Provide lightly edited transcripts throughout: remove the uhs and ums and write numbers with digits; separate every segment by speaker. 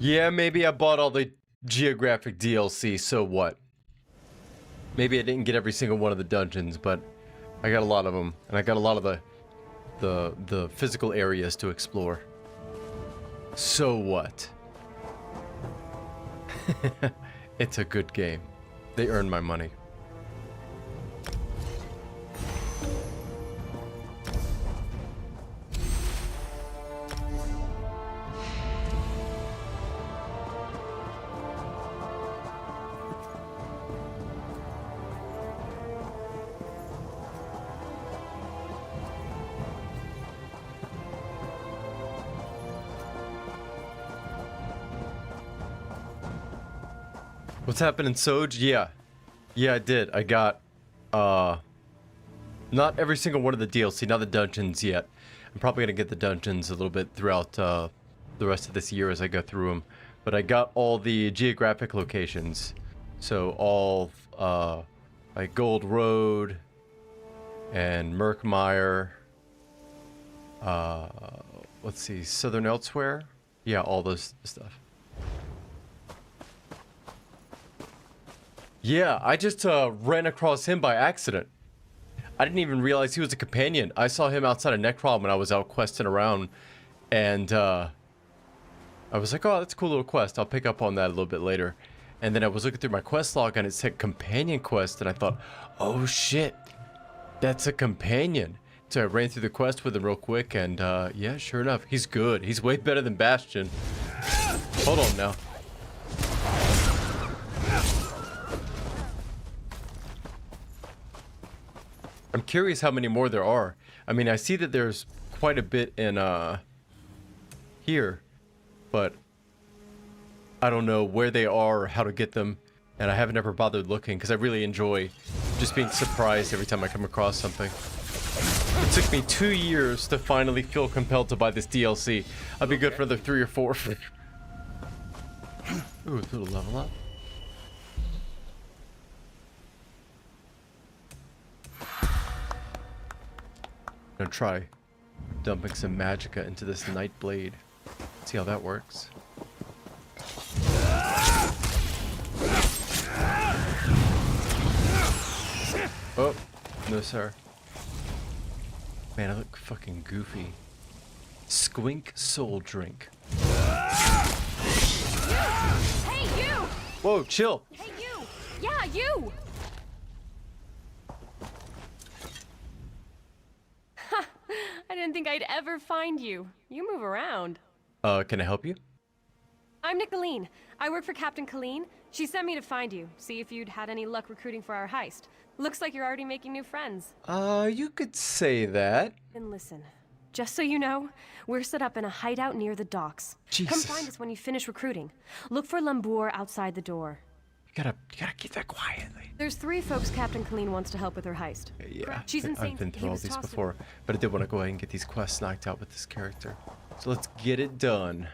Speaker 1: Yeah, maybe I bought all the geographic DLC, so what? Maybe I didn't get every single one of the dungeons, but I got a lot of them, and I got a lot of the physical areas to explore. So what? It's a good game. They earned my money. What's happening, Sodge? Yeah, I did. I got, not every single one of the DLC, not the dungeons yet. I'm probably gonna get the dungeons a little bit throughout, the rest of this year as I go through them. But I got all the geographic locations. So all, like Gold Road and Merkmire. Let's see, Southern Elsewhere? Yeah, all those stuff. Yeah, I just ran across him by accident. I didn't even realize he was a companion. I saw him outside of Necrom when I was out questing around, and I was like, oh, that's a cool little quest. I'll pick up on that a little bit later. And then I was looking through my quest log, and it said companion quest, and I thought, oh shit, that's a companion. So I ran through the quest with him real quick, and yeah, sure enough, he's good. He's way better than Bastion. Hold on now. I'm curious how many more there are. I mean, I see that there's quite a bit in here, but I don't know where they are or how to get them, and I haven't ever bothered looking because I really enjoy just being surprised every time I come across something. It took me 2 years to finally feel compelled to buy this DLC. I'll be good for another 3 or 4. Ooh, a little level up. I'm gonna try dumping some magicka into this night blade. See how that works. Oh, no sir. Man, I look fucking goofy. Squink soul drink.
Speaker 2: Hey, you!
Speaker 1: Whoa, chill.
Speaker 2: Hey, you! Yeah, you! I didn't think I'd ever find you. You move around.
Speaker 1: Can I help you?
Speaker 2: I'm Nicolene. I work for Captain Colleen. She sent me to find you, see if you'd had any luck recruiting for our heist. Looks like you're already making new friends.
Speaker 1: You could say that.
Speaker 2: And listen, just so you know, we're set up in a hideout near the docks.
Speaker 1: Jesus.
Speaker 2: Come find us when you finish recruiting. Look for Lambour outside the door.
Speaker 1: You gotta keep that quietly.
Speaker 2: There's 3 folks Captain Colleen wants to help with her heist.
Speaker 1: Yeah,
Speaker 2: She's insane.
Speaker 1: I've been
Speaker 2: He
Speaker 1: through all
Speaker 2: was
Speaker 1: these
Speaker 2: tossing-
Speaker 1: before, but I did want to go ahead and get these quests knocked out with this character. So let's get it done.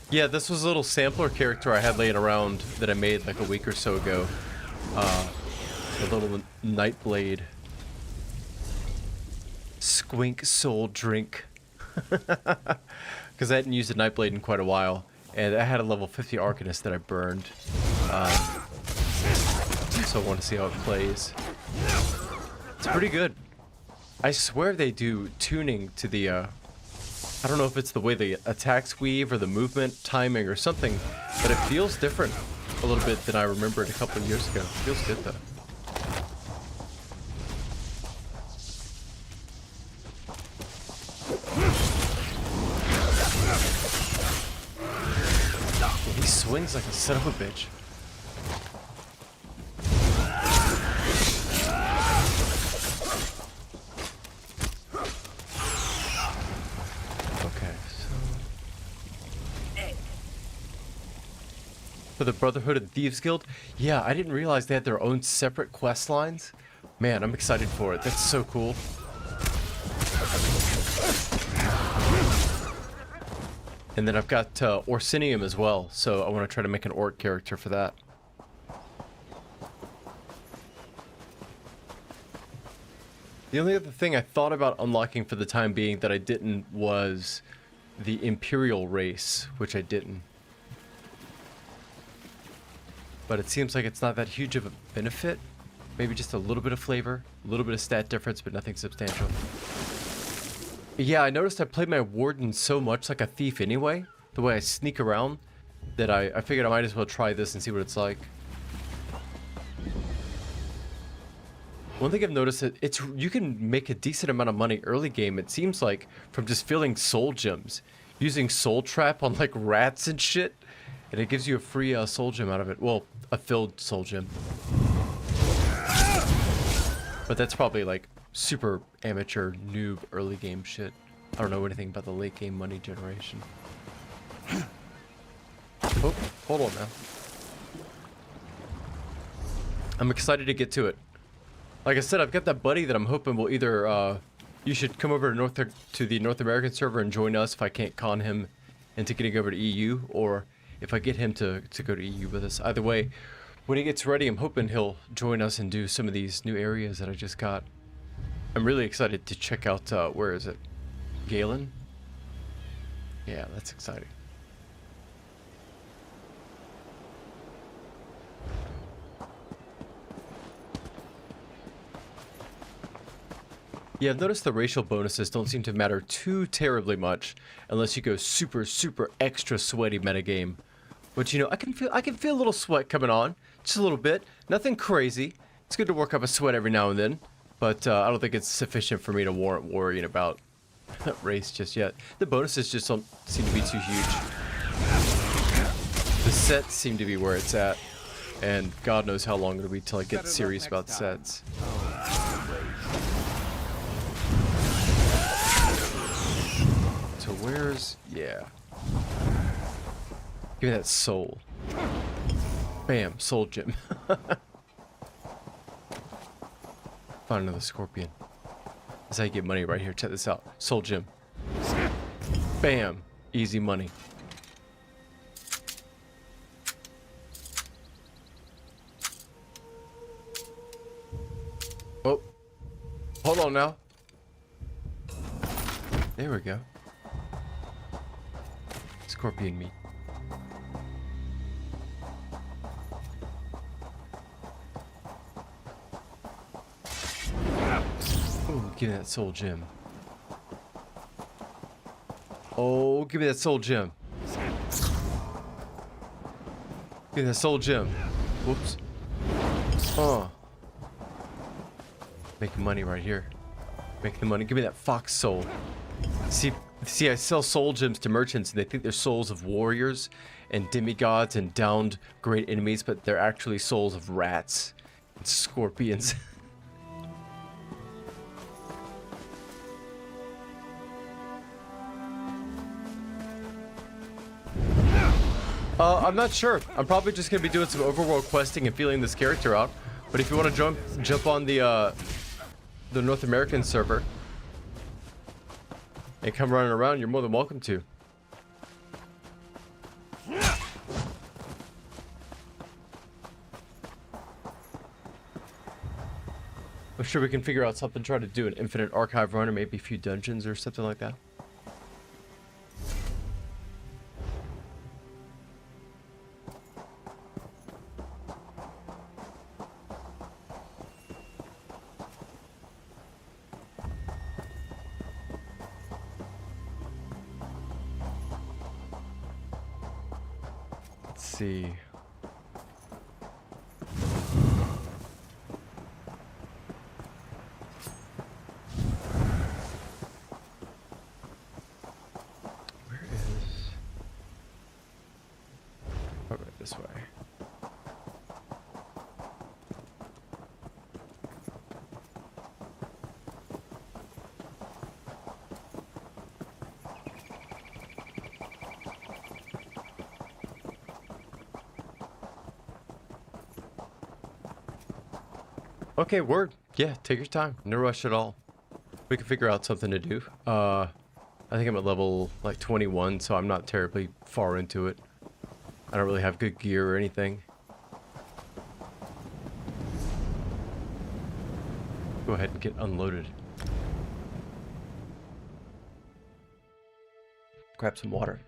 Speaker 1: Yeah, this was a little sampler character I had laying around that I made like a week or so ago. A little Nightblade. Squink soul drink. Because I hadn't used a Nightblade in quite a while. And I had a level 50 Arcanist that I burned. So I want to see how it plays. It's pretty good. I swear they do tuning to the, I don't know if it's the way the attacks weave or the movement, timing or something, but it feels different a little bit than I remembered a couple of years ago. It feels good though. He swings like a son of a bitch. Okay, so for the Brotherhood of Thieves Guild, yeah, I didn't realize they had their own separate quest lines. Man, I'm excited for it. That's so cool. And then I've got Orsinium as well, so I want to try to make an orc character for that. The only other thing I thought about unlocking for the time being that I didn't was the Imperial race, which I didn't. But it seems like it's not that huge of a benefit. Maybe just a little bit of flavor, a little bit of stat difference, but nothing substantial. Yeah, I noticed I played my Warden so much like a thief anyway, the way I sneak around, that I figured I might as well try this and see what it's like. One thing I've noticed that you can make a decent amount of money early game, it seems like, from just filling soul gems. Using soul trap on like rats and shit. And it gives you a free soul gem out of it. Well, a filled soul gem. But that's probably like super amateur noob early game shit. I don't know anything about the late game money generation. Oh, hold on now. I'm excited to get to it. Like I said, I've got that buddy that I'm hoping will either, you should come over to the North American server and join us if I can't con him into getting over to EU, or if I get him to go to EU with us. Either way, when he gets ready, I'm hoping he'll join us and do some of these new areas that I just got. I'm really excited to check out, where is it? Galen? Yeah, that's exciting. Yeah, I've noticed the racial bonuses don't seem to matter too terribly much unless you go super, super extra sweaty metagame. Which, you know, I can feel a little sweat coming on. Just a little bit. Nothing crazy. It's good to work up a sweat every now and then. But I don't think it's sufficient for me to warrant worrying about race just yet. The bonuses just don't seem to be too huge. The sets seem to be where it's at. And God knows how long it'll be till I get serious about sets. So where's... yeah. Give me that soul. Bam, soul gem. Find another scorpion. That's how you get money right here. Check this out. Soul gem. Bam. Easy money. Oh. Hold on now. There we go. Scorpion meat. Ooh, give me that soul gem. Oh, give me that soul gem. Give me that soul gem. Whoops. Oh. Making money right here. Making the money. Give me that fox soul. See, I sell soul gems to merchants and they think they're souls of warriors and demigods and downed great enemies, but they're actually souls of rats and scorpions. I'm not sure. I'm probably just gonna be doing some overworld questing and feeling this character out. But if you want to jump on the North American server and come running around, you're more than welcome to. I'm sure we can figure out something, try to do an infinite archive run or maybe a few dungeons or something like that. Let's see. Where is... oh, right this way. Okay, word. Yeah, take your time. No rush at all. We can figure out something to do. I think I'm at level like 21, so I'm not terribly far into it. I don't really have good gear or anything. Go ahead and get unloaded. Grab some water.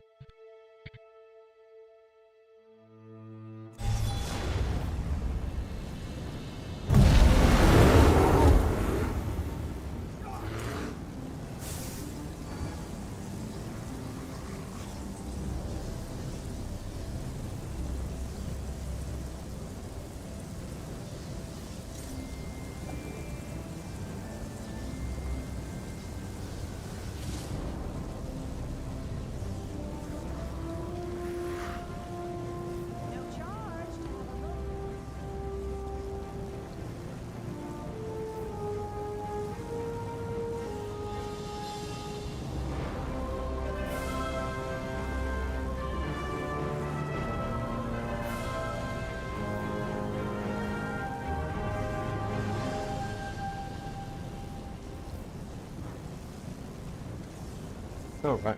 Speaker 1: All right.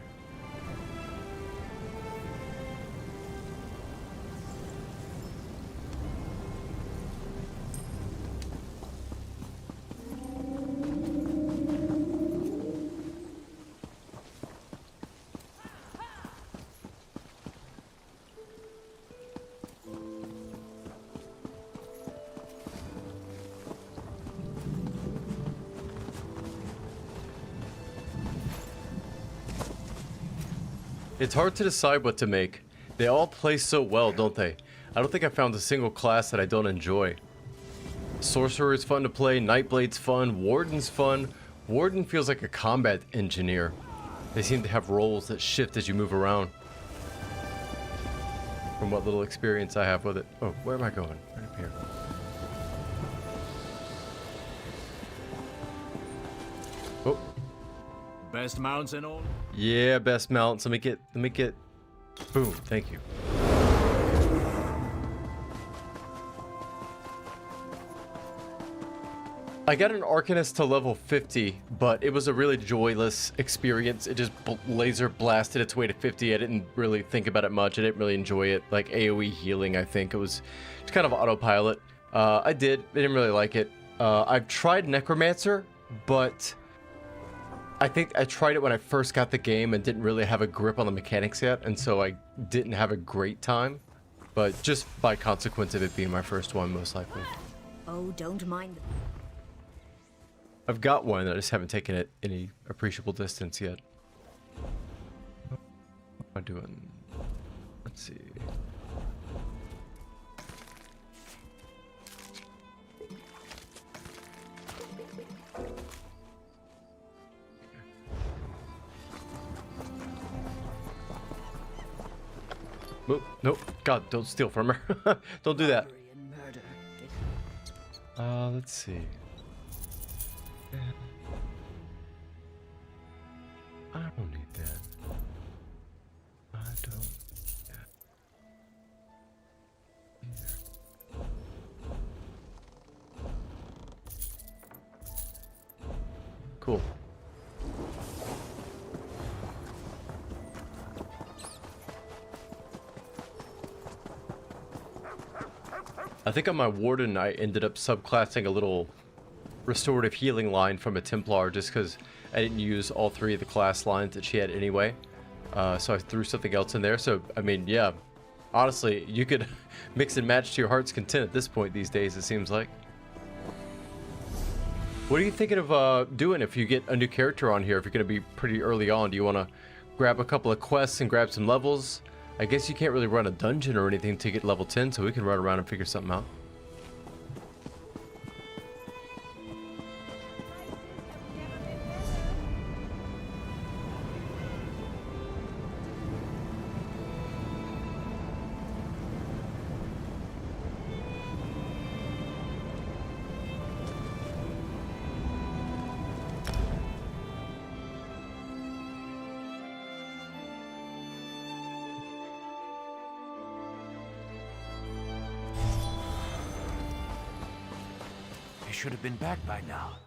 Speaker 1: It's hard to decide what to make. They all play so well, don't they? I don't think I found a single class that I don't enjoy. Sorcerer is fun to play, Nightblade's fun, Warden's fun. Warden feels like a combat engineer. They seem to have roles that shift as you move around. From what little experience I have with it. Oh, where am I going? Right up here. Oh.
Speaker 3: Best mounts and all?
Speaker 1: Yeah, best mounts. Let me get, boom, thank you. I got an Arcanist to level 50, but it was a really joyless experience. It just laser blasted its way to 50. I didn't really think about it much. I didn't really enjoy it. Like AoE healing, I think. It was just kind of autopilot. I didn't really like it. I've tried Necromancer, but I think I tried it when I first got the game and didn't really have a grip on the mechanics yet, and so I didn't have a great time. But just by consequence of it being my first one, most likely.
Speaker 4: Oh, don't mind.
Speaker 1: I've got one, I just haven't taken it any appreciable distance yet. What am I doing? Let's see. Nope, nope. God, don't steal from her. Don't do that. Let's see. I don't need that. I don't. Cool. I think on my Warden I ended up subclassing a little restorative healing line from a Templar just because I didn't use all three of the class lines that she had anyway. So I threw something else in there. So, I mean, yeah, honestly, you could mix and match to your heart's content at this point these days, it seems like. What are you thinking of doing if you get a new character on here, if you're going to be pretty early on? Do you want to grab a couple of quests and grab some levels? I guess you can't really run a dungeon or anything to get level 10, so we can run around and figure something out.
Speaker 3: Should have been back by now.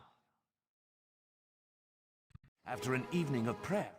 Speaker 3: After an evening of prayer.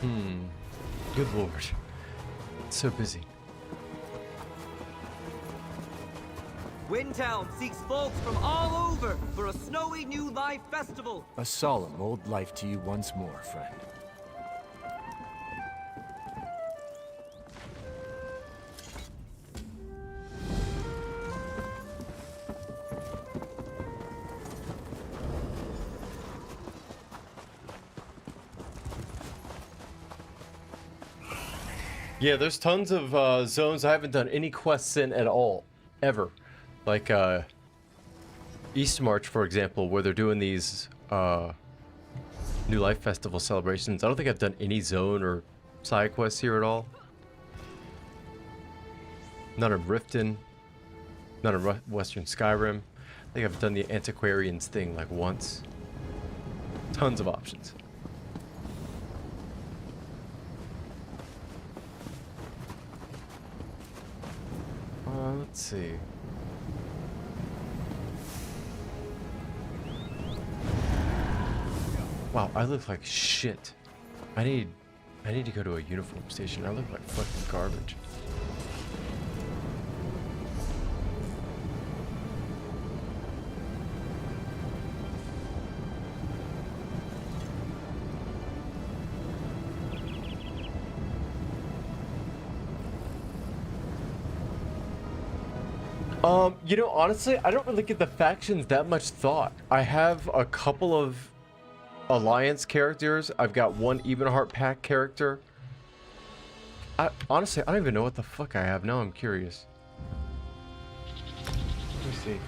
Speaker 1: Good lord. So busy.
Speaker 5: Windtown seeks folks from all over for a snowy new life festival.
Speaker 3: A solemn old life to you once more, friend.
Speaker 1: Yeah, there's tons of zones I haven't done any quests in at all, ever. Like East March, for example, where they're doing these New Life Festival celebrations. I don't think I've done any zone or side quests here at all. None of Riften, none of Western Skyrim. I think I've done the Antiquarians thing like once. Tons of options. Let's see. Wow, I look like shit. I need to go to a uniform station. I look like fucking garbage. You know, honestly, I don't really give the factions that much thought. I have a couple of Alliance characters. I've got one Evenheart Pack character. Honestly, I don't even know what the fuck I have. Now I'm curious. Let me see.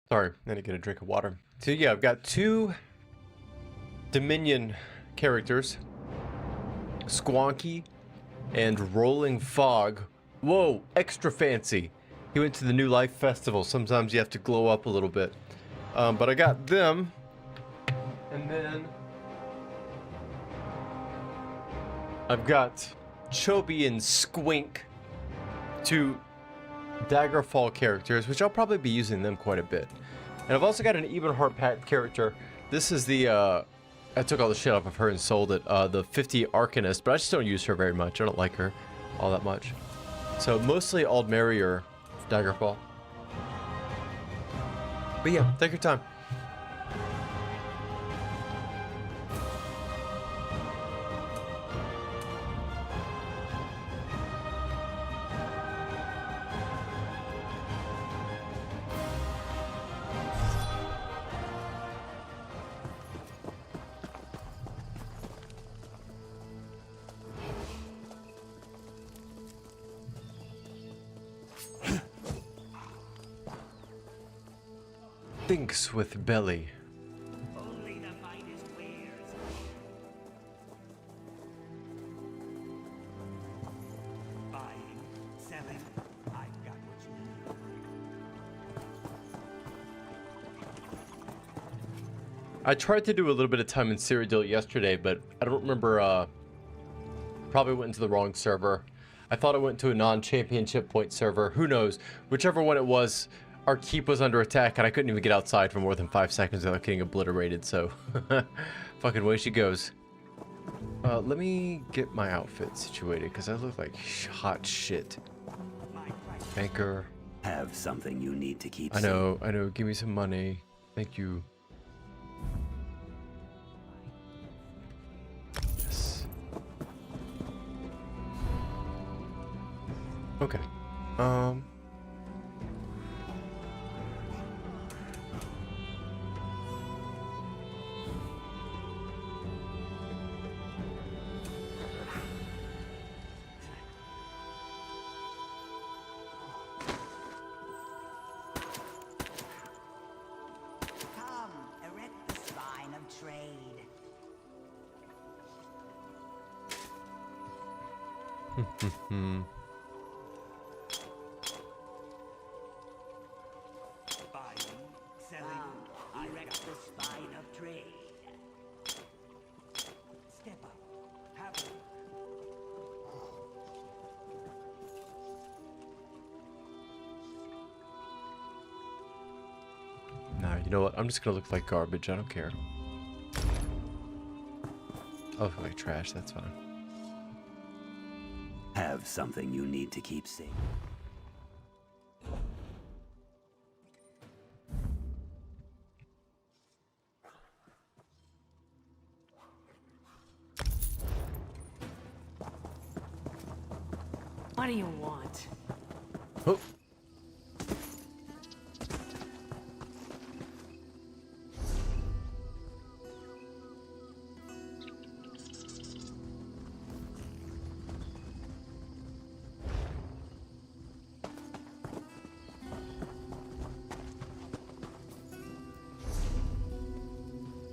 Speaker 1: Sorry, I had to get a drink of water. So yeah, I've got two Dominion characters, Squonky and Rolling Fog. Whoa, extra fancy. He went to the New Life Festival. Sometimes you have to glow up a little bit. But I got them. And then I've got Chobi and Squink, two Daggerfall characters, which I'll probably be using them quite a bit. And I've also got an Ebenheart Pack character. This is the, I took all the shit off of her and sold it, the 50 Arcanist, but I just don't use her very much. I don't like her all that much. So mostly Aldmeri Daggerfall. But yeah, take your time. Thinks with belly.
Speaker 5: Only the finest wares. Buying, selling, I've got what you need.
Speaker 1: I tried to do a little bit of time in Cyrodiil yesterday, but I don't remember, probably went into the wrong server. I thought I went to a non-championship point server. Who knows? Whichever one it was, our keep was under attack, and I couldn't even get outside for more than 5 seconds without getting obliterated, so fucking way she goes. Let me get my outfit situated, because I look like hot shit. Banker.
Speaker 6: Have something you need to keep
Speaker 1: I know. Give me some money. Thank you. Yes. Okay.
Speaker 4: Come, erect the shrine of trade.
Speaker 5: Buying, selling, I got the spine of trade. Step up. Have a look.
Speaker 1: Nah, you know what? I'm just gonna look like garbage. I don't care. I'll look like trash. That's fine.
Speaker 6: Have something you need to keep safe.
Speaker 7: What do you want?
Speaker 1: Oh.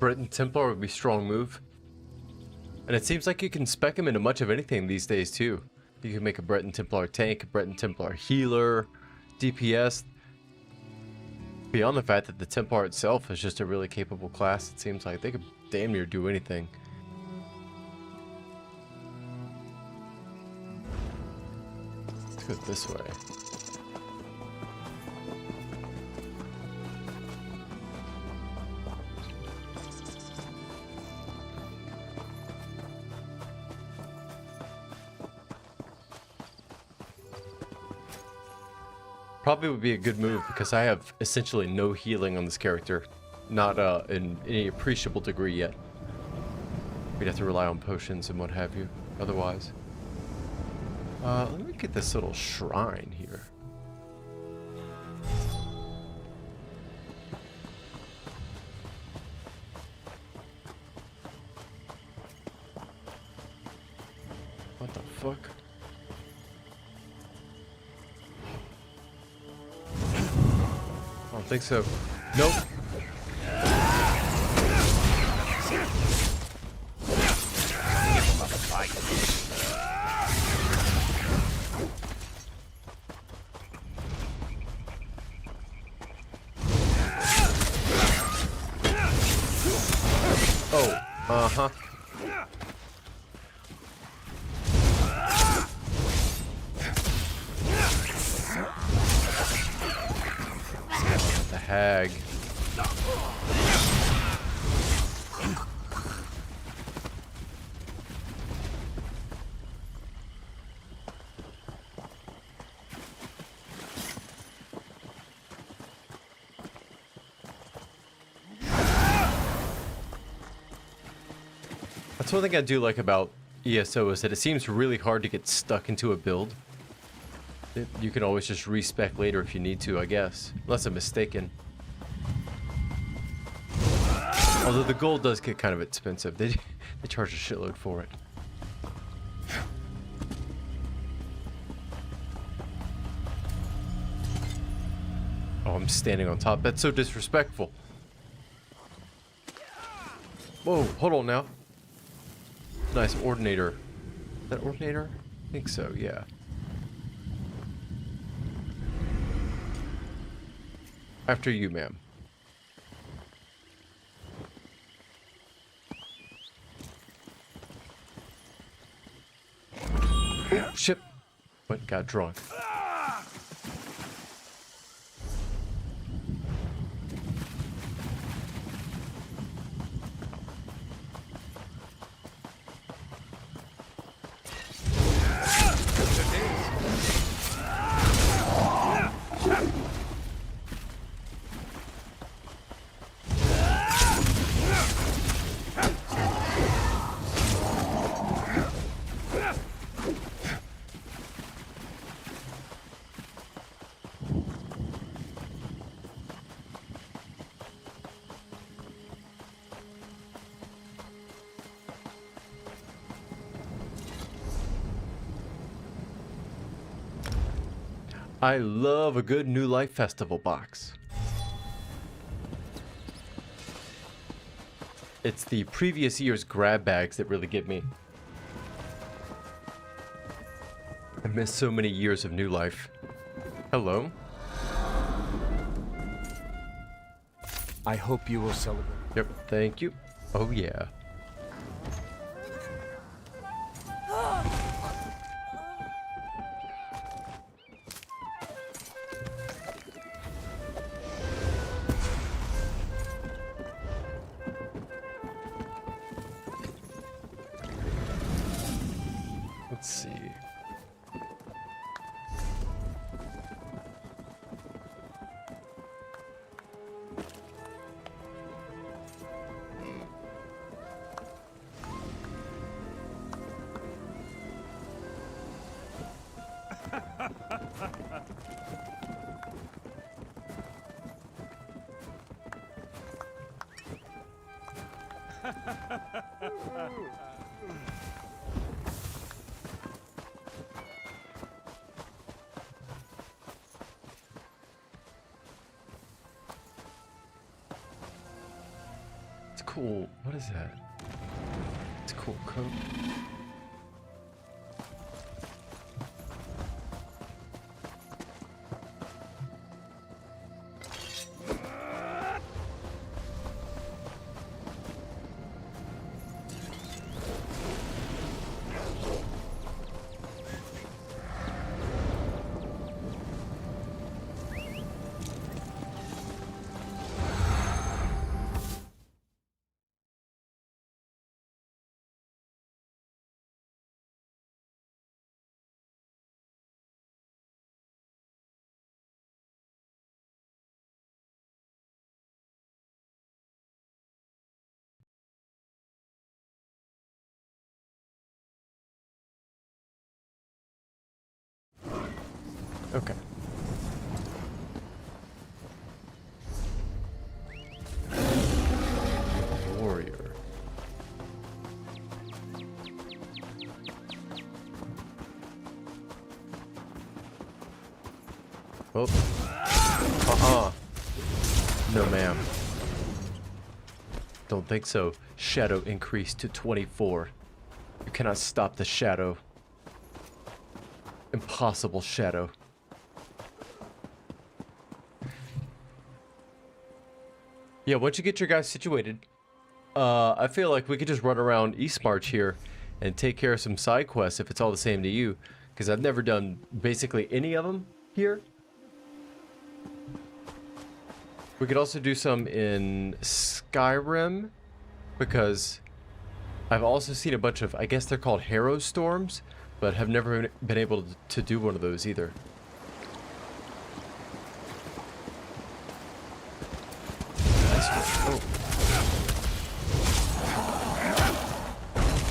Speaker 1: Breton Templar would be a strong move. And it seems like you can spec him into much of anything these days too. You can make a Breton Templar tank, a Breton Templar healer, DPS. Beyond the fact that the Templar itself is just a really capable class, it seems like they could damn near do anything. Let's go this way. Probably would be a good move because I have essentially no healing on this character. Not in any appreciable degree yet. We'd have to rely on potions and what have you, otherwise. Let me get this little shrine here. What the fuck? I don't think so. Nope. Oh, uh-huh. The hag. That's one thing I do like about ESO is that it seems really hard to get stuck into a build. You can always just respec later if you need to, I guess. Unless I'm mistaken. Although the gold does get kind of expensive. They charge a shitload for it. Oh, I'm standing on top. That's so disrespectful. Whoa, hold on now. Nice ordinator. Is that ordinator? I think so, yeah. After you, ma'am. Oh, shit. But got drunk. I love a good New Life Festival box. It's the previous year's grab bags that really get me. I've missed so many years of new life. Hello?
Speaker 3: I hope you will celebrate.
Speaker 1: Yep, thank you. Oh yeah. Let's see. It's cool. What is that? It's a cool coat. Okay. Warrior. Oh. No, ma'am. Don't think so. Shadow increased to 24. You cannot stop the shadow. Impossible shadow. Yeah, once you get your guys situated, I feel like we could just run around East March here and take care of some side quests if it's all the same to you. Because I've never done basically any of them here. We could also do some in Skyrim, because I've also seen a bunch of, I guess they're called Harrow Storms, but have never been able to do one of those either. Oh.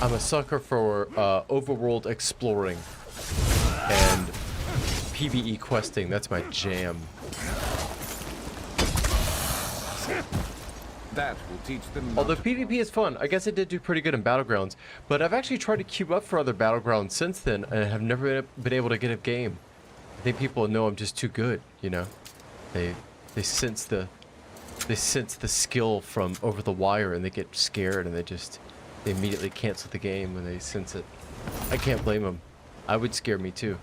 Speaker 1: I'm a sucker for overworld exploring and PvE questing. That's my jam.
Speaker 7: That will teach them.
Speaker 1: Although PvP is fun, I guess I did do pretty good in Battlegrounds, but I've actually tried to queue up for other Battlegrounds since then and have never been able to get a game. I think people know I'm just too good, you know? They sense the skill from over the wire and they get scared and they immediately cancel the game when they sense it. I can't blame them. I would scare me too.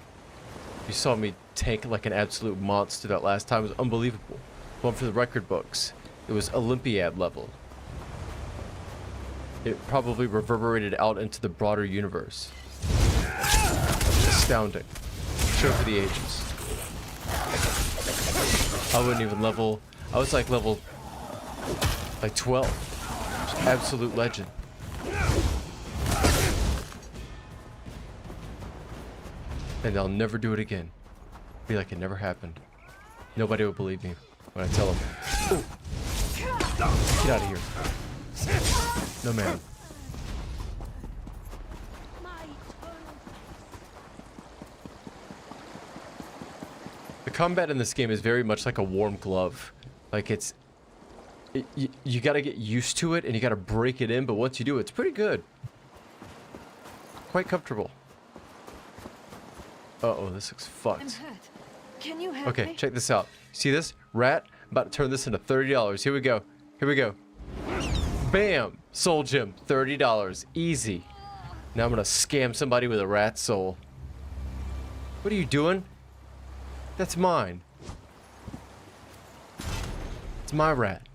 Speaker 1: You saw me tank like an absolute monster that last time. It was unbelievable. One for the record books. It was Olympiad level. It probably reverberated out into the broader universe. Astounding. Show for the ages. I wouldn't even level. I was like level 12. Just absolute legend. And I'll never do it again. Be like it never happened. Nobody will believe me when I tell them. Ooh. Get out of here. No, man. The combat in this game is very much like a warm glove. Like you gotta get used to it and you gotta break it in, but once you do, it's pretty good. Quite comfortable. Uh-oh, this looks fucked.
Speaker 2: I'm hurt. Can you help
Speaker 1: Okay,
Speaker 2: me?
Speaker 1: check this out. See this? Rat? I'm about to turn this into $30. Here we go. Here we go. Bam! Soul gem. $30. Easy. Now I'm gonna scam somebody with a rat soul. What are you doing? That's mine. It's my rat.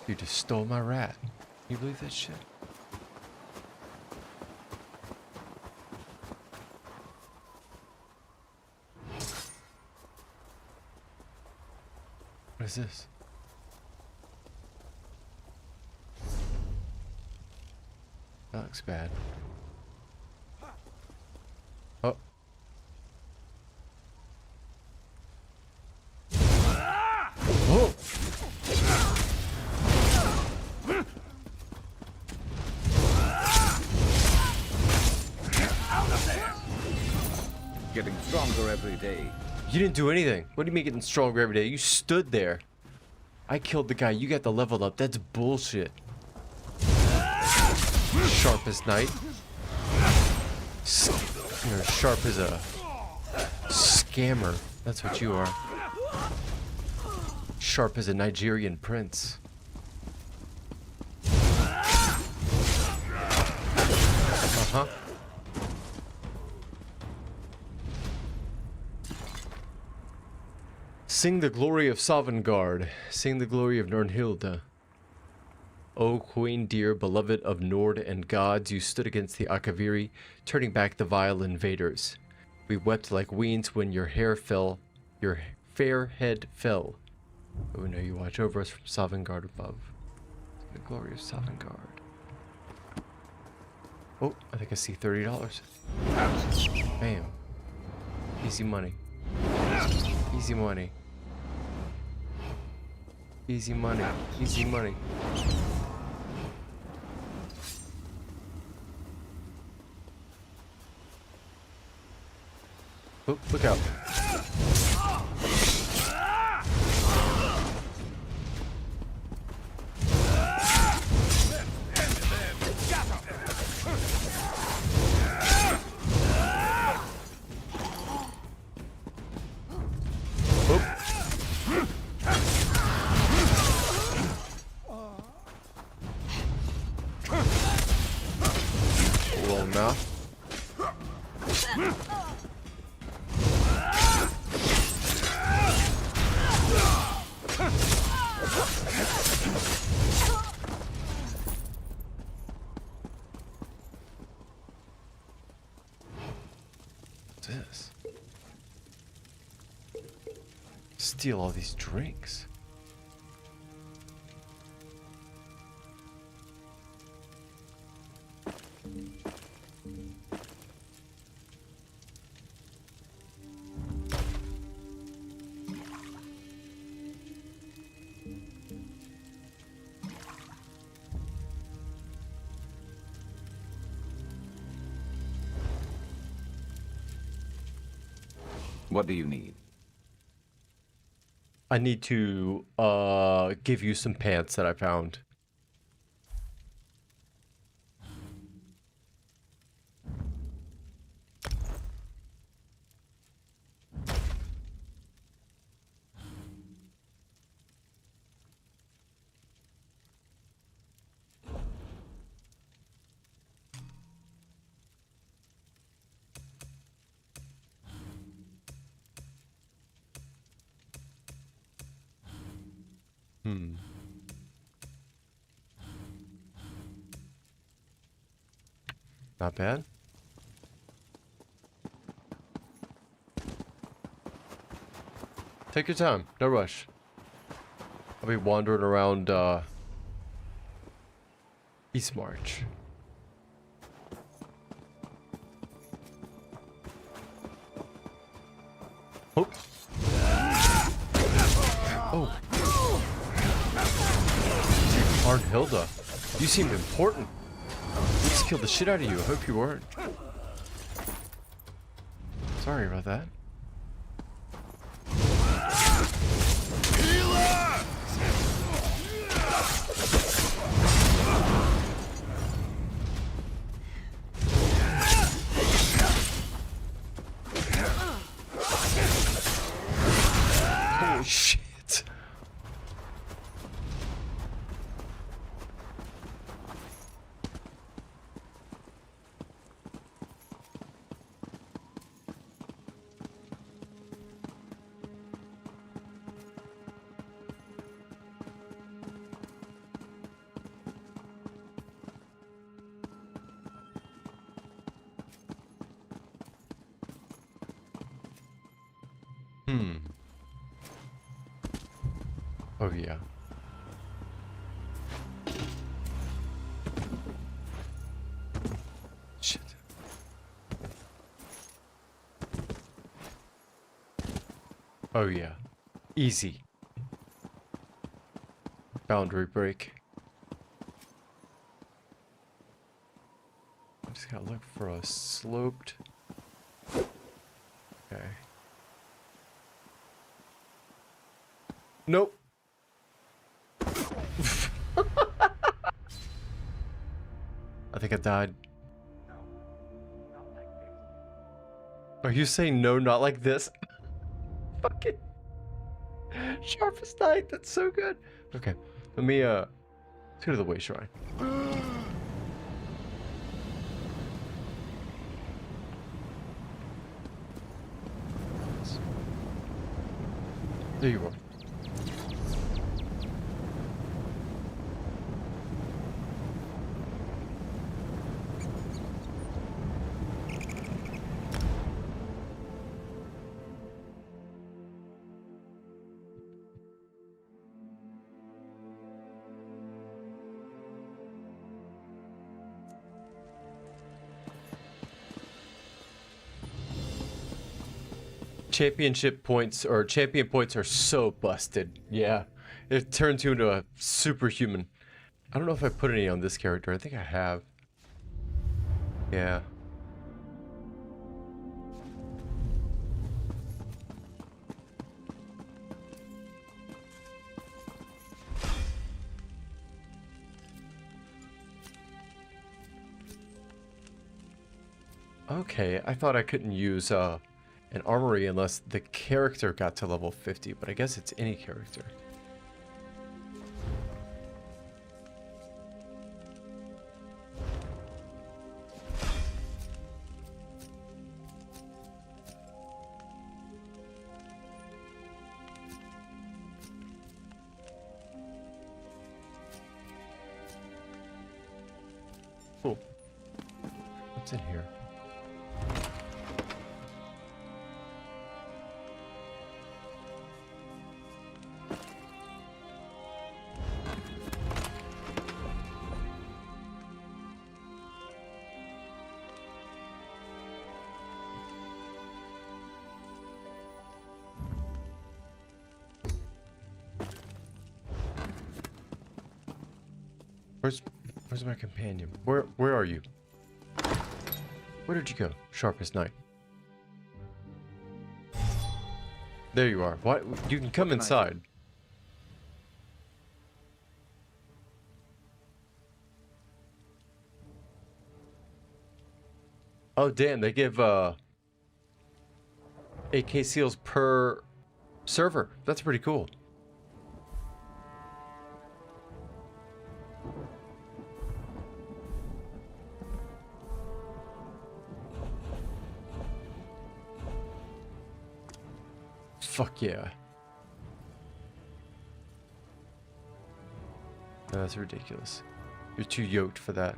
Speaker 1: You just stole my rat. Can you believe that shit? What is this? That looks bad. Oh. Oh!
Speaker 3: Getting stronger every day.
Speaker 1: You didn't do anything. What do you mean getting stronger every day? You stood there. I killed the guy. You got the level up. That's bullshit. Sharp as night. You're sharp as a scammer. That's what you are. Sharp as a Nigerian prince. Uh-huh. Sing the glory of Sovngarde. Sing the glory of Nirnhilde. O queen dear, beloved of Nord and gods, you stood against the Akaviri, turning back the vile invaders. We wept like weans when your hair fell, your fair head fell. Oh no, you watch over us from Sovngarde above. The glory of Sovngarde. Oh, I think I see $30. Bam. Easy money. Easy money. Easy money. Easy money. Oh, look out. Little mouth. What's this? Steal all these drinks.
Speaker 3: What do you need?
Speaker 1: I need to give you some pants that I found. Not bad. Take your time, no rush. I'll be wandering around East March. Oh. Oh. Arnhilda, you seemed important. We just killed the shit out of you. I hope you weren't. Sorry about that. Holy shit. Oh, yeah. Shit. Oh, yeah. Easy. Boundary break. I just gotta look for a sloped. Okay. Nope. I think I died. Are you saying no, not like this? Fucking sharpest knife. That's so good. Okay, let me let's go to the way shrine. There you are. Championship points or champion points are so busted. Yeah, it turns you into a superhuman. I don't know if I put any on this character. I think I have. Yeah. Okay, I thought I couldn't use an armory unless the character got to level 50, but I guess it's any character. Cool. What's in here? Where's my companion? Where are you? Where did you go? Sharpest knight. There you are. What? You can come inside. Oh damn, they give AK seals per server. That's pretty cool. Fuck yeah. No, that's ridiculous. You're too yoked for that.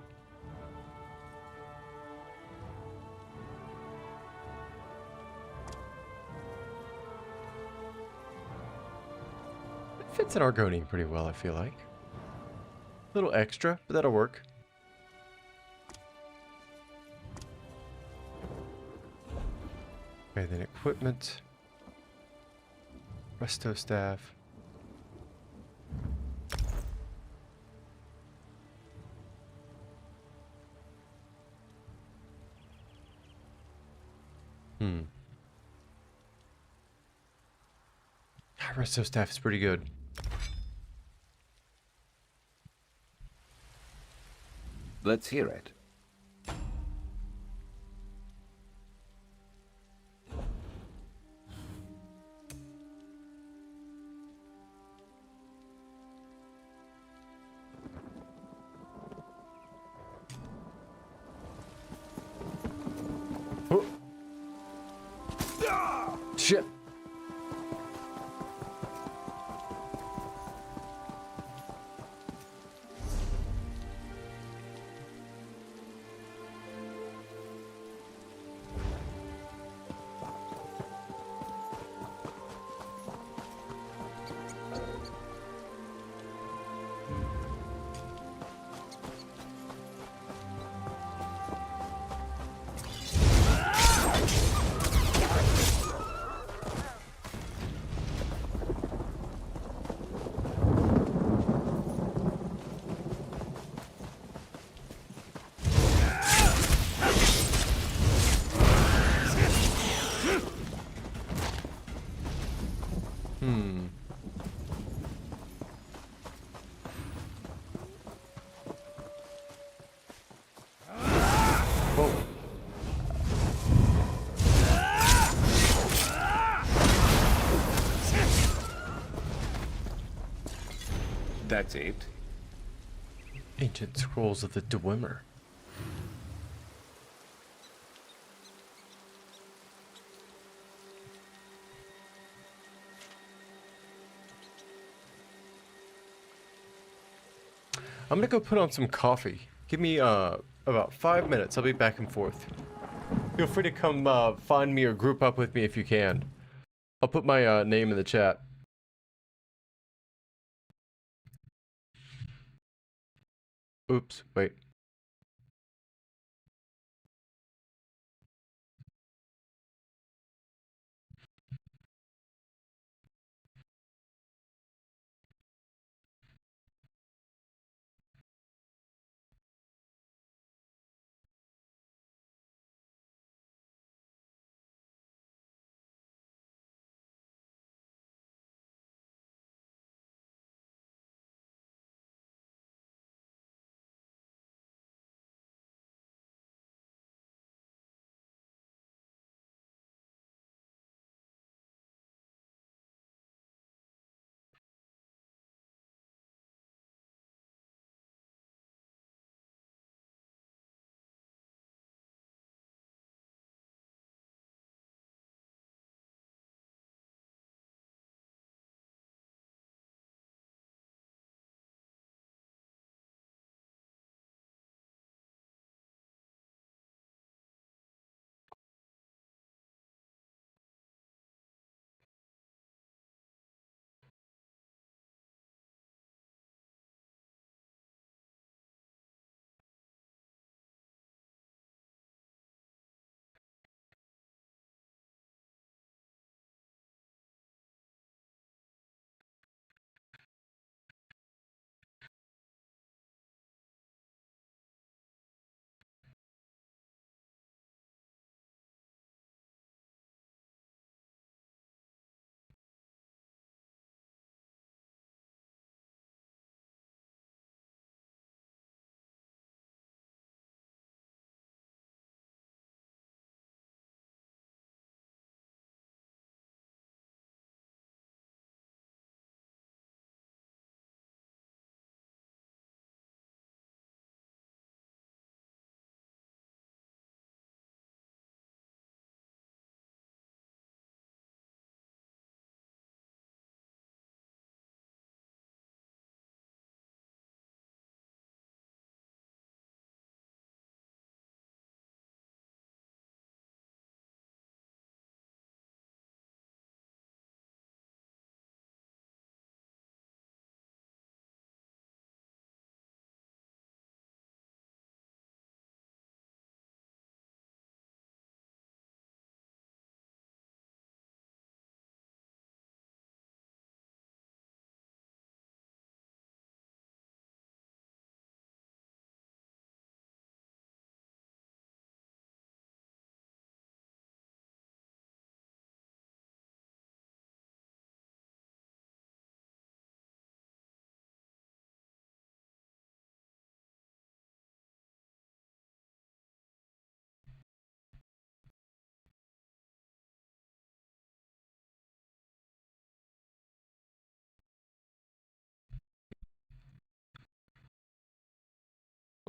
Speaker 1: It fits in Argonian pretty well, I feel like. A little extra, but that'll work. Okay, then equipment. Resto staff. Resto staff is pretty good.
Speaker 3: Let's hear it.
Speaker 1: Oh. Shit.
Speaker 3: That's it?
Speaker 1: Ancient scrolls of the Dwemer. I'm gonna go put on some coffee. Give me about 5 minutes. I'll be back and forth. Feel free to come find me or group up with me if you can. I'll put my name in the chat. Oops, wait.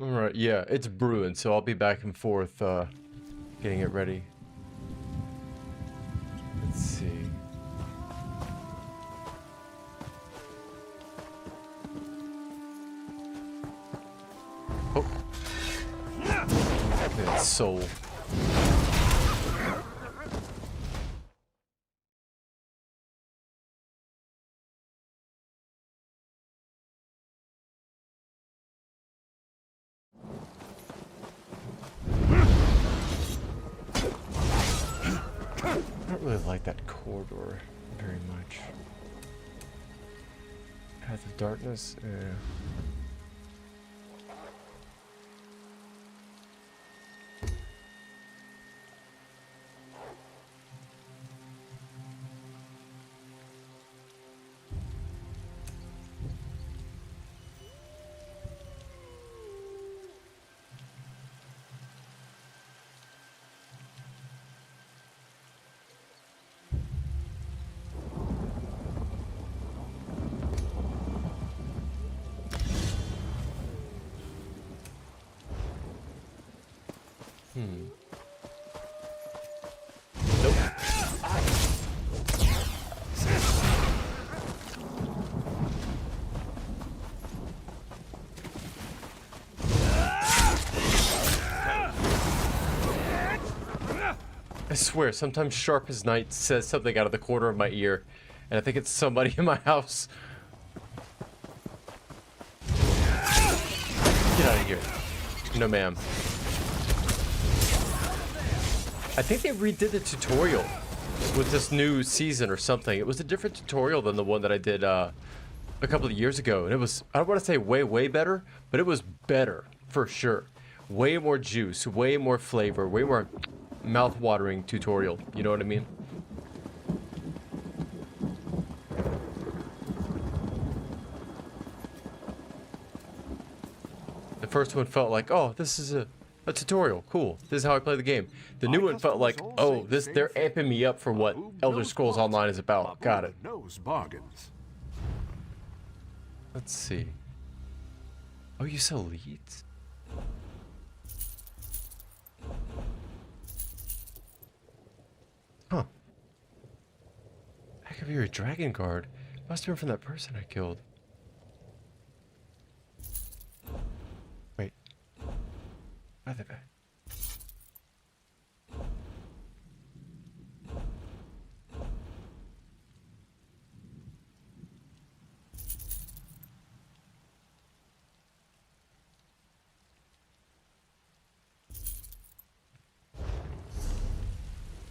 Speaker 1: Alright, yeah, it's brewing, so I'll be back and forth, getting it ready. Let's see. Oh. Man, soul. I don't really like that corridor very much. Path of Darkness? Nope. I swear, sometimes Sharp as Night says something out of the corner of my ear, and I think it's somebody in my house. Get out of here. No, ma'am. I think they redid the tutorial with this new season or something. It was a different tutorial than the one that I did a couple of years ago. And it was, I don't want to say way better, but it was better for sure. Way more juice, way more flavor, way more mouth-watering tutorial. You know what I mean? The first one felt like, oh, this is a tutorial. Cool. This is how I play the game. The new one felt like, oh, they're amping me up for what Elder Scrolls Online is about. Got it.
Speaker 7: Knows bargains.
Speaker 1: Let's see. Oh, you sell leads? Huh. Heck of you're a dragon guard. Must have been from that person I killed. Wait. Why are they back?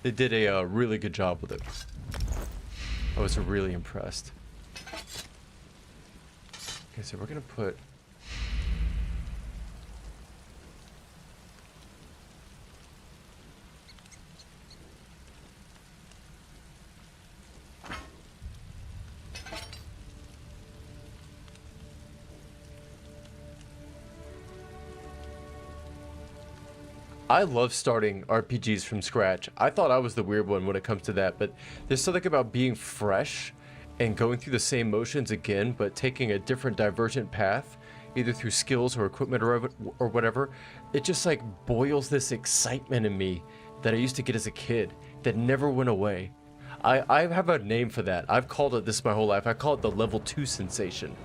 Speaker 1: They did a really good job with it. I was really impressed. Okay, so we're gonna put... I love starting RPGs from scratch. I thought I was the weird one when it comes to that, but there's something about being fresh and going through the same motions again, but taking a different divergent path, either through skills or equipment or whatever. It just like boils this excitement in me that I used to get as a kid that never went away. I have a name for that. I've called it this my whole life. I call it the level 2 sensation.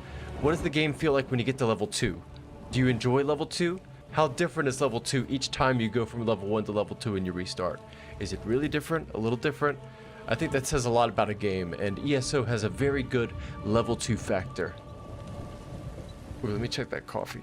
Speaker 1: What does the game feel like when you get to level 2? Do you enjoy level 2? How different is level 2 each time you go from level 1 to level 2 and you restart? Is it really different? A little different? I think that says a lot about a game, and ESO has a very good level 2 factor. Ooh, let me check that coffee.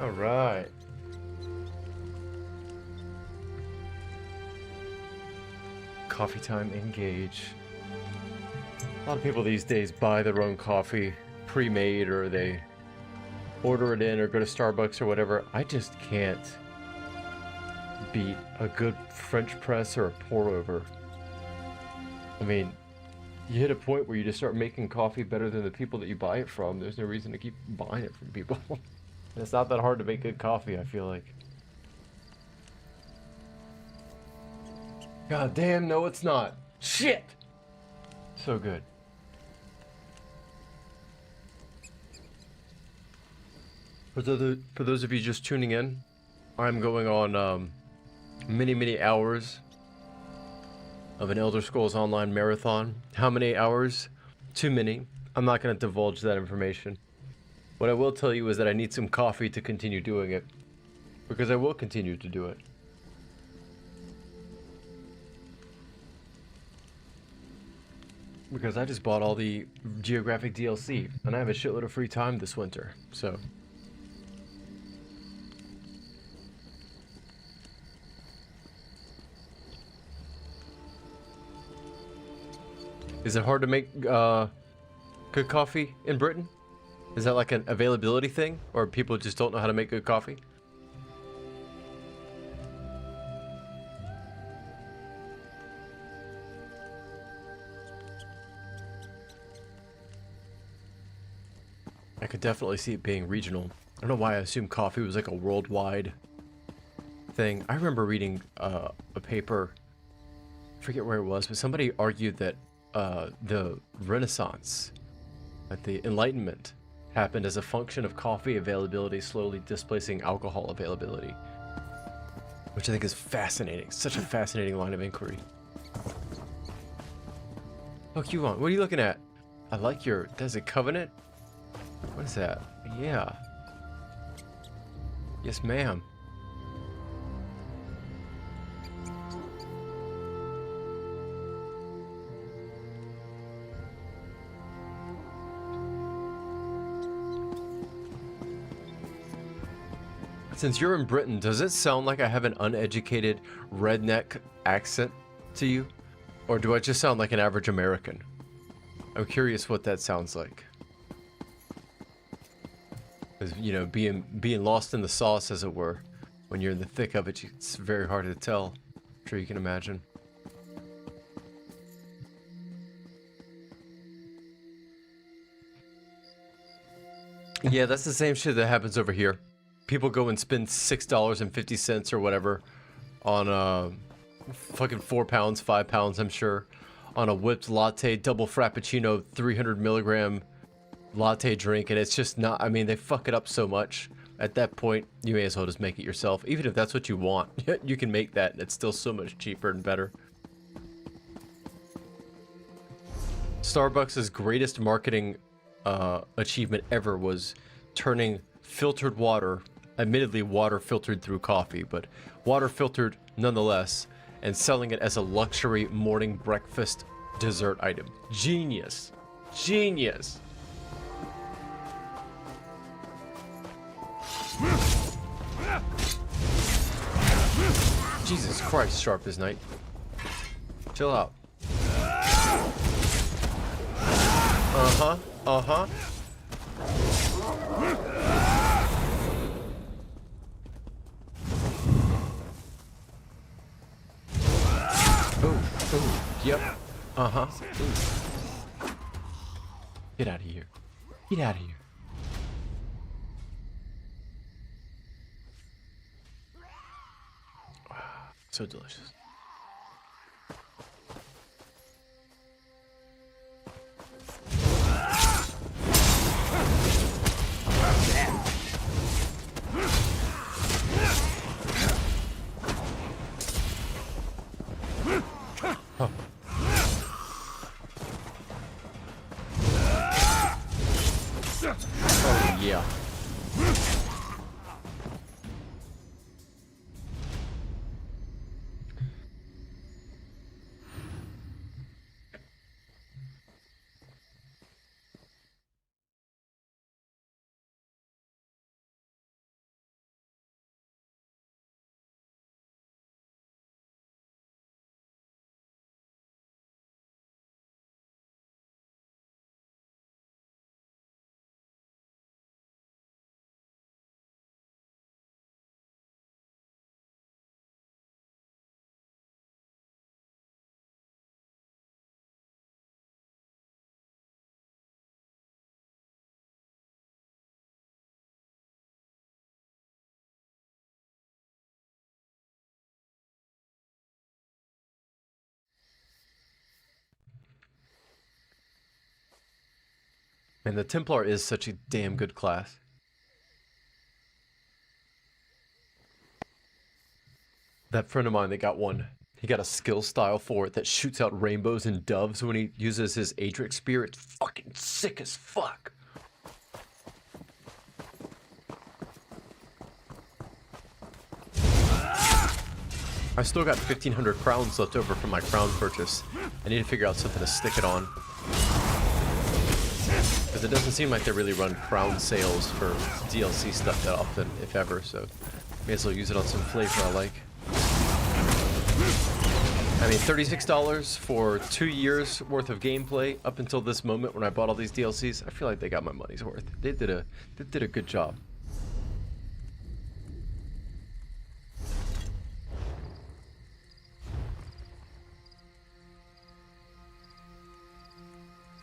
Speaker 1: All right. Coffee time, engage. A lot of people these days buy their own coffee pre-made, or they order it in or go to Starbucks or whatever. I just can't beat a good French press or a pour over. I mean, you hit a point where you just start making coffee better than the people that you buy it from. There's no reason to keep buying it from people. It's not that hard to make good coffee, I feel like. God damn, no it's not. Shit! So good. For those of you just tuning in, I'm going on many hours of an Elder Scrolls Online marathon. How many hours? Too many. I'm not going to divulge that information. What I will tell you is that I need some coffee to continue doing it, because I will continue to do it. Because I just bought all the Geographic DLC, and I have a shitload of free time this winter, so... Is it hard to make good coffee in Britain? Is that like an availability thing, or people just don't know how to make good coffee? I could definitely see it being regional. I don't know why I assumed coffee was like a worldwide thing. I remember reading a paper, I forget where it was, but somebody argued that the Renaissance, that the Enlightenment, happened as a function of coffee availability slowly displacing alcohol availability. Which I think is fascinating. Such a fascinating line of inquiry. Oh, Q1, what are you looking at? I like your... There's a covenant? What is that? Yeah. Yes, ma'am. Since you're in Britain, does it sound like I have an uneducated redneck accent to you? Or do I just sound like an average American? I'm curious what that sounds like. 'Cause, you know, being lost in the sauce, as it were, when you're in the thick of it, it's very hard to tell. I'm sure you can imagine. Yeah, that's the same shit that happens over here. People go and spend $6.50 or whatever on fucking 4 pounds, 5 pounds, I'm sure, on a whipped latte, double frappuccino, 300 milligram latte drink, and it's just not, I mean, they fuck it up so much. At that point, you may as well just make it yourself. Even if that's what you want, you can make that, and it's still so much cheaper and better. Starbucks' greatest marketing achievement ever was turning filtered water, admittedly water filtered through coffee, but water filtered nonetheless, and selling it as a luxury morning breakfast dessert item. Genius. Genius. Jesus Christ, sharp as night. Chill out. Uh-huh. Uh-huh. Ooh, yep. Uh-huh. Ooh. Get out of here. Get out of here. Wow, so delicious. Oh, yeah. And the Templar is such a damn good class. That friend of mine, they got one. He got a skill style for it that shoots out rainbows and doves when he uses his Adric spear. It's fucking sick as fuck. I still got 1,500 crowns left over from my crown purchase. I need to figure out something to stick it on. Because it doesn't seem like they really run crown sales for DLC stuff that often, if ever, so may as well use it on some flavor I like. I mean, $36 for 2 years worth of gameplay up until this moment when I bought all these DLCs. I feel like they got my money's worth. They did a good job.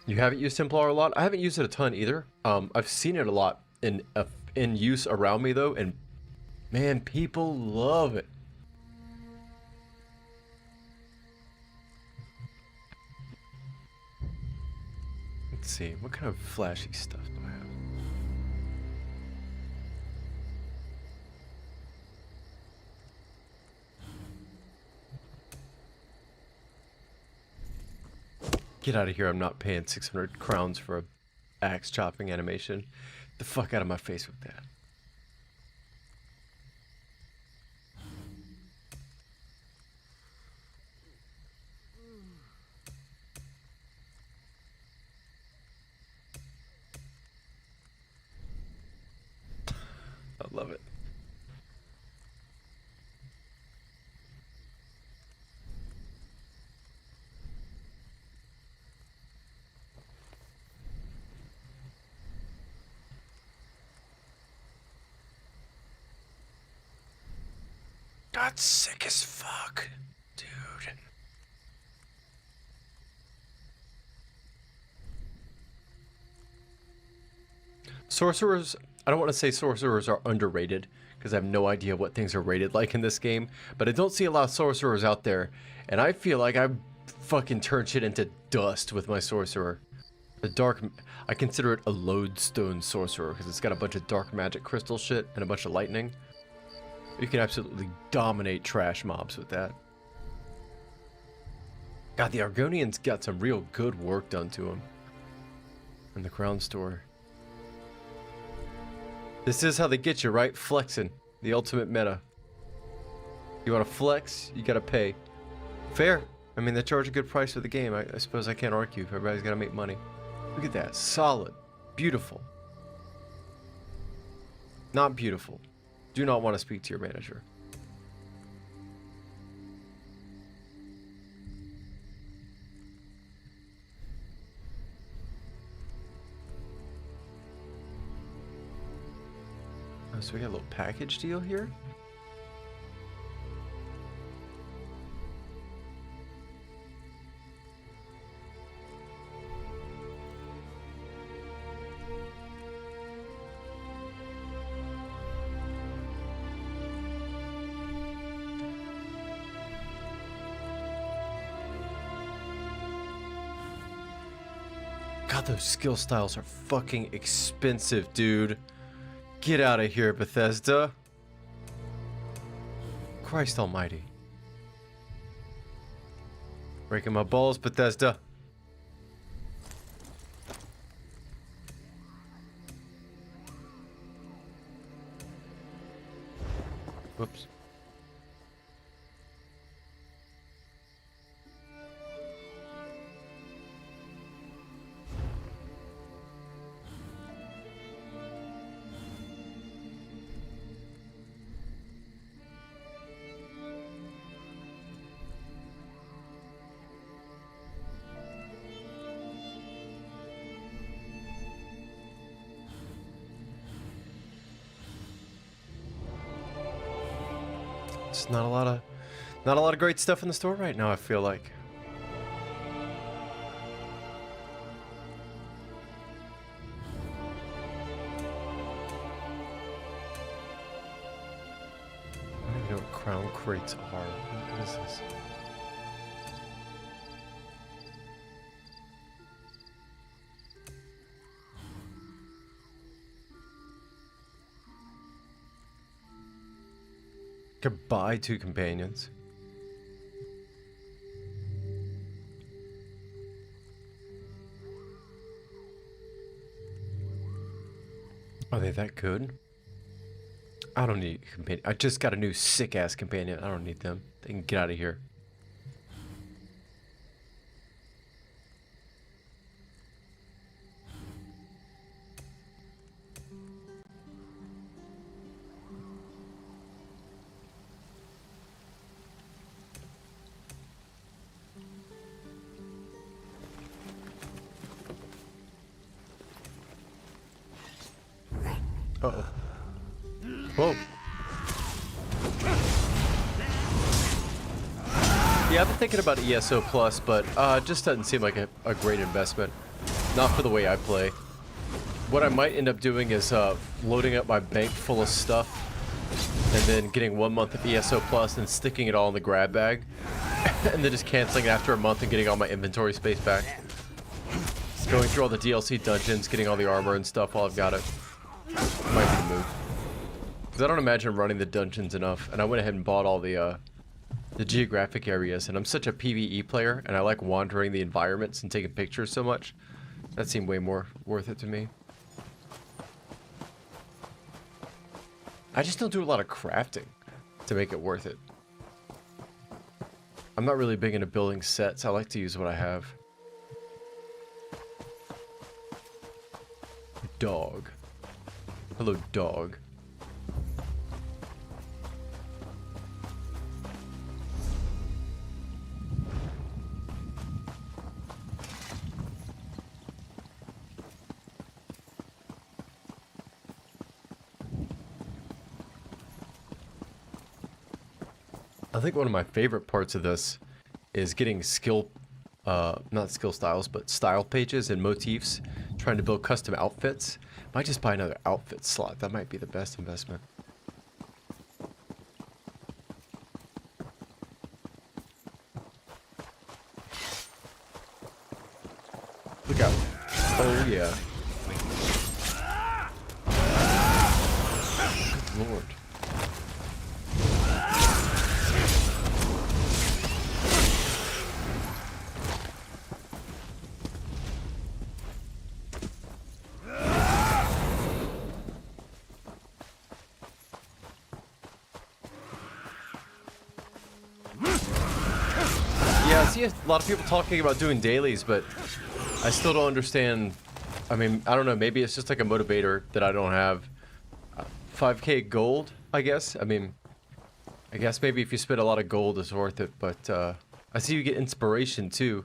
Speaker 1: You haven't used Templar a lot? I haven't used it a ton either. I've seen it a lot in use around me though, and man, people love it. Let's see, what kind of flashy stuff do I have? Get out of here, I'm not paying 600 crowns for a axe chopping animation. The fuck out of my face with that. I love it. That's sick as fuck, dude. Sorcerers, I don't want to say sorcerers are underrated, because I have no idea what things are rated like in this game, but I don't see a lot of sorcerers out there, and I feel like I fucking turn shit into dust with my sorcerer. I consider it a lodestone sorcerer, because it's got a bunch of dark magic crystal shit and a bunch of lightning. You can absolutely dominate trash mobs with that. God, the Argonians got some real good work done to them in the crown store. This is how they get you, right? Flexing. The ultimate meta. You want to flex, you gotta pay. Fair. I mean, they charge a good price for the game. I suppose I can't argue if everybody's gotta make money. Look at that. Solid. Beautiful. Not beautiful. Do not want to speak to your manager. Oh, so we got a little package deal here? God, those skill styles are fucking expensive, dude. Get out of here, Bethesda. Christ almighty. Breaking my balls, Bethesda. Whoops. It's not a lot of great stuff in the store right now, I feel like. I don't even know what crown crates are. What is this? Could buy 2 companions. Are they that good? I don't need a companion. I just got a new sick-ass companion. I don't need them. They can get out of here. Uh-oh. Whoa. Yeah, I've been thinking about ESO Plus, but it just doesn't seem like a great investment. Not for the way I play. What I might end up doing is loading up my bank full of stuff and then getting 1 month of ESO Plus and sticking it all in the grab bag and then just canceling it after a month and getting all my inventory space back. Just going through all the DLC dungeons, getting all the armor and stuff while I've got it. Might be the move. Because I don't imagine running the dungeons enough, and I went ahead and bought all the geographic areas, and I'm such a PvE player, and I like wandering the environments and taking pictures so much. That seemed way more worth it to me. I just don't do a lot of crafting to make it worth it. I'm not really big into building sets. I like to use what I have. Dog. Hello, dog. I think one of my favorite parts of this is getting not skill styles, but style pages and motifs, trying to build custom outfits. Might just buy another outfit slot. That might be the best investment. Look out. Oh, yeah. Good lord. Yeah, I see a lot of people talking about doing dailies, but I still don't understand. I mean, I don't know, maybe it's just like a motivator that I don't have. 5k gold, I guess. I mean, I guess maybe if you spend a lot of gold it's worth it, but I see you get inspiration too,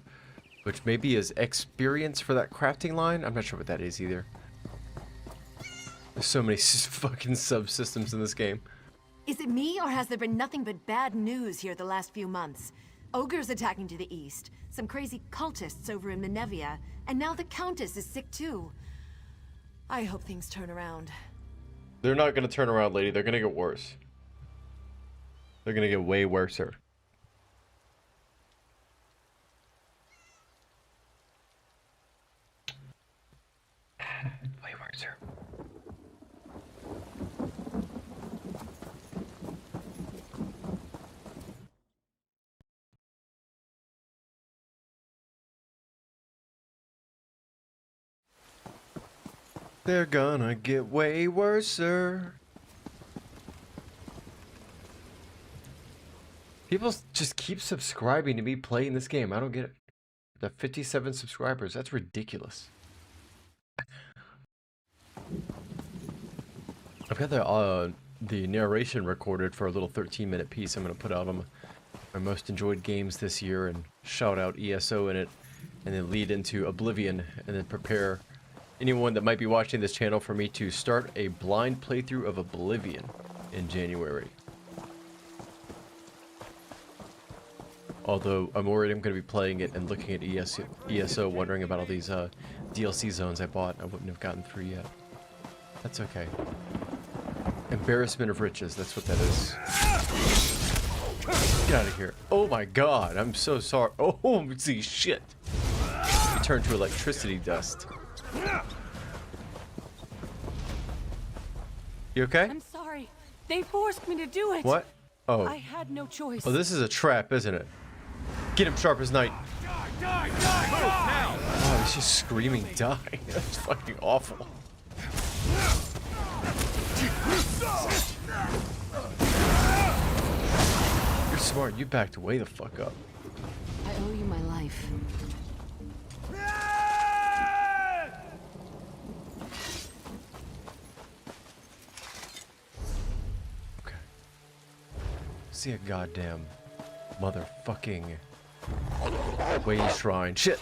Speaker 1: which maybe is experience for that crafting line. I'm not sure what that is either. There's so many fucking subsystems in this game.
Speaker 4: Is it me, or has there been nothing but bad news here the last few months? Ogres attacking to the east, some crazy cultists over in Menevia, and now the Countess is sick too. I hope things turn around.
Speaker 1: They're not gonna turn around, lady. They're gonna get worse. They're gonna get way worser. Way worser. They're gonna get way worser. People just keep subscribing to me playing this game. I don't get it. The 57 subscribers. That's ridiculous. I've got the narration recorded for a little 13-minute piece I'm gonna put out on my most enjoyed games this year and shout out ESO in it, and then lead into Oblivion, and then prepare anyone that might be watching this channel for me to start a blind playthrough of Oblivion in January. Although I'm worried I'm going to be playing it and looking at ESO wondering about all these DLC zones I bought I wouldn't have gotten through yet. That's okay. Embarrassment of riches, that's what that is. Get out of here. Oh my god, I'm so sorry. Oh, see, shit. You turned to electricity dust. You okay?
Speaker 2: I'm sorry. They forced me to do it.
Speaker 1: What? Oh.
Speaker 7: I had no choice.
Speaker 1: Oh, this is a trap, isn't it? Get him sharp as night. Oh, he's just screaming, die. That's fucking awful. You're smart. You backed way the fuck up.
Speaker 4: I owe you my life.
Speaker 1: Okay. See a goddamn motherfucking way shrine. Shit.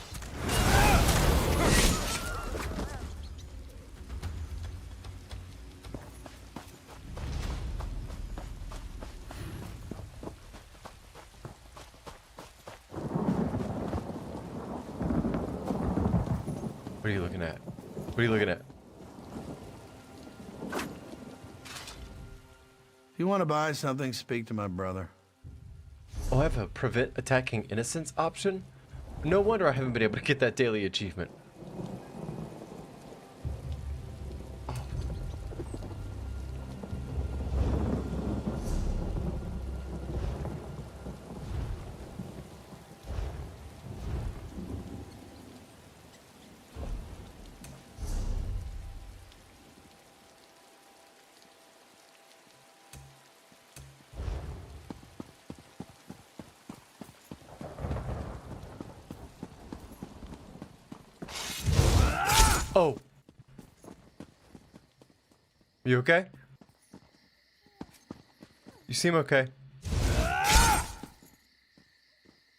Speaker 1: What are you looking at? What are you looking at?
Speaker 8: If you want to buy something, speak to my brother.
Speaker 1: Oh, I have a prevent attacking innocents option? No wonder I haven't been able to get that daily achievement. Oh. You okay? You seem okay.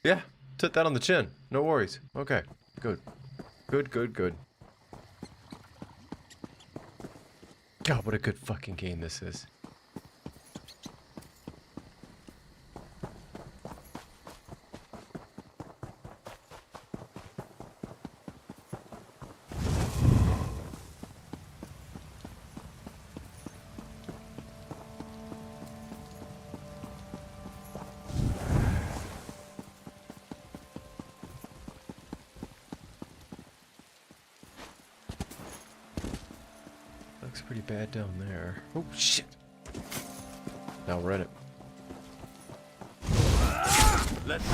Speaker 1: Yeah, took that on the chin. No worries. Okay, good. Good, good, good. God, what a good fucking game this is. Looks pretty bad down there. Oh shit! Now we're in it.
Speaker 5: Let's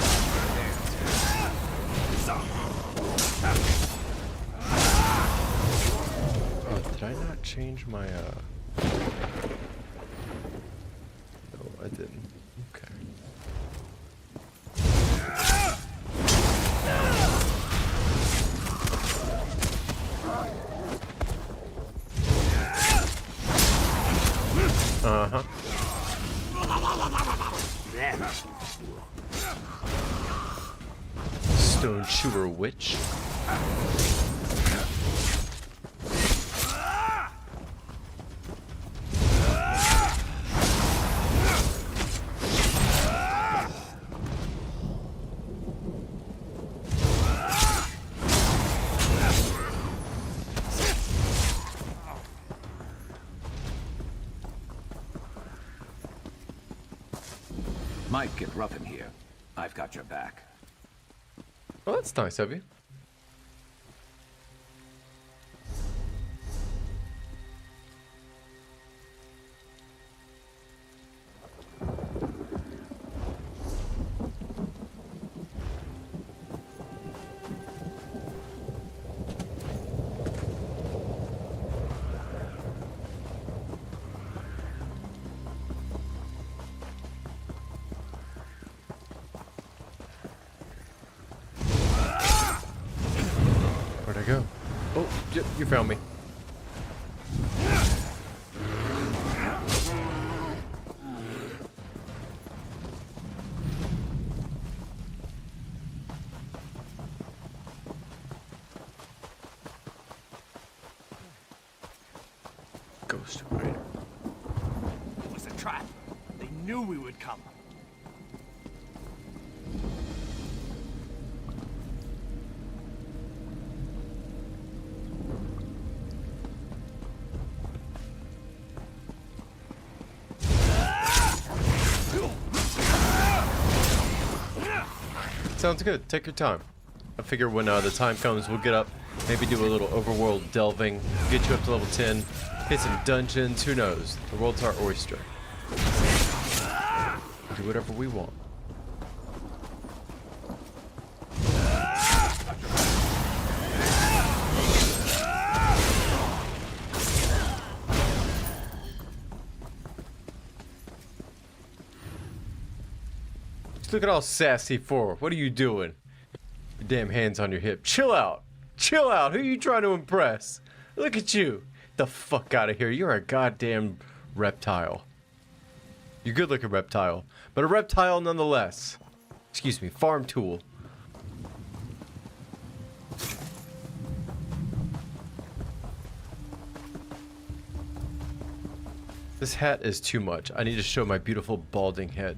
Speaker 1: Oh, did I not change my No, I didn't. Okay. Uh-huh. Stone Chewer Witch.
Speaker 3: Might get rough in here. I've got your back.
Speaker 1: Well, that's nice of you. Where'd I go? Oh, you found me. Ghost Rider.
Speaker 5: It was a trap. They knew we would come.
Speaker 1: Sounds good. Take your time. I figure when the time comes, we'll get up, maybe do a little overworld delving, get you up to level 10, hit some dungeons. Who knows? The world's our oyster. do whatever we want. Just looking all sassy for. What are you doing? Your damn hands on your hip. Chill out. Chill out. Who are you trying to impress? Look at you. The fuck out of here. You're a goddamn reptile. You're a good looking reptile, but a reptile nonetheless. Excuse me, farm tool. This hat is too much. I need to show my beautiful balding head.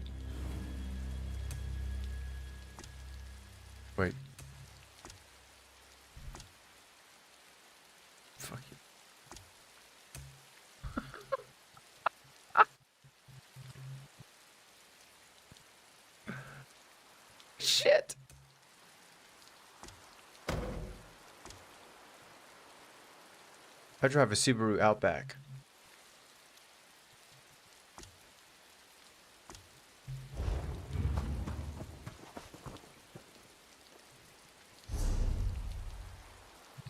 Speaker 1: Wait. Fuck you. Shit. I drive a Subaru Outback.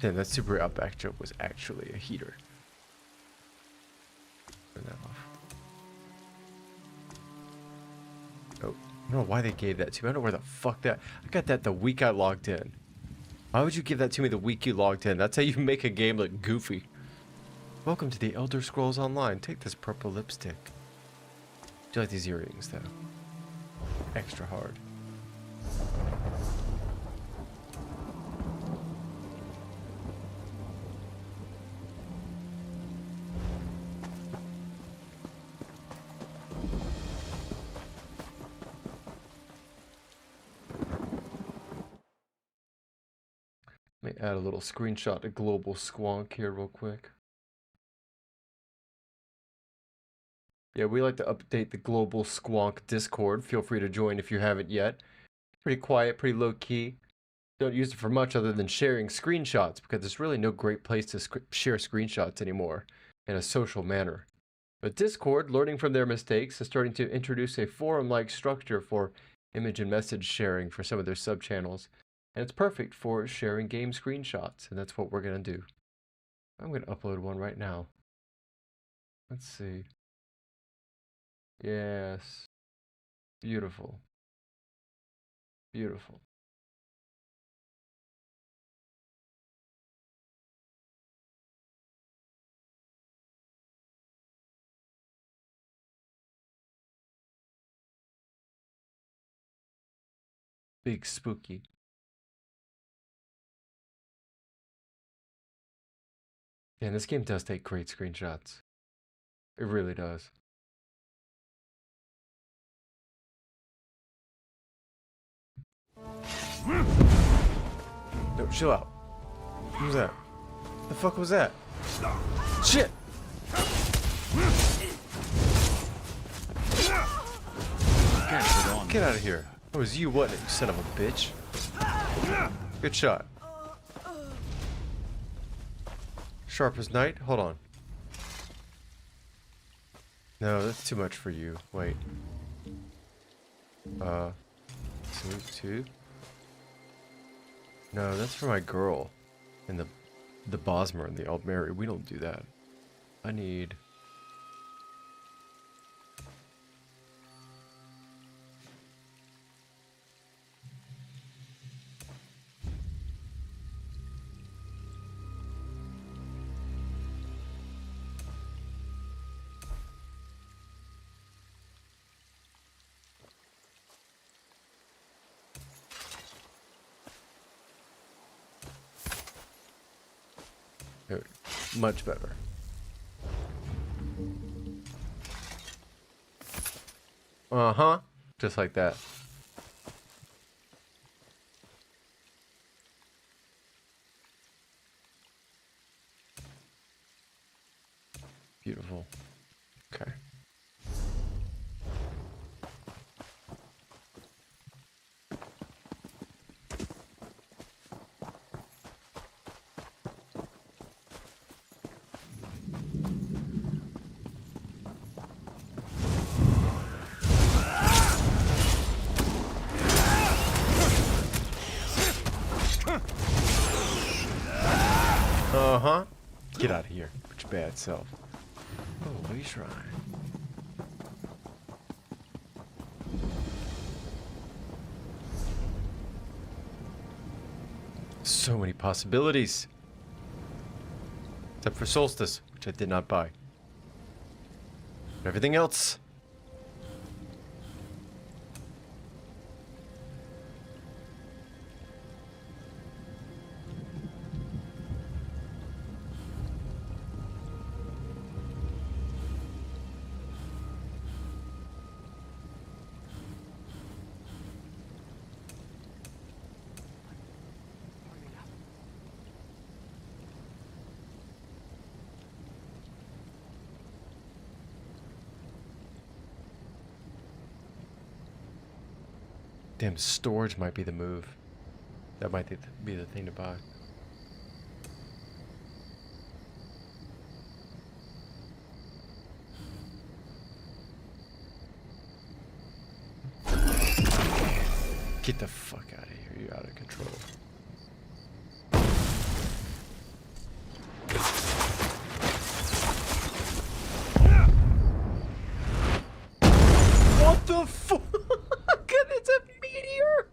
Speaker 1: Damn, that Subaru Outback joke was actually a heater. Turn that off. Oh, I don't know why they gave that to me. I don't know where the fuck that... I got that the week I logged in. Why would you give that to me the week you logged in? That's how you make a game look goofy. Welcome to the Elder Scrolls Online. Take this purple lipstick. Do you like these earrings, though? Extra hard. Let me add a little screenshot to Global Squonk here real quick. Yeah, we like to update the Global Squonk Discord. Feel free to join if you haven't yet. Pretty quiet, pretty low key. Don't use it for much other than sharing screenshots because there's really no great place to share screenshots anymore in a social manner. But Discord, learning from their mistakes, is starting to introduce a forum-like structure for image and message sharing for some of their sub-channels. And it's perfect for sharing game screenshots, and that's what we're going to do. I'm going to upload one right now. Let's see. Yes. Beautiful. Beautiful. Big spooky. And this game does take great screenshots. It really does. No, chill out. What was that? The fuck was that? Shit! Get out of here. That was you, wasn't it, you son of a bitch? Good shot. Sharp as night? Hold on. No, that's too much for you. Wait. Two. No, that's for my girl. And the Bosmer and the Old Mary. We don't do that. I need... Much better. Uh-huh. Just like that. Beautiful. Okay. Uh-huh. Get out of here with your bad self. Holy shrine. So many possibilities. Except for Solstice, which I did not buy. But everything else. Damn, storage might be the move. That might be the thing to buy. Get the fuck out of here. You're out of control. What the fuck? It's a meteor!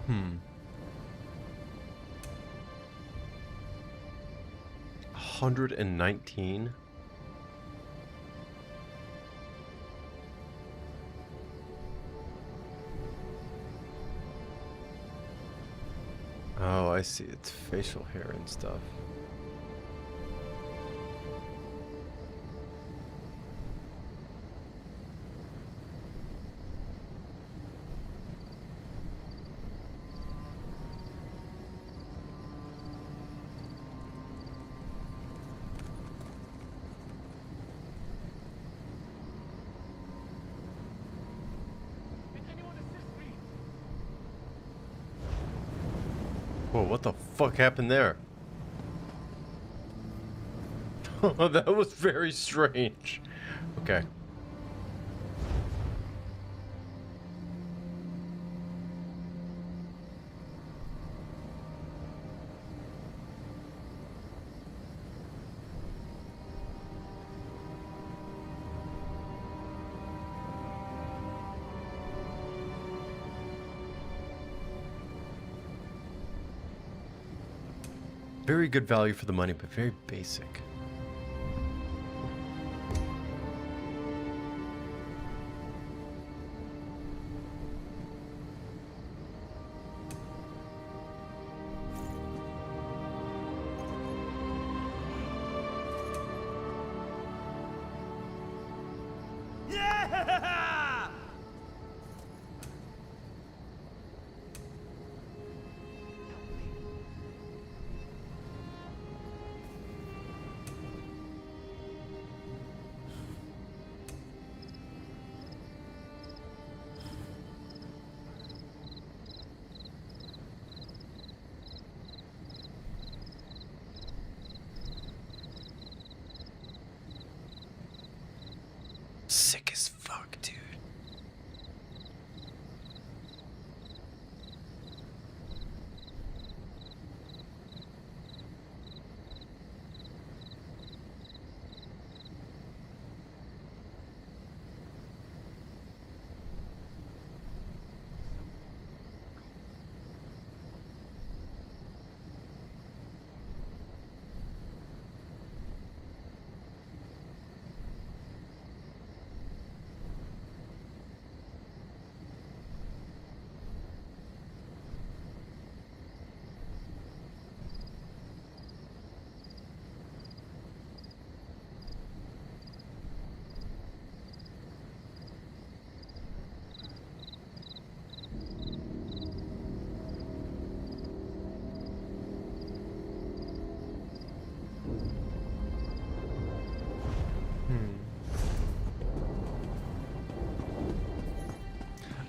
Speaker 1: Hmm. 119? Oh, I see. It's facial hair and stuff. Whoa, what the fuck happened there? That was very strange. Okay. Very good value for the money, but very basic.
Speaker 5: Yeah!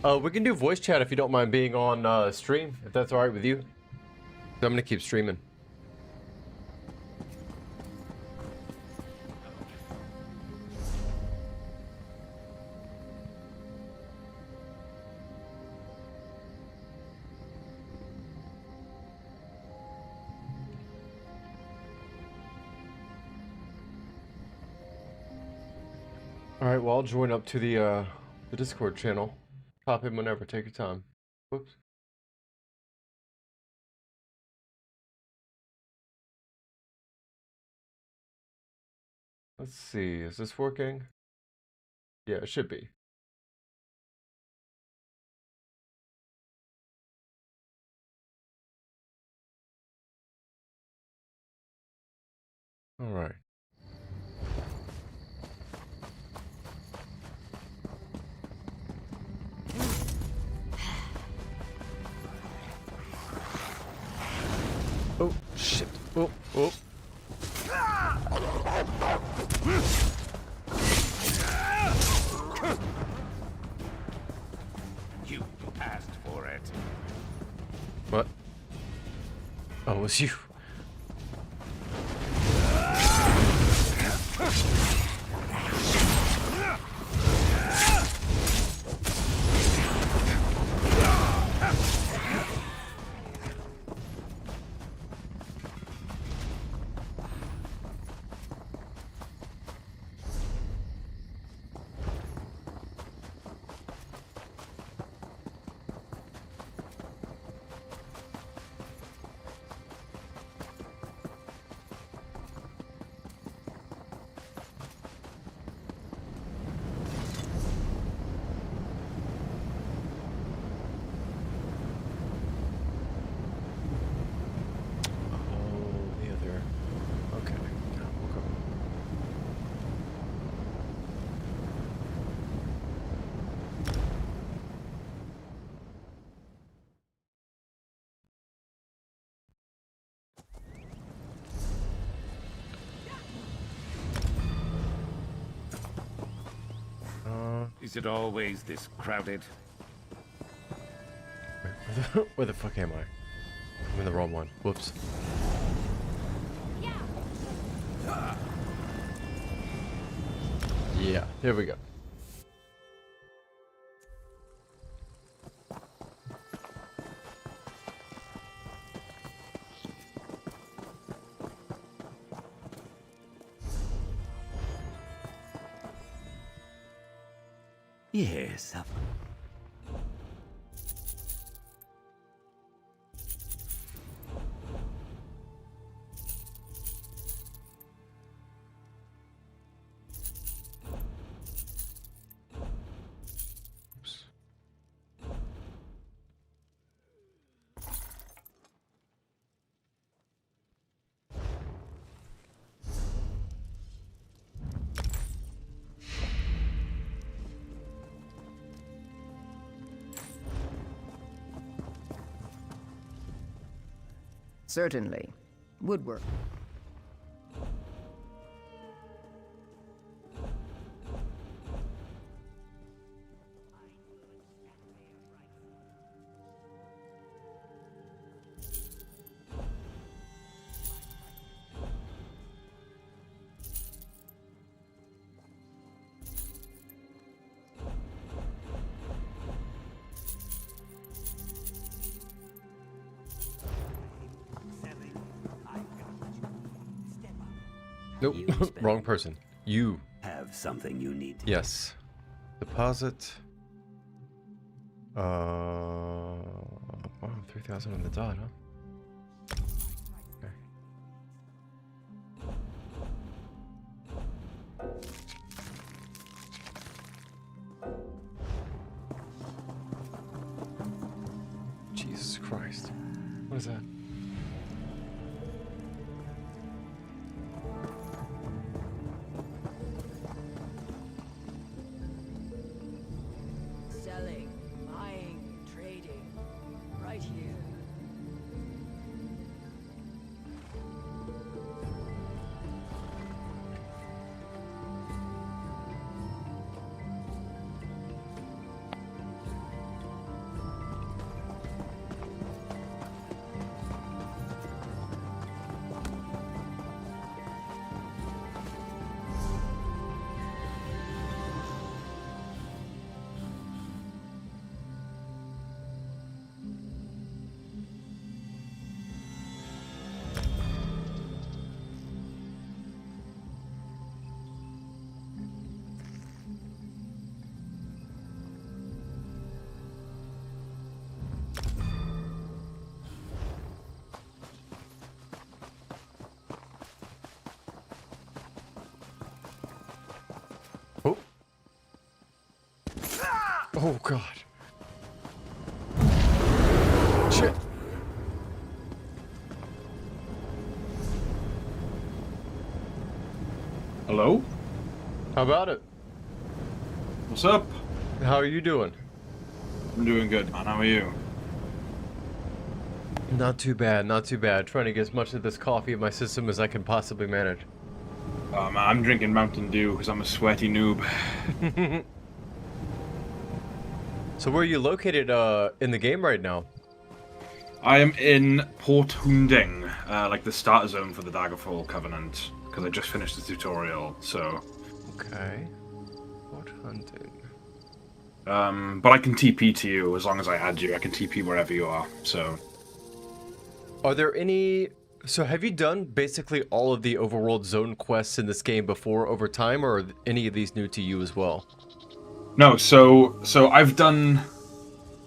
Speaker 1: We can do voice chat if you don't mind being on stream, if that's all right with you. I'm gonna keep streaming. All right, well, I'll join up to the Discord channel. Pop in whenever. Take your time. Whoops. Let's see. Is this working? Yeah, it should be. All right. Oh, shit. Oh, oh.
Speaker 3: You asked for it.
Speaker 1: What? Oh, it was you.
Speaker 3: Is it always this crowded?
Speaker 1: Where the fuck am I? I'm in the wrong one. Whoops. Yeah, here we go.
Speaker 6: Yes,
Speaker 7: Certainly. Woodwork.
Speaker 1: Nope, wrong person. You.
Speaker 6: have something you need to.
Speaker 1: Yes. Deposit. Wow, 3,000 on the dot, huh? Okay. Jesus Christ. What is that?
Speaker 9: Selling, buying, trading. Right here.
Speaker 1: Oh god. Shit.
Speaker 10: Hello?
Speaker 1: How about it?
Speaker 10: What's up?
Speaker 1: How are you doing?
Speaker 10: I'm doing good, man. How are you?
Speaker 1: Not too bad, not too bad. Trying to get as much of this coffee in my system as I can possibly manage.
Speaker 10: Man, I'm drinking Mountain Dew because I'm a sweaty noob.
Speaker 1: So where are you located in the game right now?
Speaker 10: I am in Port Hunding, like the starter zone for the Daggerfall Covenant, because I just finished the tutorial, so...
Speaker 1: Okay. What hunting?
Speaker 10: But I can TP to you as long as I add you. I can TP wherever you are, so...
Speaker 1: Are there any... So have you done basically all of the overworld zone quests in this game before over time, or are any of these new to you as well?
Speaker 10: No, so I've done...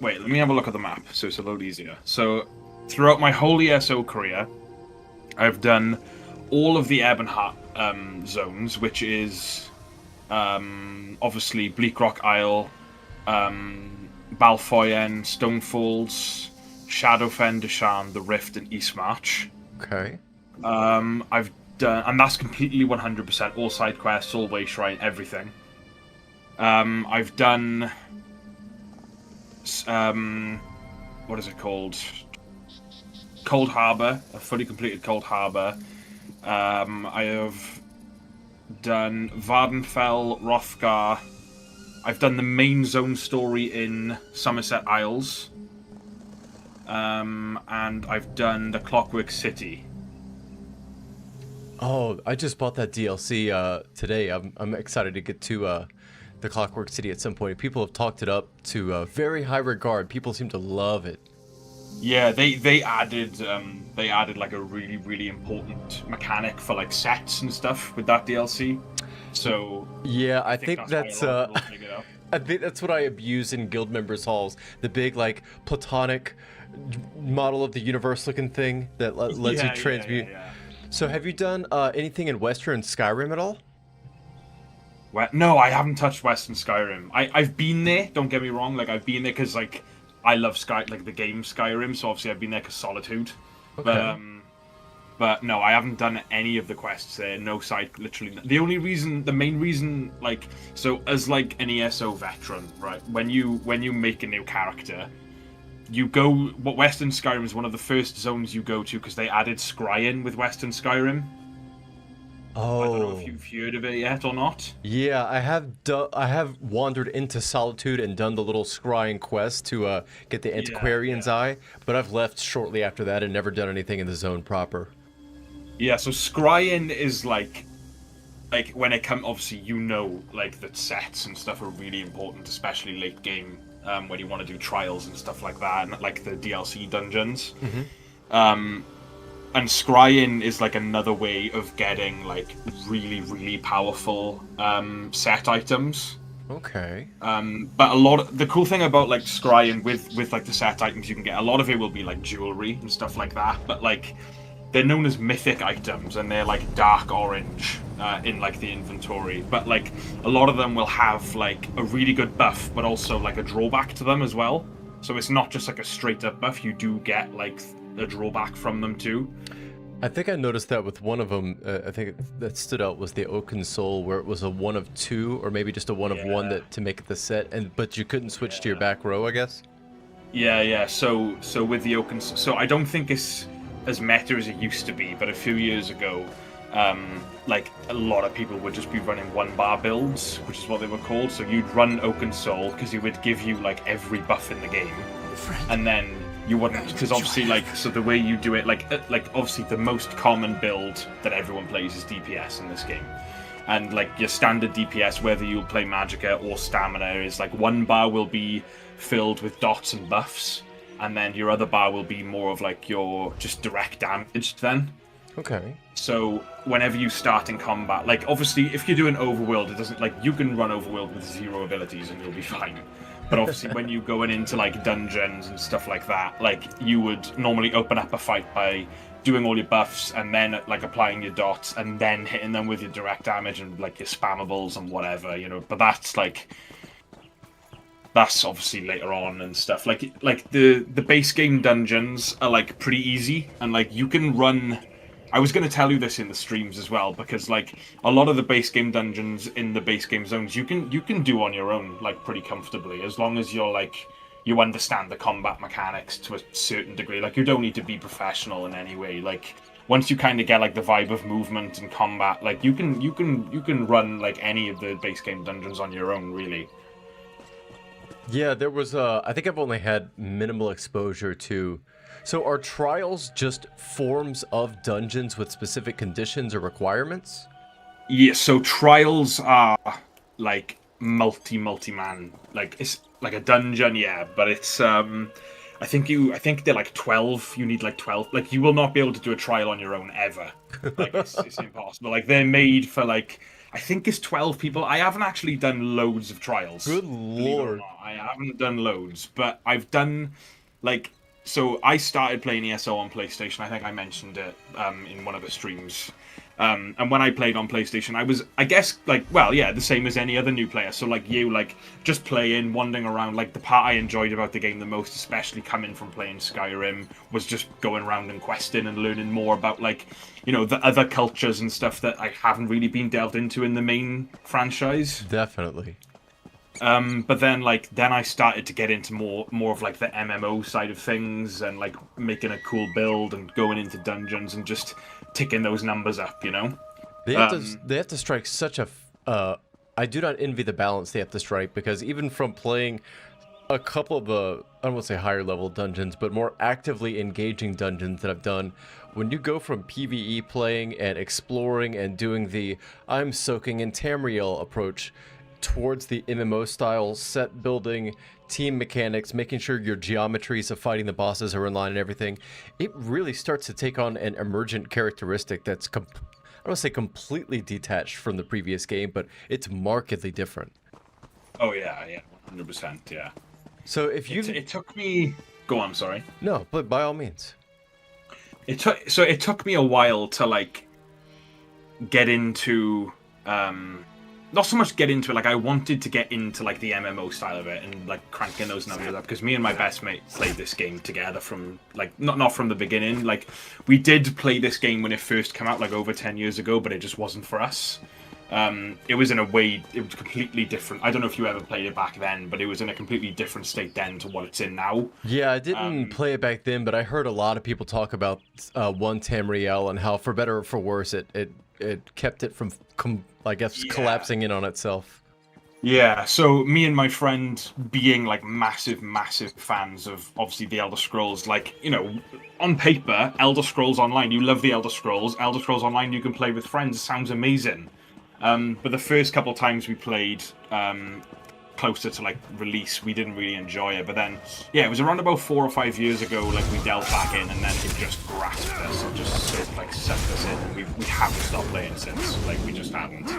Speaker 10: Wait, let me have a look at the map, so it's a little easier. So, throughout my whole ESO career, I've done all of the Ebon Heart zones, which is obviously Bleak Rock Isle, Balfoyen, Stonefalls, Shadowfen, Deshan, The Rift, and Eastmarch.
Speaker 1: Okay.
Speaker 10: I've done, and that's completely 100% all side quests, all way shrine, everything. I've done, what is it called? Cold Harbor, a fully completed Cold Harbor. I have done Vardenfell, Rothgar. I've done the main zone story in Somerset Isles. And I've done the Clockwork City.
Speaker 1: Oh, I just bought that DLC today. I'm excited to get to the Clockwork City at some point. People have talked it up to very high regard. People seem to love it.
Speaker 10: Yeah, they added like a really important mechanic for like sets and stuff with that DLC. So
Speaker 1: yeah, I think that's
Speaker 10: I
Speaker 1: think that's what I abuse in guild members halls. The big like platonic model of the universe looking thing that lets you transmute.
Speaker 10: Yeah.
Speaker 1: So have you done anything in Western Skyrim at all?
Speaker 10: No, I haven't touched Western Skyrim. I've been there. Don't get me wrong. Like I've been there because like I love the game Skyrim. So obviously I've been there because Solitude.
Speaker 1: Okay.
Speaker 10: But no, I haven't done any of the quests there. No side, literally. The main reason, like, so as like an ESO veteran, right? When you make a new character, you go. What Western Skyrim is one of the first zones you go to because they added scrying with Western Skyrim.
Speaker 1: Oh.
Speaker 10: I don't know if you've heard of it yet or not.
Speaker 1: Yeah, I have wandered into Solitude and done the little scrying quest to get the Antiquarian's Eye, but I've left shortly after that and never done anything in the zone proper.
Speaker 10: Yeah, so scrying is like when it comes, obviously like that sets and stuff are really important, especially late game when you want to do trials and stuff like that, and like the DLC dungeons.
Speaker 1: Mm-hmm.
Speaker 10: And scrying is like another way of getting like really powerful set items.
Speaker 1: Okay.
Speaker 10: But the cool thing about like scrying with like the set items you can get, a lot of it will be like jewelry and stuff like that. But like they're known as mythic items and they're like dark orange in like the inventory. But like a lot of them will have like a really good buff, but also like a drawback to them as well. So it's not just like a straight up buff. You do get like a drawback from them too.
Speaker 1: I think I noticed that with one of them. I think that stood out was the Oaken Soul, where it was a 1 of 2, or maybe just a 1 of 1 to make it the set, but you couldn't switch to your back row, I guess.
Speaker 10: Yeah. So with the Oaken, so I don't think it's as meta as it used to be, but a few years ago, like a lot of people would just be running 1-bar builds, which is what they were called. So you'd run Oaken Soul because it would give you like every buff in the game, and then you wouldn't, because obviously like, so the way you do it, like obviously the most common build that everyone plays is DPS in this game, and like your standard DPS, whether you'll play Magicka or Stamina, is like 1 bar will be filled with dots and buffs, and then your other bar will be more of like your just direct damage then.
Speaker 1: Okay.
Speaker 10: So whenever you start in combat, like obviously if you're doing overworld, it doesn't, like you can run overworld with 0 abilities and you'll be fine. But obviously when you go into like dungeons and stuff like that, like you would normally open up a fight by doing all your buffs and then like applying your dots and then hitting them with your direct damage and like your spammables and whatever, you know. But that's like that's obviously later on and stuff. Like the base game dungeons are like pretty easy, and like you can run. I was going to tell you this in the streams as well, because like a lot of the base game dungeons in the base game zones you can do on your own like pretty comfortably, as long as you're like you understand the combat mechanics to a certain degree. Like you don't need to be professional in any way. Like once you kind of get like the vibe of movement and combat, like you can run like any of the base game dungeons on your own, really.
Speaker 1: Yeah, there was I think I've only had minimal exposure to. So are trials just forms of dungeons with specific conditions or requirements?
Speaker 10: Yeah, so trials are like multi-man. Like it's like a dungeon, yeah, but it's I think they're like 12. You need like 12. Like you will not be able to do a trial on your own ever. Like it's impossible. Like they're made for like I think it's 12 people. I haven't actually done loads of trials.
Speaker 1: Good lord.
Speaker 10: I haven't done loads, but I've done like so I started playing ESO on PlayStation. I think I mentioned it in one of the streams. And when I played on PlayStation, I was, I guess, like, well, yeah, the same as any other new player. So, like, you, like, just playing, wandering around. Like, the part I enjoyed about the game the most, especially coming from playing Skyrim, was just going around and questing and learning more about, like, you know, the other cultures and stuff that I haven't really been delved into in the main franchise.
Speaker 1: Definitely.
Speaker 10: But then, like, then I started to get into more of, like, the MMO side of things and, like, making a cool build and going into dungeons and just ticking those numbers up, you know?
Speaker 1: They have to strike such a... I do not envy the balance they have to strike, because even from playing a couple of the, I don't want to say higher level dungeons, but more actively engaging dungeons that I've done, when you go from PvE playing and exploring and doing the I'm soaking in Tamriel approach towards the MMO style set building, team mechanics, making sure your geometries of fighting the bosses are in line and everything, it really starts to take on an emergent characteristic that's I don't want to say completely detached from the previous game, but it's markedly different.
Speaker 10: Oh yeah, 100%, yeah.
Speaker 1: So if you...
Speaker 10: It took me... Go on, sorry.
Speaker 1: No, but by all means.
Speaker 10: It took me a while to, like, get into... not so much get into it, like I wanted to get into like the MMO style of it and like cranking those numbers up, because me and my best mate played this game together from like not from the beginning. Like we did play this game when it first came out like over 10 years ago, but it just wasn't for us. It was in a way, it was completely different. I don't know if you ever played it back then, but it was in a completely different state then to what it's in now.
Speaker 1: Yeah, I didn't play it back then, but I heard a lot of people talk about one Tamriel and how for better or for worse it kept it from collapsing in on itself.
Speaker 10: Yeah, so me and my friend, being like massive fans of obviously the Elder Scrolls, like, you know, on paper, Elder Scrolls Online, you love the Elder Scrolls Online you can play with friends, sounds amazing. But the first couple times we played closer to like release, we didn't really enjoy it. But then, yeah, it was around about 4 or 5 years ago, like we delved back in, and then it just grasped us and just sort of like sucked us in, and we haven't stopped playing since. Like we just haven't.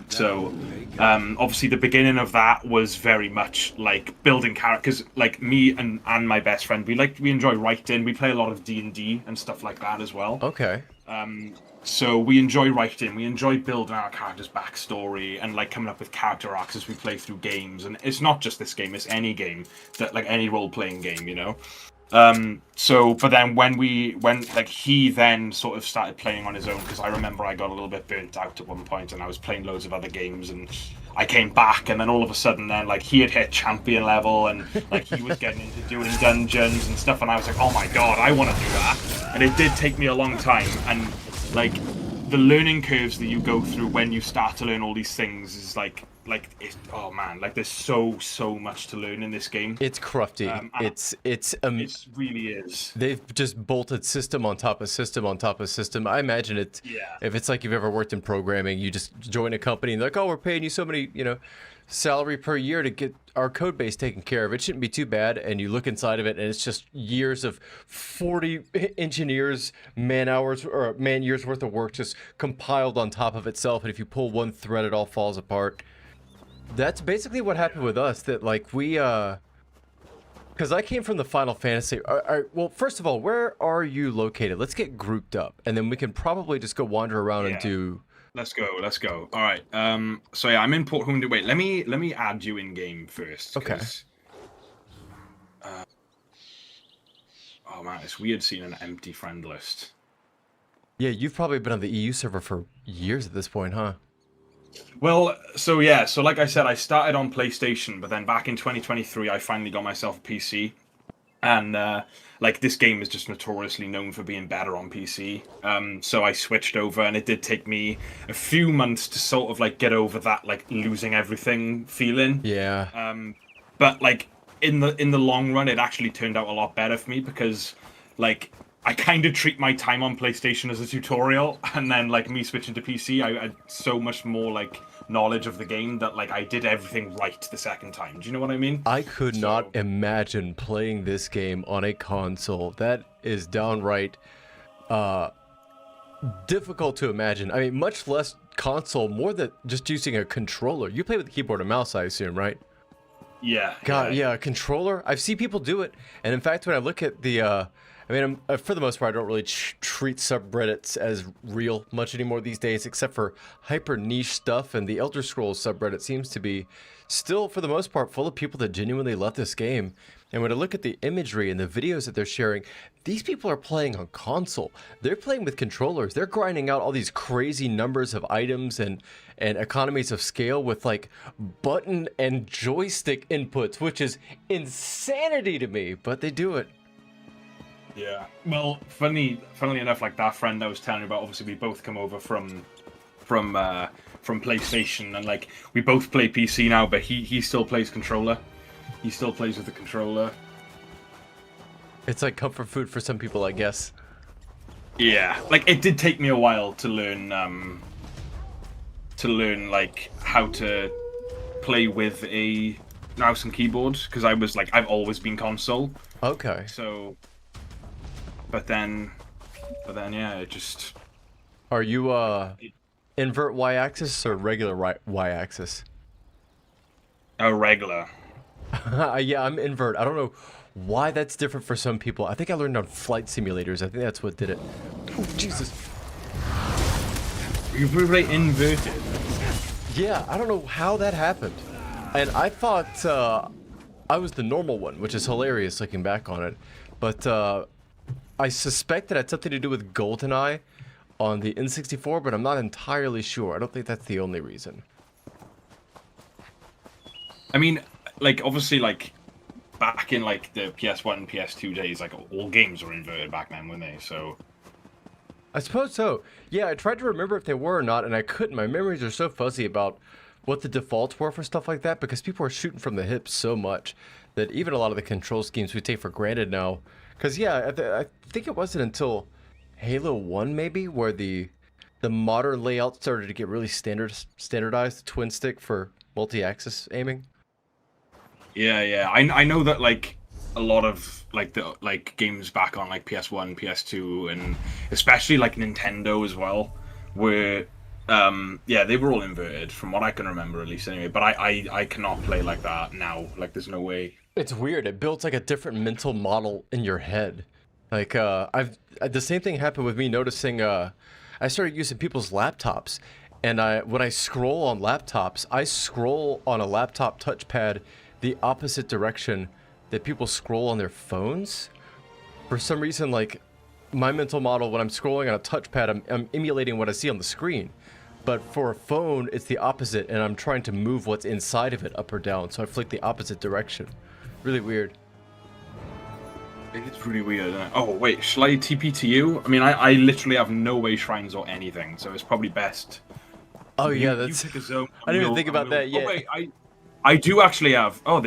Speaker 10: So obviously the beginning of that was very much like building characters. Like me and my best friend, we enjoy writing. We play a lot of D&D and stuff like that as well.
Speaker 1: Okay.
Speaker 10: So we enjoy writing, we enjoy building our character's backstory and like coming up with character arcs as we play through games. And it's not just this game, it's any game, that like any role-playing game, you know? But then when like he then sort of started playing on his own, because I remember I got a little bit burnt out at one point and I was playing loads of other games, and I came back, and then all of a sudden then like he had hit champion level and like he was getting into doing dungeons and stuff, and I was like, oh my god, I want to do that. And it did take me a long time, and like the learning curves that you go through when you start to learn all these things is oh man, like there's so much to learn in this game.
Speaker 1: It's crufty.
Speaker 10: It really is.
Speaker 1: They've just bolted system on top of system on top of system. I imagine it.
Speaker 10: Yeah.
Speaker 1: If it's like you've ever worked in programming, you just join a company and they're like, oh, we're paying you so many, salary per year to get our code base taken care of. It shouldn't be too bad. And you look inside of it, and it's just years of 40 engineers, man years worth of work just compiled on top of itself. And if you pull one thread, it all falls apart. That's basically what happened with us. That like we, because I came from the Final Fantasy. Well, first of all, where are you located? Let's get grouped up, and then we can probably just go wander around and do.
Speaker 10: Let's go. All right. So yeah, I'm in Port Hoondy. Wait, let me add you in game first.
Speaker 1: Okay.
Speaker 10: Oh man, it's weird seeing an empty friend list.
Speaker 1: Yeah, you've probably been on the EU server for years at this point, huh?
Speaker 10: Well, so yeah, so like I said, I started on PlayStation, but then back in 2023, I finally got myself a PC. And, like, this game is just notoriously known for being better on PC. So I switched over, and it did take me a few months to sort of, like, get over that, like, losing everything feeling.
Speaker 1: Yeah.
Speaker 10: But, like, in the long run, it actually turned out a lot better for me because, like, I kind of treat my time on PlayStation as a tutorial, and then, like, me switching to PC, I had so much more, like, knowledge of the game that, like, I did everything right the second time. Do you know what I mean?
Speaker 1: I could not imagine playing this game on a console. That is downright difficult to imagine. I mean, much less console, more than just using a controller. You play with the keyboard and mouse, I assume, right?
Speaker 10: Yeah.
Speaker 1: God, yeah, a controller. I've seen people do it, and in fact, when I look at the, I mean, for the most part, I don't really treat subreddits as real much anymore these days, except for hyper niche stuff. And the Elder Scrolls subreddit seems to be still, for the most part, full of people that genuinely love this game. And when I look at the imagery and the videos that they're sharing, these people are playing on console. They're playing with controllers. They're grinding out all these crazy numbers of items and economies of scale with like button and joystick inputs, which is insanity to me, but they do it.
Speaker 10: Yeah. Well, funnily enough, like that friend I was telling you about, obviously we both come over from PlayStation, and like we both play PC now, but he still plays controller. He still plays with the controller.
Speaker 1: It's like comfort food for some people, I guess.
Speaker 10: Yeah, like it did take me a while to learn like how to play with a mouse and keyboard, because I was like, I've always been console.
Speaker 1: Okay.
Speaker 10: So, but then yeah, it just.
Speaker 1: Are you invert y-axis or regular y-axis?
Speaker 10: A regular.
Speaker 1: Yeah, I'm invert. I don't know why that's different for some people. I think I learned on flight simulators. I think that's what did it. Oh, Jesus.
Speaker 10: You play inverted.
Speaker 1: Yeah, I don't know how that happened. And I thought I was the normal one, which is hilarious looking back on it. But I suspect that it had something to do with GoldenEye on the N64, but I'm not entirely sure. I don't think that's the only reason.
Speaker 10: I mean, like, obviously, like, back in, like, the PS1 and PS2 days, like, all games were inverted back then, weren't they? So.
Speaker 1: I suppose so. Yeah, I tried to remember if they were or not, and I couldn't. My memories are so fuzzy about what the defaults were for stuff like that, because people are shooting from the hip so much that even a lot of the control schemes we take for granted now. Because, yeah, I think it wasn't until Halo 1, maybe, where the modern layout started to get really standardized, the twin stick for multi-axis aiming.
Speaker 10: Yeah. I know that, like, a lot of, like, the games back on, like, PS1, PS2, and especially, like, Nintendo as well, were, yeah, they were all inverted, from what I can remember, at least, anyway. But I cannot play like that now. Like, there's no way.
Speaker 1: It's weird. It builds, like, a different mental model in your head. Like, the same thing happened with me noticing, I started using people's laptops. And when I scroll on laptops, I scroll on a laptop touchpad the opposite direction that people scroll on their phones. For some reason, like, my mental model, when I'm scrolling on a touchpad, I'm emulating what I see on the screen. But for a phone, it's the opposite, and I'm trying to move what's inside of it up or down, so I flick the opposite direction. Really weird.
Speaker 10: It's really weird. Oh, wait, shall I TP to you? I mean, I literally have no way shrines or anything, so it's probably best.
Speaker 1: Oh, yeah, that's...
Speaker 10: You pick a zone.
Speaker 1: I didn't even think about that yet.
Speaker 10: Oh, wait, I do actually have... Oh,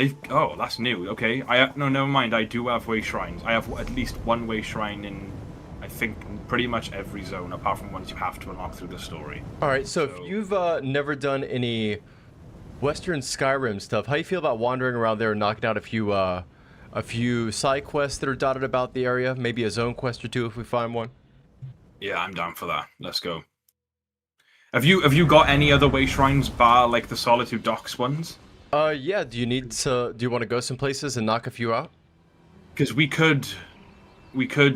Speaker 10: that's new. Okay. No, never mind. I do have way shrines. I have at least one way shrine in, I think, pretty much every zone, apart from ones you have to unlock through the story.
Speaker 1: Alright, so if you've never done any Western Skyrim stuff, how do you feel about wandering around there and knocking out a few side quests that are dotted about the area? Maybe a zone quest or two if we find one?
Speaker 10: Yeah, I'm down for that. Let's go. Have you got any other way shrines bar like the Solitude Docks ones?
Speaker 1: Yeah, do you want to go some places and knock a few out?
Speaker 10: Because we could,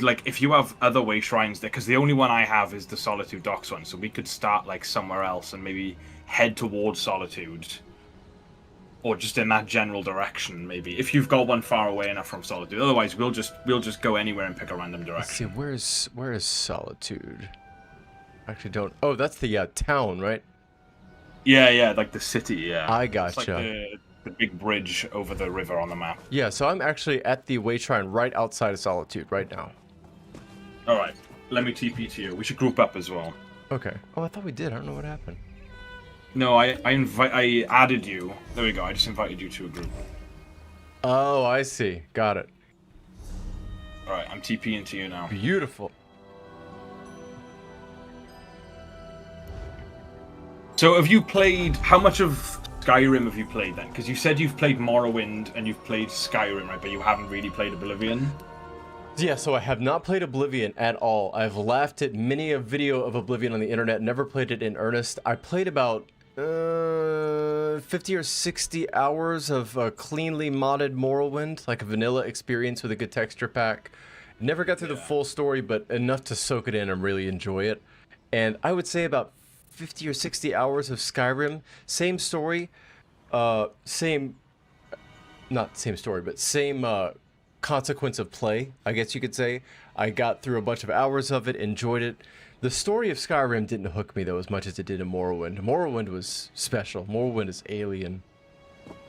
Speaker 10: like, if you have other way shrines there, because the only one I have is the Solitude Docks one, so we could start, like, somewhere else and maybe head towards Solitude. or just in that general direction, maybe. If you've got one far away enough from Solitude. Otherwise, we'll just go anywhere and pick a random
Speaker 1: Let's see,
Speaker 10: direction.
Speaker 1: where is Solitude? I actually don't. Oh, that's the town, right?
Speaker 10: Yeah, like the city. Yeah.
Speaker 1: I
Speaker 10: It's like
Speaker 1: gotcha.
Speaker 10: the big bridge over the river on the map.
Speaker 1: Yeah, so I'm actually at the way shrine right outside of Solitude right now.
Speaker 10: All right, let me TP to you. We should group up as well.
Speaker 1: Okay. Oh, I thought we did. I don't know what happened.
Speaker 10: No, I added you. There we go. I just invited you to a group.
Speaker 1: Oh, I see. Got it.
Speaker 10: All right, I'm TPing to you now.
Speaker 1: Beautiful.
Speaker 10: So have you played? How much of Skyrim have you played then? Because you said you've played Morrowind and you've played Skyrim, right? But you haven't really played Oblivion.
Speaker 1: Yeah, so I have not played Oblivion at all. I've laughed at many a video of Oblivion on the internet, never played it in earnest. I played about 50 or 60 hours of cleanly modded Morrowind, like a vanilla experience with a good texture pack. Never got through the full story, but enough to soak it in and really enjoy it. And I would say about 50 or 60 hours of Skyrim, same story, not same story, but same consequence of play, I guess you could say. I got through a bunch of hours of it, enjoyed it. The story of Skyrim didn't hook me though as much as it did in Morrowind. Morrowind was special. Morrowind is alien.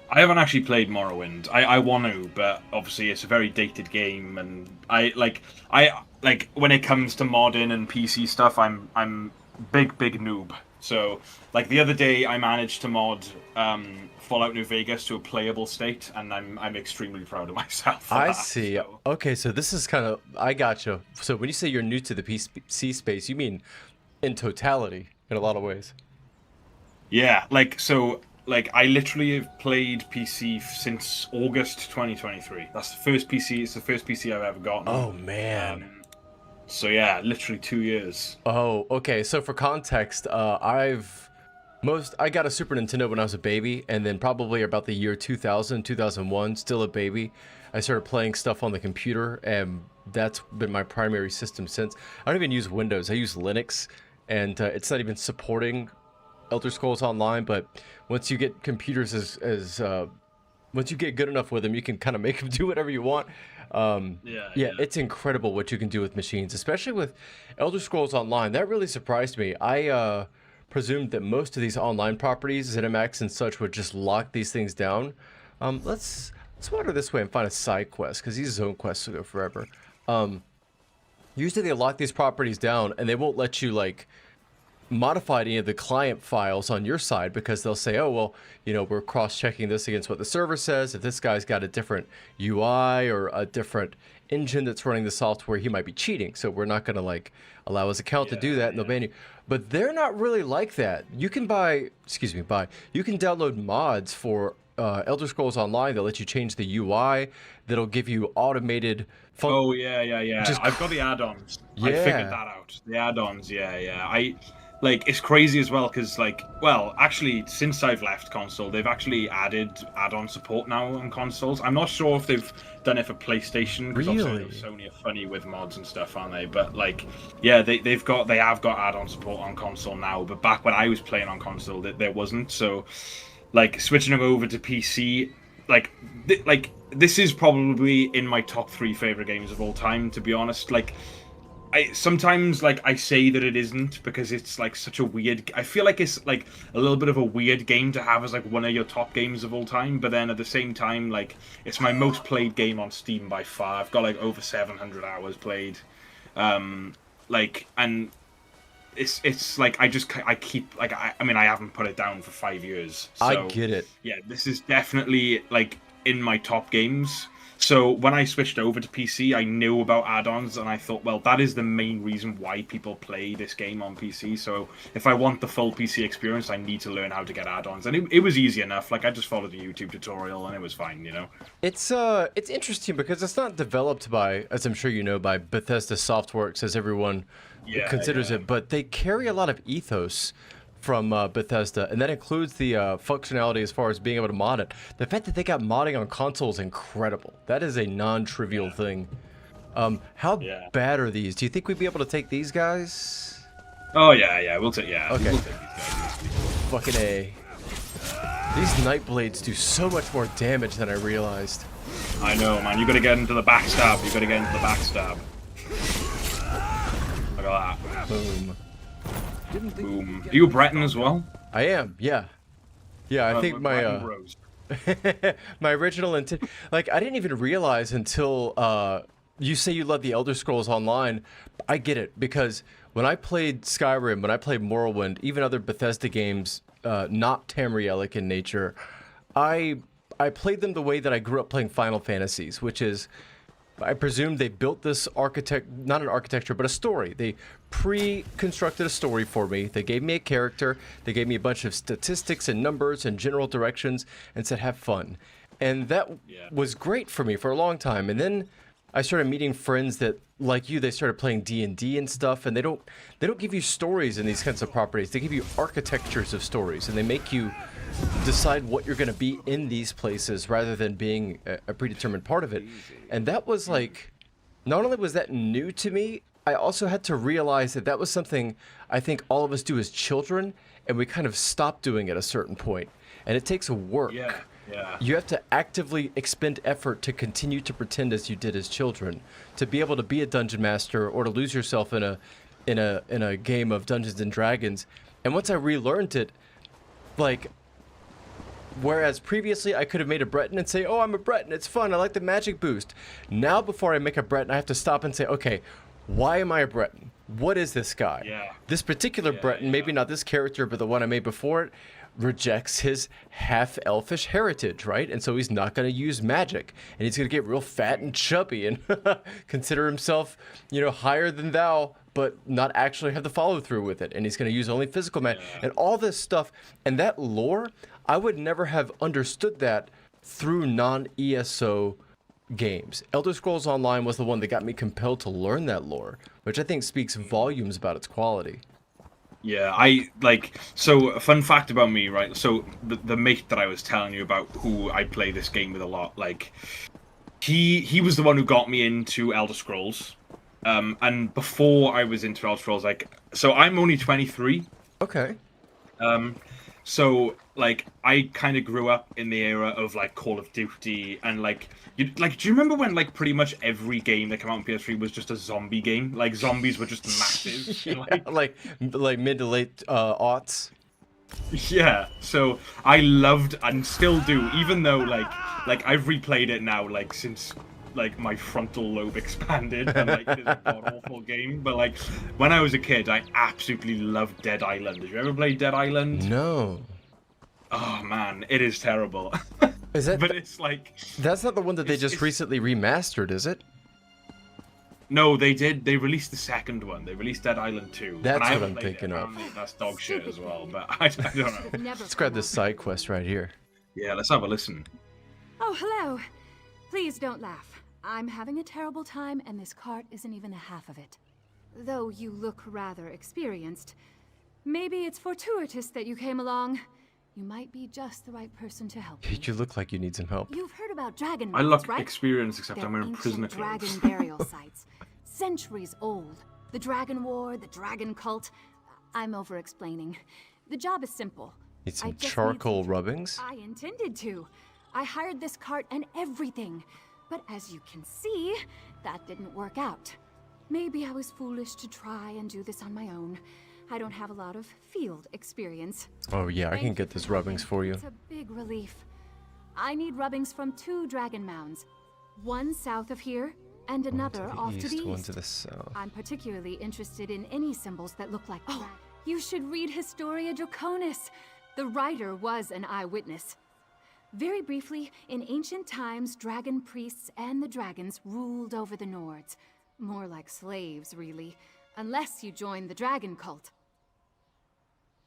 Speaker 10: I haven't actually played Morrowind. I want to, but obviously it's a very dated game, and I like when it comes to modding and PC stuff, I'm big noob. So like the other day, I managed to mod Fallout New Vegas to a playable state, and I'm extremely proud of myself for
Speaker 1: I
Speaker 10: that,
Speaker 1: see.
Speaker 10: so.
Speaker 1: Okay, so this is kind of I gotcha. So when you say you're new to the PC space, you mean in totality in a lot of ways.
Speaker 10: Yeah, I literally have played PC since August 2023. That's the first PC. It's the first PC I've ever gotten.
Speaker 1: Oh man.
Speaker 10: So yeah, literally 2 years.
Speaker 1: Oh, okay. So for context, I got a Super Nintendo when I was a baby, and then probably about the year 2000, 2001, still a baby, I started playing stuff on the computer, and that's been my primary system since. I don't even use Windows. I use Linux, and it's not even supporting Elder Scrolls Online, but once you get computers once you get good enough with them, you can kind of make them do whatever you want. Yeah, it's incredible what you can do with machines, especially with Elder Scrolls Online. That really surprised me. I presumed that most of these online properties, ZeniMax and such, would just lock these things down. Let's wander this way and find a side quest, because these zone quests will go forever. Usually they lock these properties down, and they won't let you, like, modify any of the client files on your side, because they'll say, oh, well, you know, we're cross-checking this against what the server says. If this guy's got a different UI or a different engine that's running the software, he might be cheating. So we're not going to, like, allow his account to do that, and they'll ban you. But they're not really like that. You can you can download mods for Elder Scrolls Online that let you change the UI, that'll give you automated
Speaker 10: Oh, yeah. I've got the add-ons.
Speaker 1: Yeah.
Speaker 10: I figured that out. The add-ons, yeah. It's crazy as well, because, actually, since I've left console, they've actually added add-on support now on consoles. I'm not sure if they've done it for PlayStation, because
Speaker 1: Really?
Speaker 10: Sony are funny with mods and stuff, aren't they? But, yeah, they have got add-on support on console now, but back when I was playing on console, there wasn't. So, switching over to PC, this is probably in my top 3 favorite games of all time, to be honest. I sometimes I say that it isn't, because it's such a weird. I feel like it's a little bit of a weird game to have as one of your top games of all time. But then at the same time, it's my most played game on Steam by far. I've got over 700 hours played, and it's I haven't put it down for 5 years. So,
Speaker 1: I get it.
Speaker 10: Yeah, this is definitely in my top games. So when I switched over to PC, I knew about add-ons, and I thought, well, that is the main reason why people play this game on PC. So if I want the full PC experience, I need to learn how to get add-ons, and it was easy enough. I just followed a YouTube tutorial, and it was fine, you know.
Speaker 1: It's interesting because it's not developed by, as I'm sure you know, by Bethesda Softworks, as everyone considers it, but they carry a lot of ethos from Bethesda, and that includes the functionality as far as being able to mod it. The fact that they got modding on console is incredible. That is a non-trivial thing. How bad are these? Do you think we'd be able to take these guys?
Speaker 10: Oh yeah, we'll take
Speaker 1: Okay.
Speaker 10: We'll take these guys.
Speaker 1: Fucking A. These night blades do so much more damage than I realized.
Speaker 10: I know, man. You gotta get into the backstab. You gotta get into the backstab. Look at that.
Speaker 1: Boom.
Speaker 10: Boom. Are you a Breton as well?
Speaker 1: I am, yeah. Yeah, I think my
Speaker 10: Breton bros.
Speaker 1: my original intent, like, I didn't even realize until you say you love the Elder Scrolls Online. I get it, because when I played Skyrim, when I played Morrowind, even other Bethesda games, not Tamrielic in nature, I played them the way that I grew up playing Final Fantasies, which is, I presume they built this not an architecture, but a story. They pre-constructed a story for me. They gave me a character. They gave me a bunch of statistics and numbers and general directions and said, have fun. And that was great for me for a long time. And then I started meeting friends that, like you, they started playing D&D and stuff, and they don't give you stories in these kinds of properties. They give you architectures of stories, and they make you decide what you're going to be in these places rather than being a predetermined part of it. And that was like, not only was that new to me, I also had to realize that that was something I think all of us do as children, and we kind of stop doing at a certain point. And it takes work.
Speaker 10: Yeah.
Speaker 1: You have to actively expend effort to continue to pretend as you did as children, to be able to be a dungeon master or to lose yourself in a game of Dungeons and Dragons. And once I relearned it, like, whereas previously I could have made a Breton and say, oh, I'm a Breton, it's fun, I like the magic boost. Now before I make a Breton, I have to stop and say, okay, why am I a Breton? What is this guy?
Speaker 10: Yeah.
Speaker 1: This particular Breton, maybe not this character, but the one I made before it, rejects his half-elfish heritage, right? And so he's not going to use magic, and he's going to get real fat and chubby and consider himself, you know, higher than thou, but not actually have the follow-through with it. And he's going to use only physical magic and all this stuff. And that lore, I would never have understood that through non-ESO games. Elder Scrolls Online was the one that got me compelled to learn that lore, which I think speaks volumes about its quality.
Speaker 10: Yeah, so a fun fact about me, right? So the mate that I was telling you about, who I play this game with a lot, like, he was the one who got me into Elder Scrolls. And before I was into Elder Scrolls, like, so I'm only 23.
Speaker 1: Okay.
Speaker 10: So, like, I kind of grew up in the era of, like, Call of Duty, and, like, do you remember when, like, pretty much every game that came out on PS3 was just a zombie game? Like, zombies were just massive.
Speaker 1: Yeah, like mid to late aughts.
Speaker 10: Yeah, so I loved, and still do, even though, like I've replayed it now, like, since, like, my frontal lobe expanded, and, like, it's a god-awful game, but, like, when I was a kid, I absolutely loved Dead Island. Did you ever play Dead Island?
Speaker 1: No.
Speaker 10: Oh, man, it is terrible.
Speaker 1: Is that?
Speaker 10: But it's, like...
Speaker 1: That's not the one that they just recently remastered, is it?
Speaker 10: No, they did. They released the second one. They released Dead Island 2.
Speaker 1: That's
Speaker 10: and I
Speaker 1: what
Speaker 10: haven't
Speaker 1: I'm
Speaker 10: played
Speaker 1: thinking
Speaker 10: it.
Speaker 1: of.
Speaker 10: Apparently that's dog shit as well, but I don't know.
Speaker 1: Let's grab this side quest right here.
Speaker 10: Yeah, let's have a listen.
Speaker 11: Oh, hello. Please don't laugh. I'm having a terrible time, and this cart isn't even a half of it. Though you look rather experienced. Maybe it's fortuitous that you came along. You might be just the right person to help me.
Speaker 1: You look like you need some help.
Speaker 11: You've heard about dragon
Speaker 10: I
Speaker 11: mounds,
Speaker 10: look
Speaker 11: right?
Speaker 10: experienced, except
Speaker 11: They're
Speaker 10: I'm wearing prisoner
Speaker 11: ancient
Speaker 10: clothes.
Speaker 11: dragon burial sites. Centuries old. The Dragon War, the Dragon Cult. I'm over-explaining. The job is simple.
Speaker 1: Need some
Speaker 11: I just
Speaker 1: charcoal
Speaker 11: need some-
Speaker 1: rubbings?
Speaker 11: I intended to. I hired this cart and everything. But as you can see, that didn't work out. Maybe I was foolish to try and do this on my own. I don't have a lot of field experience.
Speaker 1: Oh yeah, I
Speaker 11: Thank
Speaker 1: can
Speaker 11: you
Speaker 1: get this
Speaker 11: for
Speaker 1: rubbings
Speaker 11: helping.
Speaker 1: for you.
Speaker 11: It's a big relief. I need rubbings from 2 dragon mounds. One south of here, and another off to the east.
Speaker 1: One to the south.
Speaker 11: I'm particularly interested in any symbols that look like dragon. You should read Historia Draconis. The writer was an eyewitness. Very briefly, in ancient times, dragon priests and the dragons ruled over the Nords. More like slaves, really. Unless you joined the dragon cult.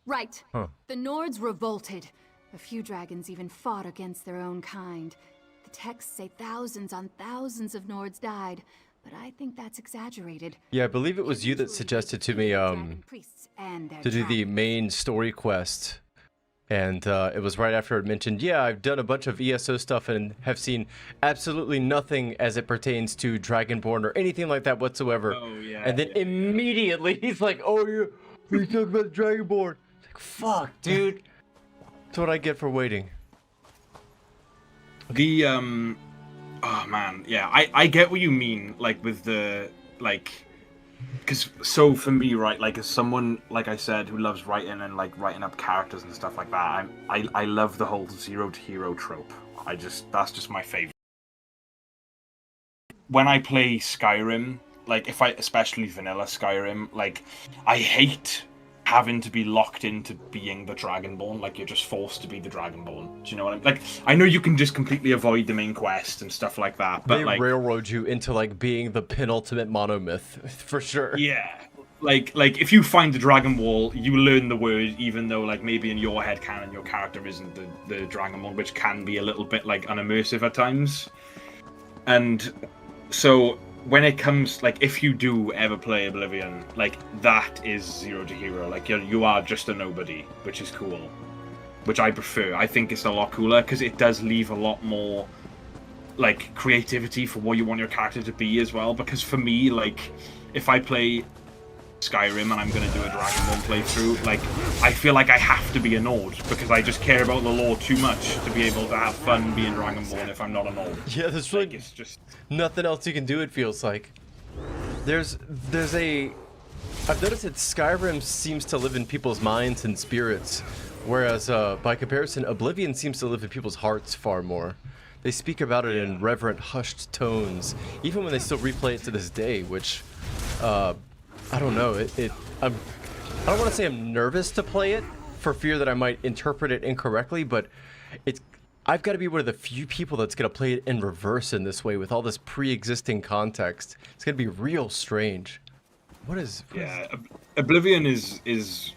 Speaker 11: Right.
Speaker 1: Huh.
Speaker 11: The Nords revolted. A few dragons even fought against their own kind. The texts say thousands on thousands of Nords died, but I think that's exaggerated.
Speaker 1: Yeah, I believe it was you that suggested to me
Speaker 11: Priests and their
Speaker 1: to do the
Speaker 11: dragons.
Speaker 1: main story quest. And it was right after it mentioned, yeah, I've done a bunch of ESO stuff and have seen absolutely nothing as it pertains to Dragonborn or anything like that whatsoever.
Speaker 10: Oh, yeah,
Speaker 1: and then immediately he's like, oh, you talking about Dragonborn. It's like, fuck, dude. That's what I get for waiting.
Speaker 10: The oh man, yeah, I get what you mean, like with the like, because so for me, right, like as someone like I said who loves writing and like writing up characters and stuff like that, I love the whole zero to hero trope. That's just my favorite. When I play Skyrim, like especially vanilla Skyrim, like I hate having to be locked into being the Dragonborn, like you're just forced to be the Dragonborn. Do you know what I mean? Like, I know you can just completely avoid the main quest and stuff like that, but
Speaker 1: they
Speaker 10: like
Speaker 1: railroad you into like being the penultimate monomyth for sure.
Speaker 10: Yeah, like if you find the Dragon Wall, you learn the word, even though like maybe in your head canon your character isn't the Dragonborn, which can be a little bit like unimmersive at times. And so when it comes, like, if you do ever play Oblivion, like, that is zero to hero. Like, you are just a nobody, which is cool. Which I prefer. I think it's a lot cooler, because it does leave a lot more, like, creativity for what you want your character to be as well. Because for me, like, if I play Skyrim and I'm going to do a Dragonborn playthrough, like, I feel like I have to be a Nord, because I just care about the lore too much to be able to have fun being Dragonborn if I'm not a Nord.
Speaker 1: Yeah, there's really
Speaker 10: it's just
Speaker 1: nothing else you can do, it feels like. I've noticed that Skyrim seems to live in people's minds and spirits, whereas by comparison, Oblivion seems to live in people's hearts far more. They speak about it in reverent, hushed tones, even when they still replay it to this day, which, I don't know, I don't want to say I'm nervous to play it, for fear that I might interpret it incorrectly, but I've got to be one of the few people that's going to play it in reverse in this way with all this pre-existing context. It's going to be real strange.
Speaker 10: Oblivion is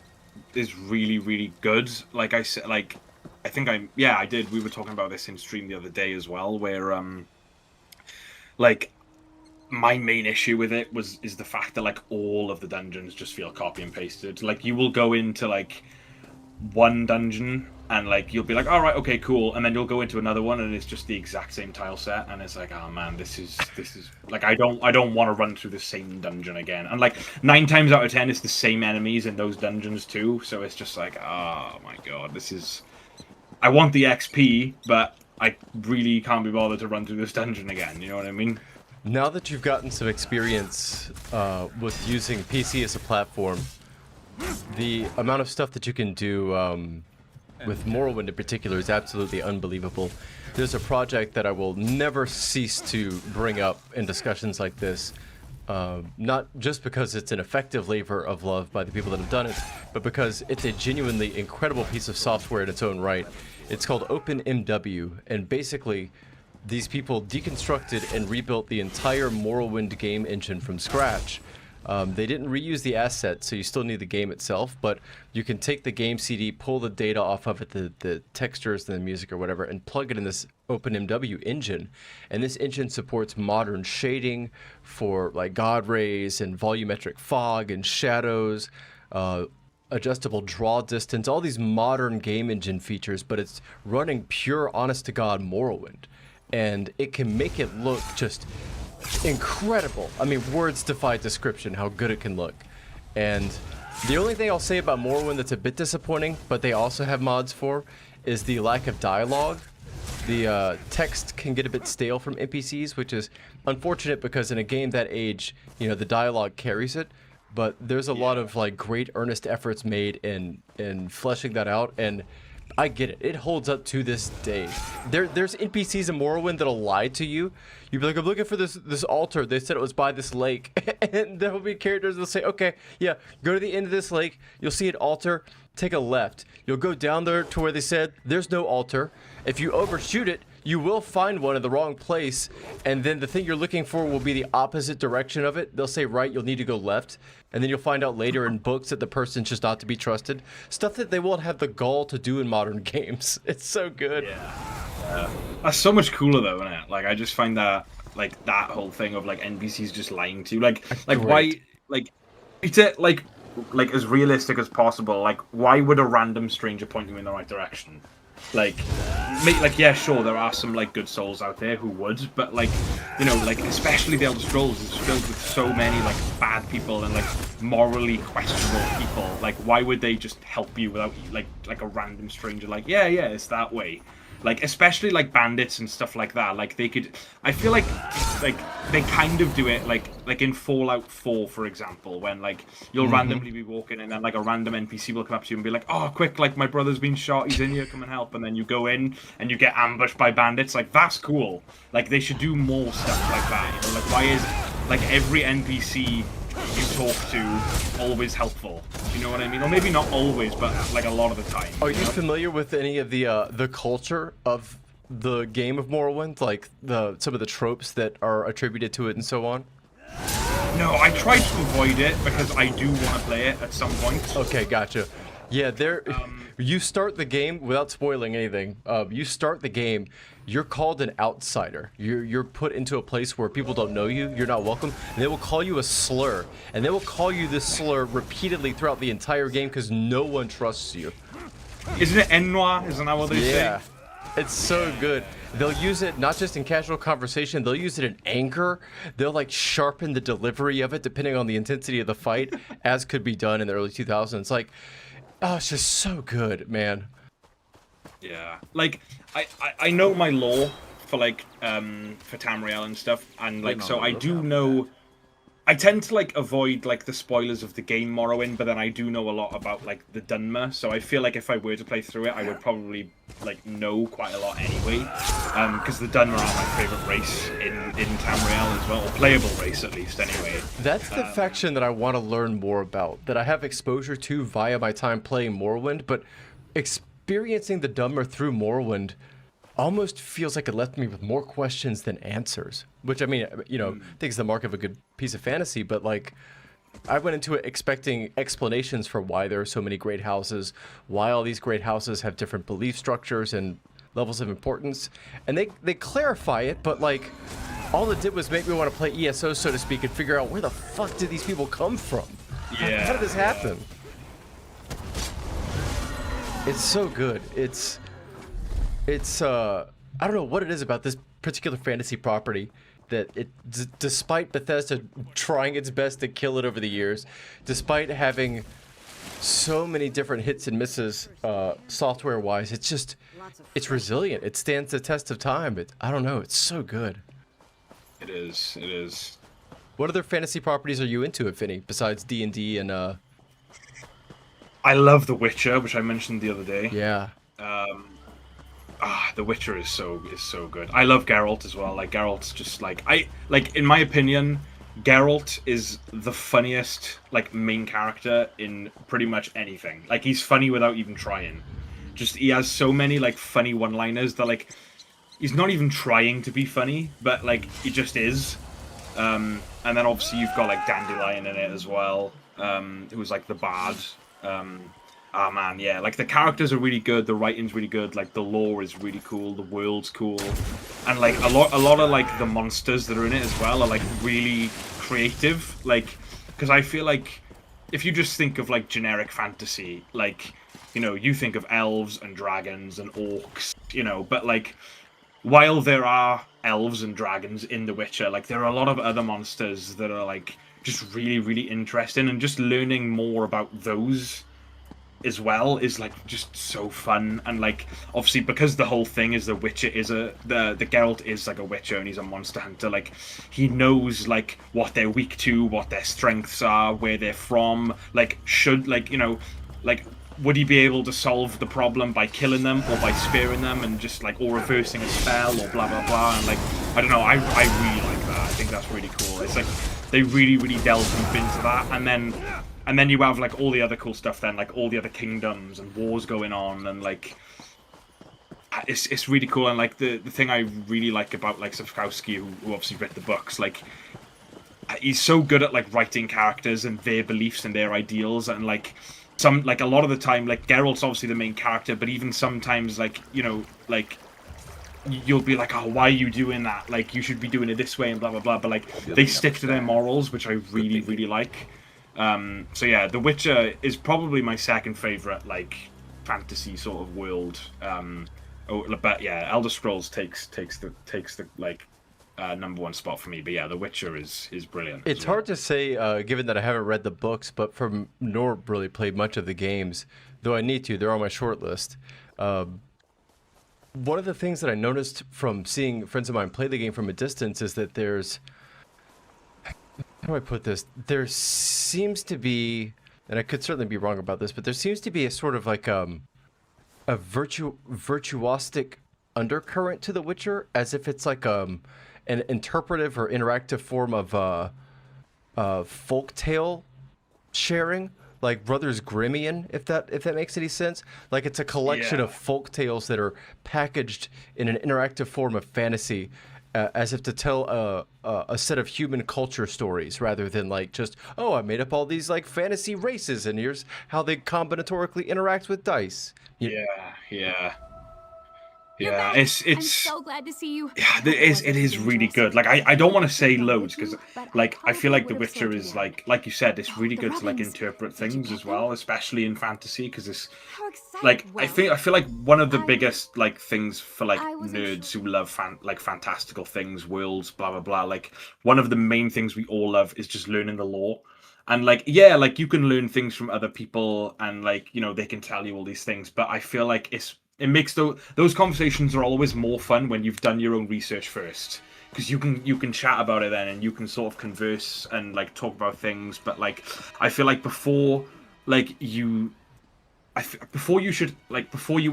Speaker 10: really, really good. Like I said, like, I did. We were talking about this in stream the other day as well, where, like, my main issue with it is the fact that, like, all of the dungeons just feel copy and pasted. Like, you will go into, like, one dungeon and like you'll be like, all right, okay, cool, and then you'll go into another one and it's just the exact same tile set, and it's like, oh man, this is like, I don't want to run through the same dungeon again. And like 9 times out of 10 it's the same enemies in those dungeons too, so it's just like, oh my god, I want the XP, but I really can't be bothered to run through this dungeon again, you know what I mean?
Speaker 1: Now that you've gotten some experience with using PC as a platform, the amount of stuff that you can do with Morrowind in particular is absolutely unbelievable. There's a project that I will never cease to bring up in discussions like this, not just because it's an effective labor of love by the people that have done it, but because it's a genuinely incredible piece of software in its own right. It's called OpenMW, and basically these people deconstructed and rebuilt the entire Morrowind game engine from scratch. They didn't reuse the assets, so you still need the game itself, but you can take the game CD, pull the data off of it, the textures and the music or whatever, and plug it in this OpenMW engine. And this engine supports modern shading for like God rays and volumetric fog and shadows, adjustable draw distance, all these modern game engine features, but it's running pure honest-to-God Morrowind. And it can make it look just incredible. I mean, words defy description how good it can look. And the only thing I'll say about Morrowind that's a bit disappointing, but they also have mods for, is the lack of dialogue. The text can get a bit stale from NPCs, which is unfortunate because in a game that age, you know, the dialogue carries it. But there's a lot of like great earnest efforts made in fleshing that out, and I get it. It holds up to this day. There's NPCs in Morrowind that'll lie to you. You'll be like, I'm looking for this altar. They said it was by this lake. And there will be characters that'll say, okay, yeah, go to the end of this lake. You'll see an altar. Take a left. You'll go down there to where they said there's no altar. If you overshoot it, you will find one in the wrong place, and then the thing you're looking for will be the opposite direction of it. They'll say right, you'll need to go left, and then you'll find out later in books that the person's just not to be trusted. Stuff that they won't have the gall to do in modern games. It's so good.
Speaker 10: Yeah. That's so much cooler though, isn't it? Like, I just find that, like, that whole thing of like NPCs just lying to you, like why, like, it's it like as realistic as possible. Like, why would a random stranger point you in the right direction? Like, yeah, sure, there are some, like, good souls out there who would, but, like, you know, like, especially the Elder Scrolls is filled with so many, like, bad people and, like, morally questionable people. Like, why would they just help you without like a random stranger? Like, yeah, it's that way. Like, especially like bandits and stuff like that. Like, they could. I feel like they kind of do it like in Fallout 4, for example, when like you'll randomly be walking and then like a random NPC will come up to you and be like, "Oh, quick! Like my brother's been shot. He's in here. Come and help." And then you go in and you get ambushed by bandits. Like, that's cool. Like, they should do more stuff like that. You know, like why is like every NPC you talk to always helpful? You know what I mean? Or maybe not always, but like a lot of the time.
Speaker 1: Are you familiar with any of the culture of the game of Morrowind, like some of the tropes that are attributed to it and so on?
Speaker 10: No, I tried to avoid it because I do want to play it at some point.
Speaker 1: Okay, gotcha. Yeah, you start the game without spoiling anything. You start the game, you're called an outsider. You're put into a place where people don't know you. You're not welcome. And they will call you a slur, and they will call you this slur repeatedly throughout the entire game because no one trusts you.
Speaker 10: Isn't it Ennoir? Isn't that what they say?
Speaker 1: Yeah, it's so good. They'll use it not just in casual conversation, they'll use it in anger. They'll like sharpen the delivery of it depending on the intensity of the fight, as could be done in the early 2000s. Like, oh, it's just so good, man.
Speaker 10: Yeah, like I know my lore for like for Tamriel and stuff, and like so I do know. I tend to like avoid like the spoilers of the game Morrowind, but then I do know a lot about like the Dunmer, so I feel like if I were to play through it, I would probably like know quite a lot anyway, because the Dunmer are my favorite race in Tamriel as well, or playable race at least anyway.
Speaker 1: That's the faction that I want to learn more about, that I have exposure to via my time playing Morrowind, but experiencing the Dunmer through Morrowind almost feels like it left me with more questions than answers, which I mean, you know, I think is the mark of a good piece of fantasy, but like I went into it expecting explanations for why there are so many great houses, why all these great houses have different belief structures and levels of importance, and they clarify it, but like all it did was make me want to play ESO, so to speak, and figure out where the fuck did these people come from?
Speaker 10: Yeah.
Speaker 1: How did this happen? It's so good. It's I don't know what it is about this particular fantasy property that despite Bethesda trying its best to kill it over the years, despite having so many different hits and misses software-wise, it's resilient. It stands the test of time. I don't know. It's so good.
Speaker 10: It is.
Speaker 1: What other fantasy properties are you into, if any, besides D&D and
Speaker 10: I love The Witcher, which I mentioned the other day.
Speaker 1: Yeah.
Speaker 10: The Witcher is so good. I love Geralt as well. Like Geralt's just like in my opinion, Geralt is the funniest like main character in pretty much anything. Like he's funny without even trying. Just he has so many like funny one-liners that like he's not even trying to be funny, but like he just is. And then obviously you've got like Dandelion in it as well, who's like the bard. Oh man, yeah, like the characters are really good, the writing's really good, like the lore is really cool, the world's cool, and like a lot of like the monsters that are in it as well are like really creative, like because I feel like if you just think of like generic fantasy, like, you know, you think of elves and dragons and orcs, you know, but like while there are elves and dragons in The Witcher, like there are a lot of other monsters that are like just really, really interesting, and just learning more about those as well is like just so fun. And like obviously because the whole thing is the Witcher is the Geralt is like a Witcher and he's a monster hunter, like he knows like what they're weak to, what their strengths are, where they're from, like should like, you know, like would he be able to solve the problem by killing them or by sparing them and just like or reversing a spell or blah blah blah. And like I don't know, I really like that. I think that's really cool. It's like they really delve deep into that, and then you have like all the other cool stuff then, like all the other kingdoms and wars going on, and like it's really cool. And like the thing I really like about like Sapkowski, who obviously read the books, like he's so good at like writing characters and their beliefs and their ideals, and like some like a lot of the time like Geralt's obviously the main character, but even sometimes like, you know, like you'll be like, oh, why are you doing that? Like you should be doing it this way and blah blah blah, but like they stick to their morals, which I really like. So yeah, The Witcher is probably my second favorite like fantasy sort of world. But yeah, Elder Scrolls takes the like #1 spot for me. But yeah, The Witcher is brilliant.
Speaker 1: It's hard to say, given that I haven't read the books, but from nor really played much of the games, though I need to. They're on my short list. One of the things that I noticed from seeing friends of mine play the game from a distance is that there's, how do I put this? There seems to be, and I could certainly be wrong about this, but there seems to be a sort of like a virtuosic undercurrent to The Witcher, as if it's like an interpretive or interactive form of folk tale sharing, like Brothers Grimmian, if that makes any sense. Like it's a collection of folk tales that are packaged in an interactive form of fantasy, as if to tell a set of human culture stories, rather than like just, oh, I made up all these like fantasy races and here's how they combinatorically interact with dice.
Speaker 10: Yeah.
Speaker 11: You're
Speaker 10: Yeah,
Speaker 11: back.
Speaker 10: it's
Speaker 11: I'm so glad to see you.
Speaker 10: yeah, it is really good. Like I don't want to say loads because like I feel like The Witcher is like you said, it's really good to like interpret things as well, especially in fantasy, because it's
Speaker 11: How exciting.
Speaker 10: like
Speaker 11: Well,
Speaker 10: I feel like one of the biggest like things for like
Speaker 11: I wasn't
Speaker 10: nerds who love fantastical things, worlds, blah blah blah. Like one of the main things we all love is just learning the lore. And like yeah, like you can learn things from other people and like, you know, they can tell you all these things, but I feel like it makes those conversations are always more fun when you've done your own research first, because you can chat about it then and you can sort of converse and like talk about things. But like I feel like before you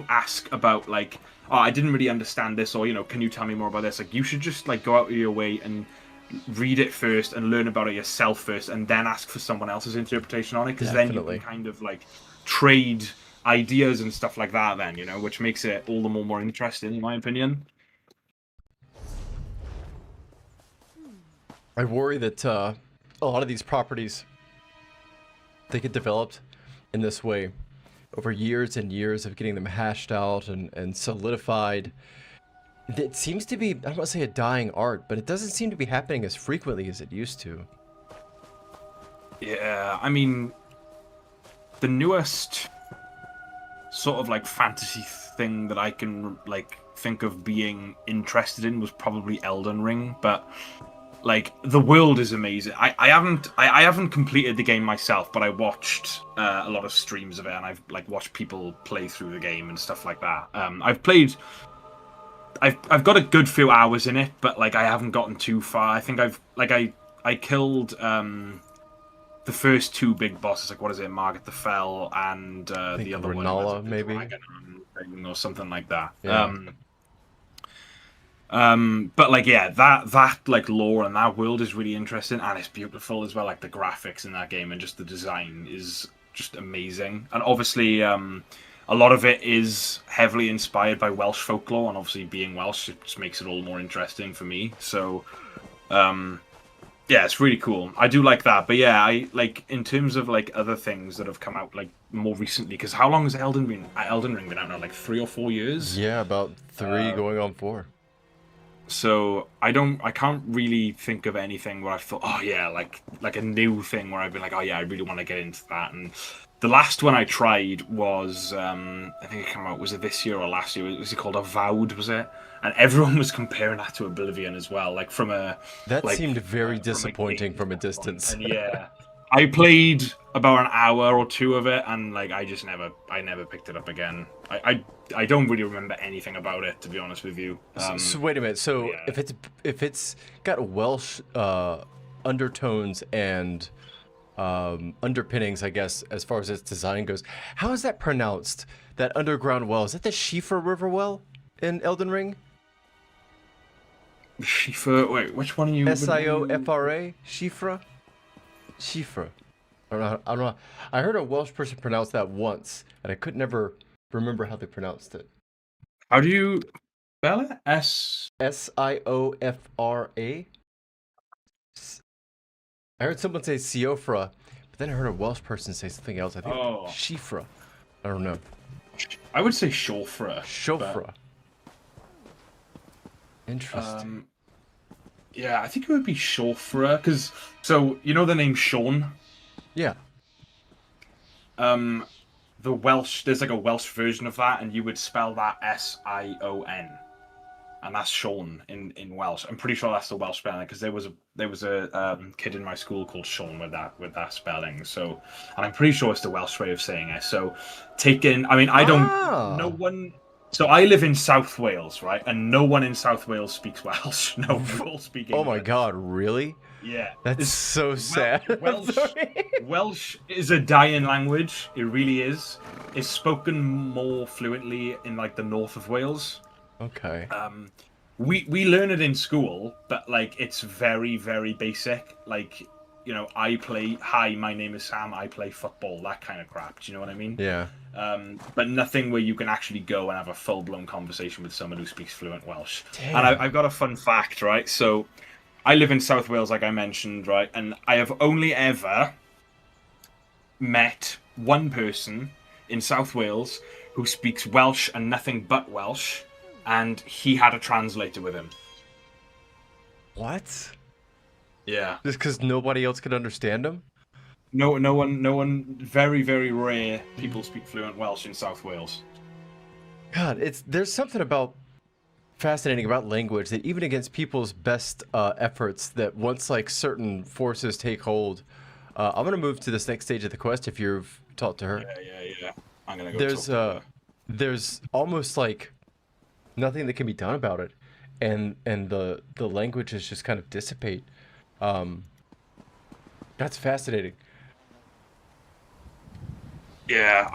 Speaker 10: ask about like, oh, I didn't really understand this, or, you know, can you tell me more about this, like you should just like go out of your way and read it first and learn about it yourself first, and then ask for someone else's interpretation on it, because then you can kind of like trade ideas and stuff like that then, you know, which makes it all the more interesting in my opinion.
Speaker 1: I worry that a lot of these properties, they get developed in this way over years and years of getting them hashed out and solidified. It seems to be, I don't want to say a dying art, but it doesn't seem to be happening as frequently as it used to.
Speaker 10: Yeah, I mean, the newest sort of like fantasy thing that I can like think of being interested in was probably Elden Ring, but like the world is amazing. I haven't completed the game myself, but I watched a lot of streams of it, and I've like watched people play through the game and stuff like that. I've got a good few hours in it, but like I haven't gotten too far. I think I killed the first two big bosses, like what is it, Margaret the Fell and the other
Speaker 1: Renala,
Speaker 10: one,
Speaker 1: maybe,
Speaker 10: or something like that.
Speaker 1: Yeah.
Speaker 10: But like yeah, that like lore and that world is really interesting, and it's beautiful as well. Like the graphics in that game and just the design is just amazing. And obviously, a lot of it is heavily inspired by Welsh folklore, and obviously being Welsh, it just makes it all more interesting for me. So, yeah, it's really cool. I do like that. But yeah, I like in terms of like other things that have come out like more recently, because how long has Elden Ring been out now? Like 3 or 4 years?
Speaker 1: Yeah, about 3 going on 4.
Speaker 10: So I can't really think of anything where I thought, oh yeah, like a new thing where I've been like, oh yeah, I really want to get into that. And the last one I tried was, I think it came out, was it this year or last year? Was it called Avowed, was it? And everyone was comparing that to Oblivion as well, like from a...
Speaker 1: That
Speaker 10: like,
Speaker 1: seemed very disappointing from a distance.
Speaker 10: And yeah, I played about an hour or 2 of it, and like I never picked it up again. I don't really remember anything about it, to be honest with you.
Speaker 1: So wait a minute. So
Speaker 10: yeah.
Speaker 1: if it's got Welsh undertones and underpinnings, I guess, as far as its design goes, how is that pronounced? That underground well, is that the Schiefer River well in Elden Ring?
Speaker 10: Schiefer. Wait, which one are you?
Speaker 1: Siofra? Schiefer? Schiefer. I don't know. I heard a Welsh person pronounce that once, and I could never remember how they pronounced it.
Speaker 10: How do you spell it?
Speaker 1: Siofra? I heard someone say Siofra, but then I heard a Welsh person say something else. I think Schifra. I don't know.
Speaker 10: I would say Shofra.
Speaker 1: Shofra. Interesting.
Speaker 10: Yeah, I think it would be Shofra, because, so, you know the name Sean?
Speaker 1: Yeah.
Speaker 10: The Welsh, there's like a Welsh version of that, and you would spell that Sion. and that's Sean in Welsh. I'm pretty sure that's the Welsh spelling because there was a kid in my school called Sean with that spelling. So, and I'm pretty sure it's the Welsh way of saying it. So, I mean, I don't. No one. So I live in South Wales, right? And no one in South Wales speaks Welsh. No, we all speak English.
Speaker 1: Oh my God, really?
Speaker 10: Yeah.
Speaker 1: That's so sad.
Speaker 10: Welsh is a dying language. It really is. It's spoken more fluently in like the north of Wales.
Speaker 1: Okay.
Speaker 10: We learn it in school, but like it's very, very basic. Like, you know, hi, my name is Sam, I play football, that kind of crap. Do you know what I mean?
Speaker 1: Yeah.
Speaker 10: But nothing where you can actually go and have a full-blown conversation with someone who speaks fluent Welsh.
Speaker 1: Damn.
Speaker 10: And I've got a fun fact, right? So, I live in South Wales, like I mentioned, right? And I have only ever met one person in South Wales who speaks Welsh and nothing but Welsh, and he had a translator with him.
Speaker 1: What?
Speaker 10: Yeah.
Speaker 1: Just because nobody else could understand him?
Speaker 10: No one. Very, very rare people speak fluent Welsh in South Wales.
Speaker 1: God, there's something fascinating about language that even against people's best efforts, that once like certain forces take hold. I'm gonna move to this next stage of the quest. If you've talked to her.
Speaker 10: Yeah. I'm gonna go. Talk to her.
Speaker 1: There's almost like nothing that can be done about it, and the languages just kind of dissipate. That's fascinating.
Speaker 10: Yeah,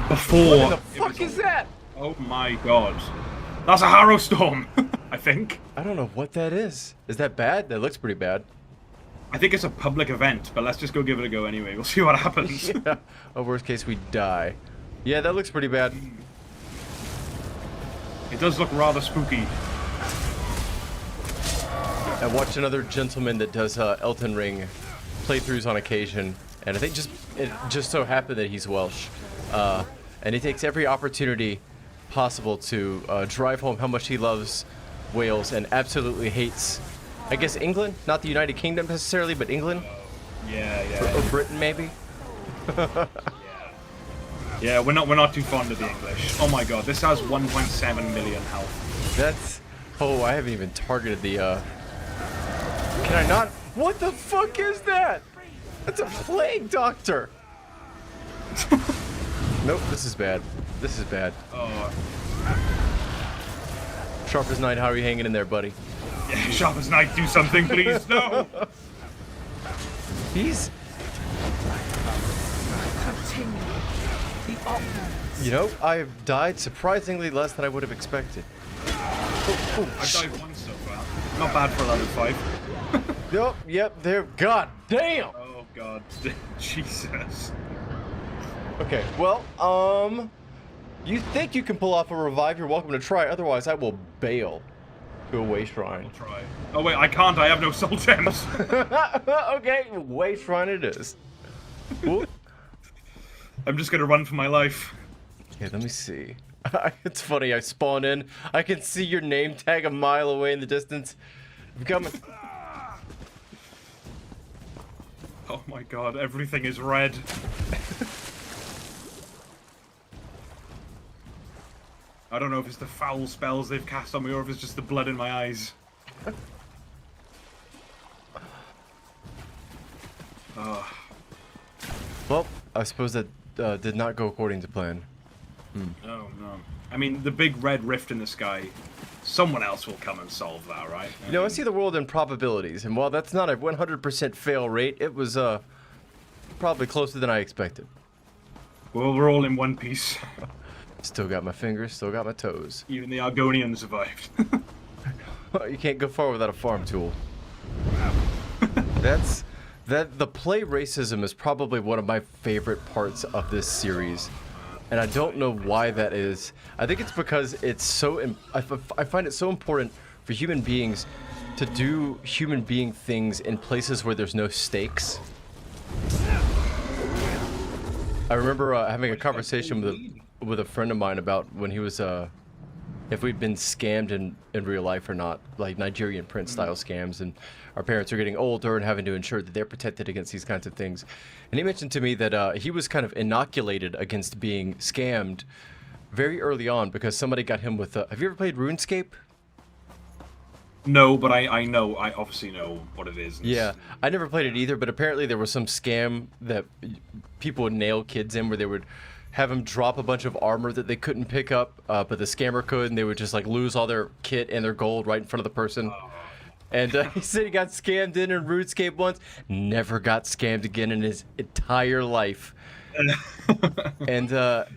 Speaker 10: before.
Speaker 1: What the fuck is that?
Speaker 10: Oh my God, that's a Harrow Storm. I think.
Speaker 1: I don't know what that is. Is that bad? That looks pretty bad.
Speaker 10: I think it's a public event, but let's just go give it a go anyway. We'll see what happens.
Speaker 1: Yeah. Oh, worst case, we die. Yeah, that looks pretty bad.
Speaker 10: It does look rather spooky.
Speaker 1: I watched another gentleman that does Elden Ring playthroughs on occasion, and I think it just so happened that he's Welsh, and he takes every opportunity possible to drive home how much he loves Wales and absolutely hates, I guess, England, not the United Kingdom necessarily, but England.
Speaker 10: Yeah.
Speaker 1: Or Britain maybe.
Speaker 10: Yeah, we're not too fond of the English. Oh my God, this has 1.7 million health.
Speaker 1: That's. Oh, I haven't even targeted the. Can I not? What the fuck is that? That's a plague doctor. Nope, this is bad. This is bad.
Speaker 10: Oh.
Speaker 1: Sharp as night, how are you hanging in there, buddy?
Speaker 10: Yeah, sharp as night, do something, please. No.
Speaker 1: He's. You know, I've died surprisingly less than I would have expected.
Speaker 10: I've died once so far. Not bad for level 5.
Speaker 1: Yep, there. God damn!
Speaker 10: Oh God, Jesus.
Speaker 1: Okay, well, you think you can pull off a revive? You're welcome to try. Otherwise, I will bail to a way shrine.
Speaker 10: I'll try. Oh wait, I can't. I have no soul gems.
Speaker 1: Okay, way shrine it is.
Speaker 10: I'm just gonna run for my life.
Speaker 1: Okay, let me see. It's funny. I spawn in. I can see your name tag a mile away in the distance. I'm coming.
Speaker 10: Oh my God, everything is red. I don't know if it's the foul spells they've cast on me or if it's just the blood in my eyes.
Speaker 1: Well, I suppose that did not go according to plan.
Speaker 10: Oh no. I mean, the big red rift in the sky, someone else will come and solve that, right?
Speaker 1: You know, I see the world in probabilities, and while that's not a 100% fail rate, it was probably closer than I expected.
Speaker 10: Well, we're all in one piece.
Speaker 1: Still got my fingers, still got my toes.
Speaker 10: Even the Argonians survived.
Speaker 1: You can't go far without a farm tool. The play racism is probably one of my favorite parts of this series. And I don't know why that is. I think it's because it's so... I find it so important for human beings to do human being things in places where there's no stakes. I remember having a conversation with a friend of mine about when he was... if we'd been scammed in real life or not, like Nigerian prince style scams, and our parents are getting older and having to ensure that they're protected against these kinds of things. And he mentioned to me that he was kind of inoculated against being scammed very early on because somebody got him with. Have you ever played RuneScape?
Speaker 10: No, but I obviously know what it is.
Speaker 1: Yeah, I never played it either, but apparently there was some scam that people would nail kids in where they would have them drop a bunch of armor that they couldn't pick up, but the scammer could, and they would just like lose all their kit and their gold right in front of the person. And he said he got scammed in RuneScape once, never got scammed again in his entire life. And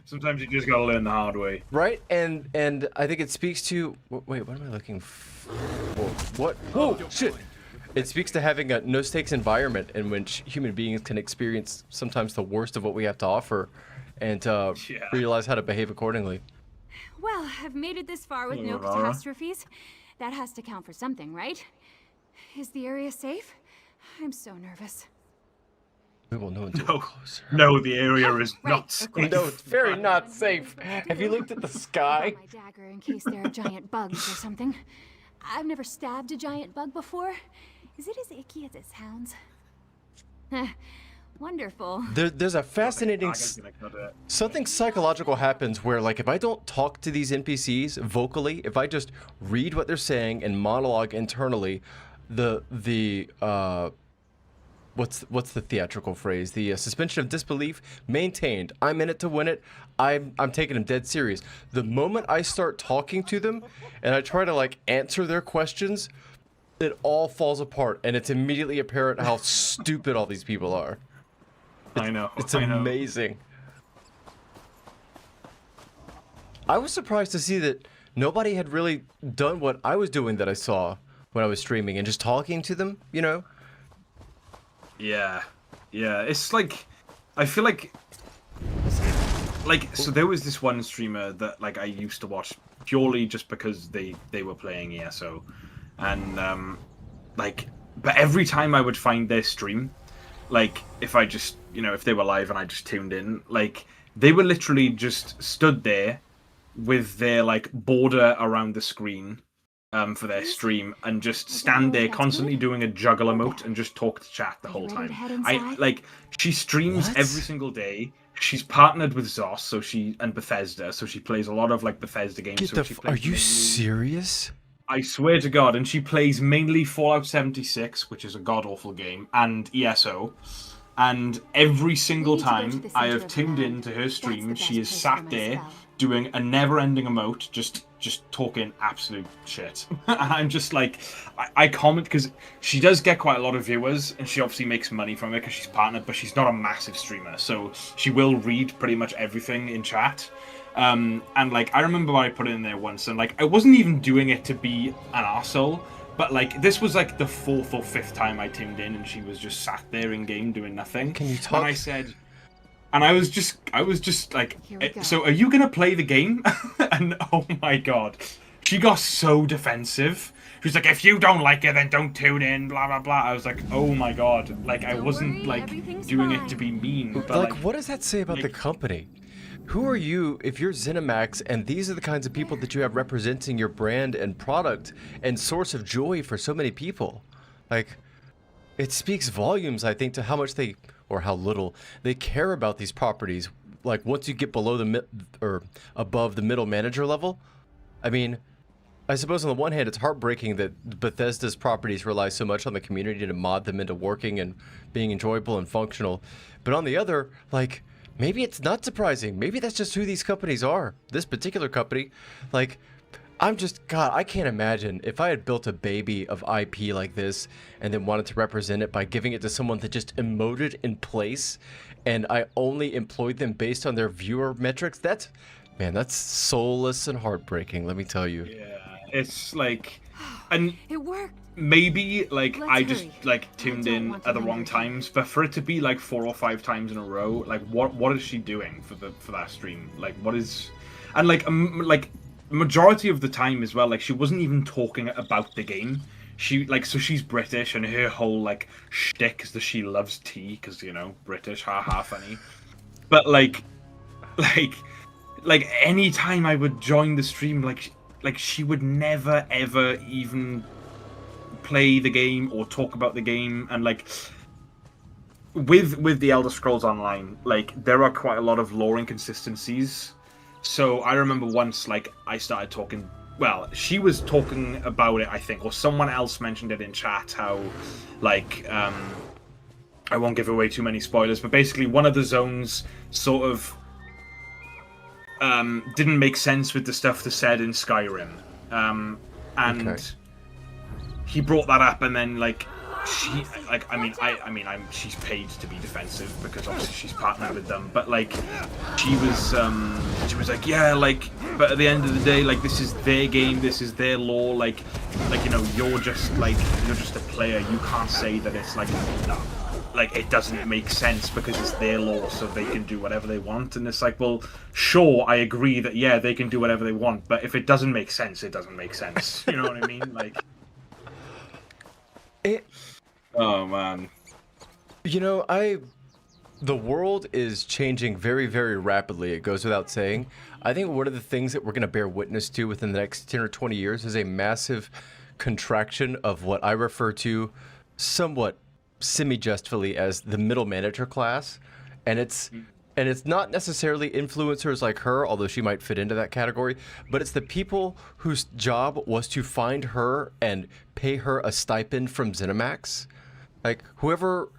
Speaker 10: sometimes you just gotta learn the hard way,
Speaker 1: right? And I think it speaks to wait, what am I looking for? What? Whoa, shit! It speaks to having a no stakes environment in which human beings can experience sometimes the worst of what we have to offer, and realize how to behave accordingly.
Speaker 11: Well, I've made it this far with no catastrophes. That has to count for something, right? Is the area safe? I'm so nervous.
Speaker 1: We will know until closer.
Speaker 10: No, the area is not safe.
Speaker 1: No, it's very not safe. Have you looked at the sky?
Speaker 11: My dagger in case there are giant bugs or something. I've never stabbed a giant bug before. Is it as icky as it sounds? Wonderful.
Speaker 1: There's a fascinating something psychological happens where, like, if I don't talk to these NPCs vocally, if I just read what they're saying and monologue internally, what's the theatrical phrase? The suspension of disbelief maintained. I'm in it to win it. I'm taking them dead serious. The moment I start talking to them and I try to like answer their questions, it all falls apart, and it's immediately apparent how stupid all these people are.
Speaker 10: I know.
Speaker 1: It's amazing. I was surprised to see that nobody had really done what I was doing that I saw when I was streaming and just talking to them, you know?
Speaker 10: Yeah. It's like, I feel like, so there was this one streamer that like I used to watch purely just because they were playing ESO, and but every time I would find their stream, like if I just, if they were live and I just tuned in, like they were literally just stood there with their like border around the screen for their stream and just stand there constantly doing a juggle emote and just talk to chat the whole time. She streams every single day. She's partnered with Zos, and Bethesda, so she plays a lot of like Bethesda games.
Speaker 1: Are you serious?
Speaker 10: I swear to God, and she plays mainly Fallout 76, which is a god-awful game, and ESO. And every single time I have tuned in to her stream, she is sat there doing a never-ending emote, just talking absolute shit. And I'm just like, I comment because she does get quite a lot of viewers, and she obviously makes money from it because she's partnered, but she's not a massive streamer, so she will read pretty much everything in chat. And like, I remember when I put it in there once, and like, I wasn't even doing it to be an arsehole, but like, this was like the 4th or 5th time I tuned in, and she was just sat there in game doing nothing.
Speaker 1: Can you talk?
Speaker 10: And I said, and I was just like, so are you gonna play the game? And oh my God, she got so defensive. She was like, if you don't like it, then don't tune in, blah, blah, blah. I was like, oh my God. Like, I wasn't like doing it to be mean. But
Speaker 1: like, what does that say about the company? Who are you if you're ZeniMax and these are the kinds of people that you have representing your brand and product and source of joy for so many people? Like, it speaks volumes, I think, to how much they, or how little, they care about these properties. Like, once you get below or above the middle manager level, I mean, I suppose on the one hand, it's heartbreaking that Bethesda's properties rely so much on the community to mod them into working and being enjoyable and functional. But on the other, like, maybe it's not surprising. Maybe that's just who these companies are. This particular company, like, God, I can't imagine if I had built a baby of IP like this and then wanted to represent it by giving it to someone that just emoted in place and I only employed them based on their viewer metrics. That's soulless and heartbreaking, let me tell you.
Speaker 10: Yeah, it's like, and
Speaker 11: it worked.
Speaker 10: Maybe like I just like tuned in at the wrong times, but for it to be like 4 or 5 times in a row, like what is she doing for that stream? Like what is, and like majority of the time as well, like she wasn't even talking about the game. She so she's British, and her whole like shtick is that she loves tea because British, haha, funny. But like any time I would join the stream, like she would never ever even play the game or talk about the game. And like with the Elder Scrolls Online, like there are quite a lot of lore inconsistencies. So I remember once, like, I started talking. Well, she was talking about it, I think, or someone else mentioned it in chat. How, like, I won't give away too many spoilers, but basically one of the zones sort of didn't make sense with the stuff that's said in Skyrim, and
Speaker 1: Okay.
Speaker 10: he brought that up, and then like. She's paid to be defensive because obviously she's partnered with them. But like, she was like, yeah, like, but at the end of the day, like, this is their game, this is their law. Like, you know, you're just a player. You can't say that it's like it doesn't make sense because it's their law, so they can do whatever they want. And it's like, well, sure, I agree that yeah, they can do whatever they want, but if it doesn't make sense, it doesn't make sense. You know what I mean? Like, oh man.
Speaker 1: You know, the world is changing very, very rapidly. It goes without saying. I think one of the things that we're going to bear witness to within the next 10 or 20 years is a massive contraction of what I refer to somewhat semi-jestfully as the middle manager class. And it's not necessarily influencers like her, although she might fit into that category, but it's the people whose job was to find her and pay her a stipend from ZeniMax. Like, whoever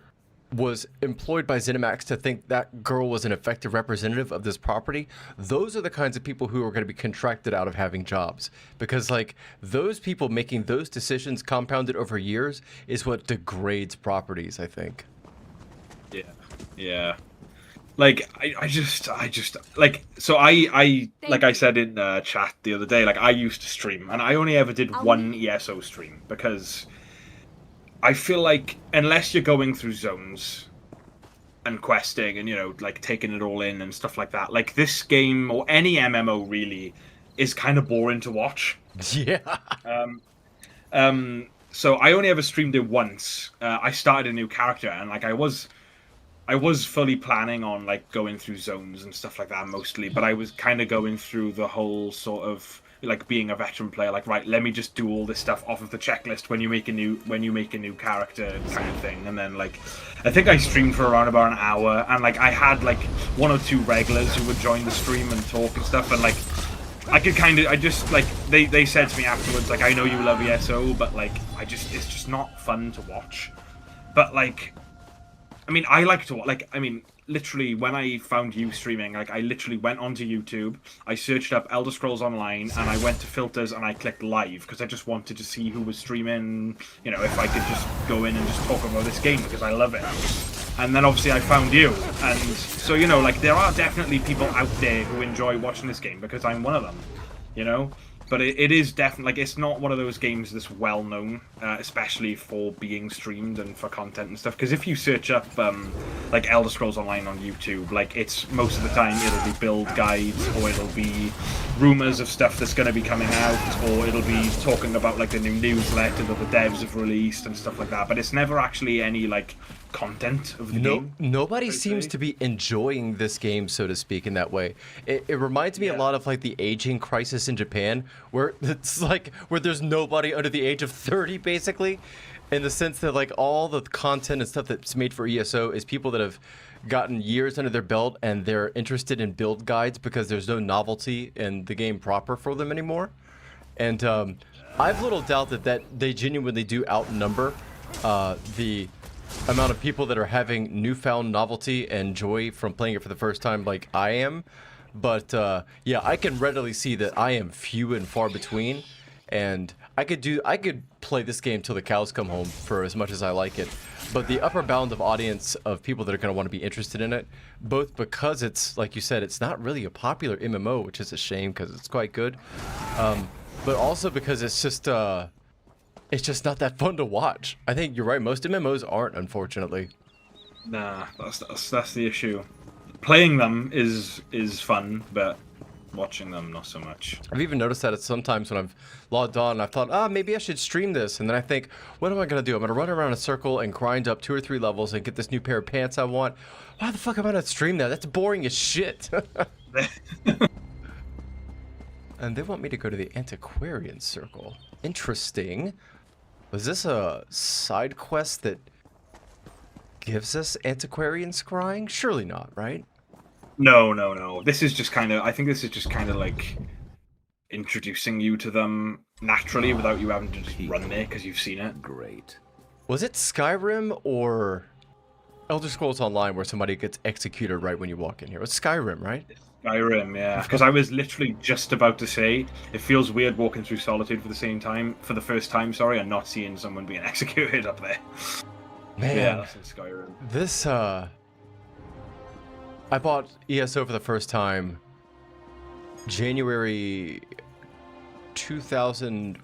Speaker 1: was employed by ZeniMax to think that girl was an effective representative of this property, those are the kinds of people who are going to be contracted out of having jobs. Because, like, those people making those decisions compounded over years is what degrades properties, I think.
Speaker 10: Yeah. Like, I just, like, so I like I said in chat the other day, like, I used to stream, and I only ever did one ESO stream, because I feel like, unless you're going through zones and questing and, you know, like, taking it all in and stuff like that, like, this game, or any MMO really, is kind of boring to watch.
Speaker 1: Yeah.
Speaker 10: So I only ever streamed it once. I started a new character, and, like, I was fully planning on, like, going through zones and stuff like that mostly, but I was kind of going through the whole sort of, like, being a veteran player, like, right, let me just do all this stuff off of the checklist when you make a new character kind of thing. And then, like, I think I streamed for around about an hour, and, like, I had, like, one or two regulars who would join the stream and talk and stuff, and, like, I just, like, they said to me afterwards, like, I know you love ESO, but, like, it's just not fun to watch. But, like, I mean, I like to, like, I mean, literally, when I found you streaming, like, I literally went onto YouTube, I searched up Elder Scrolls Online, and I went to filters, and I clicked live, because I just wanted to see who was streaming, you know, if I could just go in and just talk about this game, because I love it. And then, obviously, I found you, and so, you know, like, there are definitely people out there who enjoy watching this game, because I'm one of them, you know? But it is definitely, like, it's not one of those games that's well known, especially for being streamed and for content and stuff. Because if you search up, like, Elder Scrolls Online on YouTube, like, it's most of the time it'll be build guides, or it'll be rumors of stuff that's going to be coming out, or it'll be talking about, like, the new newsletter that the devs have released and stuff like that. But it's never actually any, like, content of the game.
Speaker 1: Nobody seems to be enjoying this game, so to speak, in that way. It reminds me a lot of, like, the aging crisis in Japan, where it's like where there's nobody under the age of 30, basically, in the sense that, like, all the content and stuff that's made for ESO is people that have gotten years under their belt, and they're interested in build guides because there's no novelty in the game proper for them anymore. And I've little doubt that they genuinely do outnumber the amount of people that are having newfound novelty and joy from playing it for the first time, like I am. But yeah, I can readily see that I am few and far between, and I could play this game till the cows come home for as much as I like it. But the upper bound of audience of people that are going to want to be interested in it, both because it's, like you said, it's not really a popular MMO, which is a shame because it's quite good, but also because it's just not that fun to watch. I think you're right. Most MMOs aren't, unfortunately.
Speaker 10: Nah, that's the issue. Playing them is fun, but watching them not so much.
Speaker 1: I've even noticed that sometimes when I've logged on, I've thought, maybe I should stream this, and then I think, what am I gonna do? I'm gonna run around in a circle and grind up 2 or 3 levels and get this new pair of pants I want. Why the fuck am I not stream that? That's boring as shit. And they want me to go to the antiquarian circle. Interesting. Was this a side quest that gives us antiquarian scrying? Surely not, right?
Speaker 10: No. This is just kind of. I think this is just kind of like introducing you to them naturally without you having to just run there because you've seen it.
Speaker 3: Great.
Speaker 1: Was it Skyrim or Elder Scrolls Online where somebody gets executed right when you walk in here? It's Skyrim, right?
Speaker 10: Skyrim, yeah. Because I was literally just about to say it feels weird walking through Solitude for the first time, sorry, and not seeing someone being executed up there.
Speaker 1: Man,
Speaker 10: yeah, that's in Skyrim.
Speaker 1: This I bought ESO for the first time January 2000,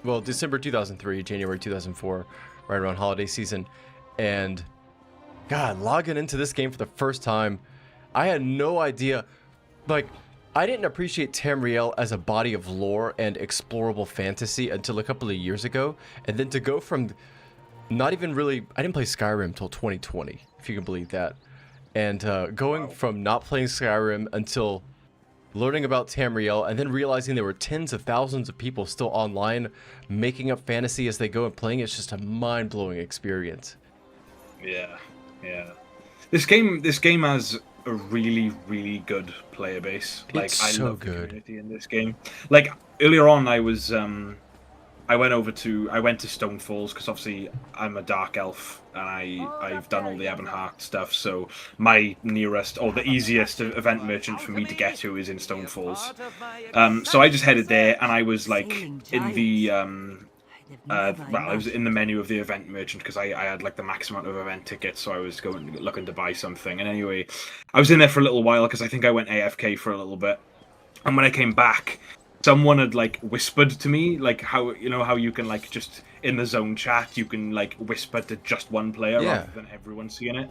Speaker 1: well, December 2003, January 2004, right around holiday season, and God, logging into this game for the first time, I had no idea. Like, I didn't appreciate Tamriel as a body of lore and explorable fantasy until a couple of years ago. And then to go from not even really... I didn't play Skyrim until 2020, if you can believe that. And going from not playing Skyrim until learning about Tamriel and then realizing there were tens of thousands of people still online making up fantasy as they go and playing, it's just a mind-blowing experience.
Speaker 10: Yeah. This game has a really, really good player base. Like,
Speaker 1: It's
Speaker 10: I
Speaker 1: so
Speaker 10: love the
Speaker 1: good.
Speaker 10: community in this game. Like, earlier on, I was I went to Stone Falls because obviously I'm a dark elf and I've done all the Ebonheart stuff. So my nearest or the easiest event merchant for me to get to is in Stone Falls. So I just headed there and I was like in the I was in the menu of the event merchant because I had like the max amount of event tickets, so I was looking to buy something. And anyway, I was in there for a little while because I think I went AFK for a little bit. And when I came back, someone had like whispered to me, like how you can like just in the zone chat you can like whisper to just one player rather than everyone seeing it.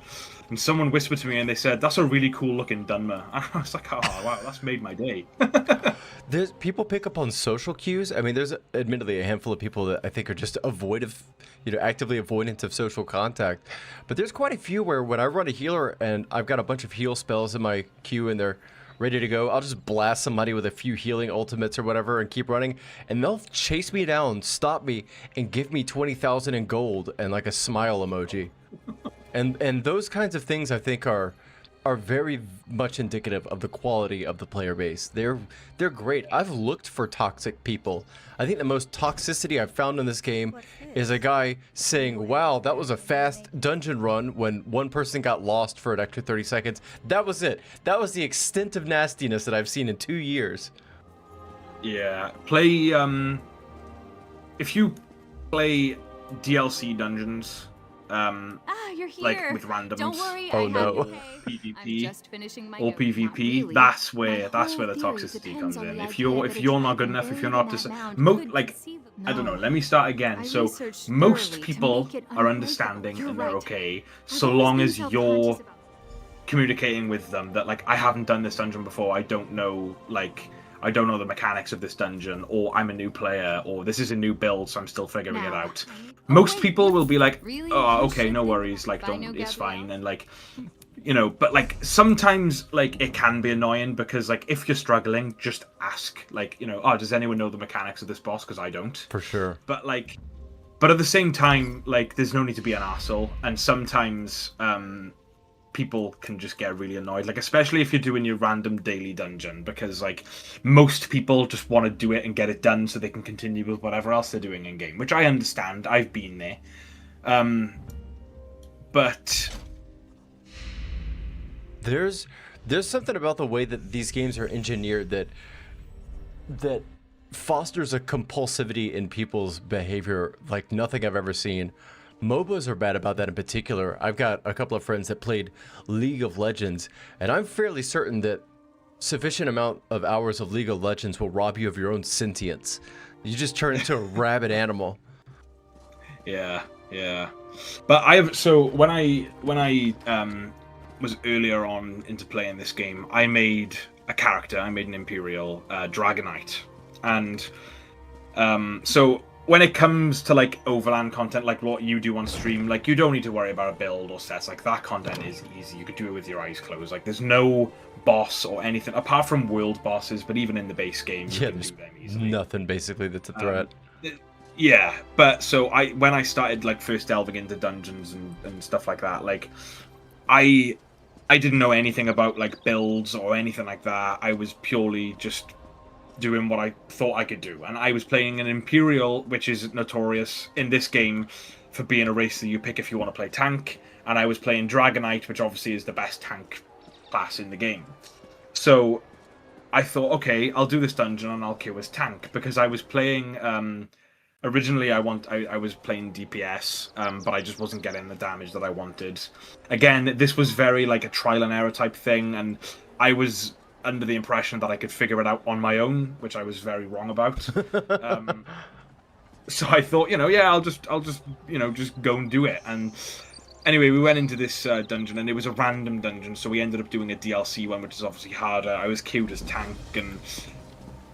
Speaker 10: And someone whispered to me and they said, "That's a really cool looking Dunmer." And I was like, "Oh wow, that's made my day."
Speaker 1: There's people pick up on social cues. I mean, there's admittedly a handful of people that I think are just actively avoidant of social contact. But there's quite a few where when I run a healer and I've got a bunch of heal spells in my queue and they're ready to go, I'll just blast somebody with a few healing ultimates or whatever and keep running, and they'll chase me down, stop me, and give me 20,000 in gold and like a smile emoji. And those kinds of things I think are very much indicative of the quality of the player base. They're great. I've looked for toxic people. I think the most toxicity I've found in this game is a guy saying, "Wow, that was a fast dungeon run," when one person got lost for an extra 30 seconds. That was it. That was the extent of nastiness that I've seen in 2 years.
Speaker 10: Yeah, if you play DLC dungeons,
Speaker 11: you're here.
Speaker 10: like with randoms.
Speaker 11: Don't worry,
Speaker 1: Oh,
Speaker 11: I
Speaker 1: no.
Speaker 11: have you, Kay.
Speaker 10: PvP
Speaker 11: I'm just finishing my
Speaker 10: or
Speaker 11: note.
Speaker 10: PvP,
Speaker 11: Not really.
Speaker 10: that's where
Speaker 11: My
Speaker 10: the
Speaker 11: whole theory
Speaker 10: toxicity
Speaker 11: depends
Speaker 10: comes
Speaker 11: on
Speaker 10: in.
Speaker 11: the
Speaker 10: If
Speaker 11: idea
Speaker 10: you're
Speaker 11: that
Speaker 10: not
Speaker 11: a
Speaker 10: good enough, if you're
Speaker 11: dragon
Speaker 10: not
Speaker 11: buried in that mound
Speaker 10: like
Speaker 11: could conceive of-
Speaker 10: I don't know.
Speaker 11: No.
Speaker 10: Let me start again.
Speaker 11: I
Speaker 10: So
Speaker 11: researched
Speaker 10: most
Speaker 11: thoroughly to
Speaker 10: people
Speaker 11: make it
Speaker 10: are
Speaker 11: unbreakable.
Speaker 10: understanding
Speaker 11: You're
Speaker 10: and they're
Speaker 11: right.
Speaker 10: okay,
Speaker 11: I've
Speaker 10: so
Speaker 11: always
Speaker 10: long
Speaker 11: been
Speaker 10: as
Speaker 11: self-conscious
Speaker 10: you're
Speaker 11: about-
Speaker 10: communicating with them that like I haven't done this dungeon before, I don't know the mechanics of this dungeon, or I'm a new player, or this is a new build, so I'm still figuring it
Speaker 11: Now,
Speaker 10: out. Most
Speaker 11: wait,
Speaker 10: people will be like,
Speaker 11: really?
Speaker 10: "Oh,
Speaker 11: You
Speaker 10: okay,
Speaker 11: should
Speaker 10: no
Speaker 11: be.
Speaker 10: worries, like
Speaker 11: If I
Speaker 10: don't,
Speaker 11: know
Speaker 10: it's
Speaker 11: Gabrielle.
Speaker 10: fine," and like, but like sometimes like it can be annoying because like if you're struggling, just ask, like, "Oh, does anyone know the mechanics of this boss? Because I don't."
Speaker 1: For sure.
Speaker 10: But at the same time, like, there's no need to be an arsehole, and sometimes people can just get really annoyed, like especially if you're doing your random daily dungeon, because like most people just want to do it and get it done so they can continue with whatever else they're doing in game, which I understand. I've been there, but
Speaker 1: There's something about the way that these games are engineered that fosters a compulsivity in people's behavior like nothing I've ever seen. MOBAs are bad about that in particular. I've got a couple of friends that played League of Legends, and I'm fairly certain that sufficient amount of hours of League of Legends will rob you of your own sentience. You just turn into a rabid animal.
Speaker 10: yeah. But when I was earlier on into playing this game, I made a character. I made an Imperial Dragonite, and so when it comes to like overland content, like what you do on stream, like you don't need to worry about a build or sets. Like that content is easy. You could do it with your eyes closed. Like there's no boss or anything apart from world bosses, but even in the base game, you can do them easily.
Speaker 1: Nothing basically that's a threat.
Speaker 10: Yeah, but so when I started like first delving into dungeons and stuff like that, like I I didn't know anything about like builds or anything like that. I was purely just doing what I thought I could do, and I was playing an Imperial, which is notorious in this game for being a race that you pick if you want to play tank, and I was playing Dragonite, which obviously is the best tank class in the game. So I thought, okay, I'll do this dungeon and I'll queue as tank, because I was playing originally I was playing DPS, but I just wasn't getting the damage that I wanted. Again, this was very like a trial and error type thing, and I was under the impression that I could figure it out on my own, which I was very wrong about. So I thought, yeah, I'll just just go and do it. And anyway, we went into this dungeon, and it was a random dungeon, so we ended up doing a DLC one, which is obviously harder. I was queued as tank, and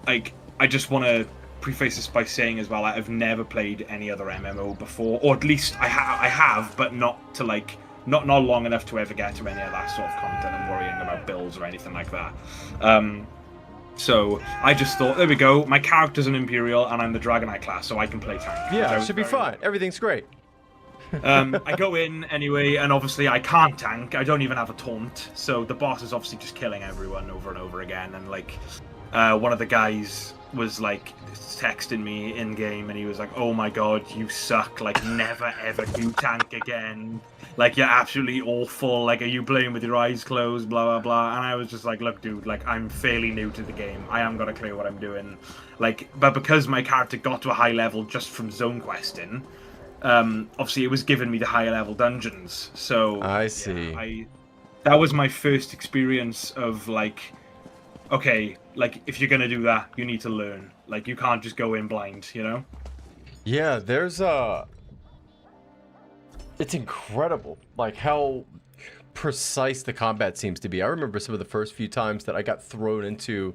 Speaker 10: like, I just want to preface this by saying as well, I've never played any other MMO before, or at least I have, but not to like. Not long enough to ever get to any of that sort of content and worrying about builds or anything like that. So I just thought, there we go. My character's an Imperial and I'm the Dragonite class, so I can play tank.
Speaker 1: Yeah, it should be fine. Everything's great.
Speaker 10: I go in anyway, and obviously I can't tank. I don't even have a taunt, so the boss is obviously just killing everyone over and over again. And like, one of the guys was like texting me in game, and he was like, "Oh my god, you suck! Like, never ever do tank again. Like, you're absolutely awful. Like, are you playing with your eyes closed? Blah blah blah." And I was just like, "Look, dude, like, I'm fairly new to the game. I am gonna clear what I'm doing. Like, but because my character got to a high level just from zone questing, obviously it was giving me the higher level dungeons. So
Speaker 1: I see.
Speaker 10: Yeah, that was my first experience of like, okay, like if you're gonna do that, you need to learn. Like, you can't just go in blind,
Speaker 1: Yeah, there's it's incredible, like how precise the combat seems to be. I remember some of the first few times that I got thrown into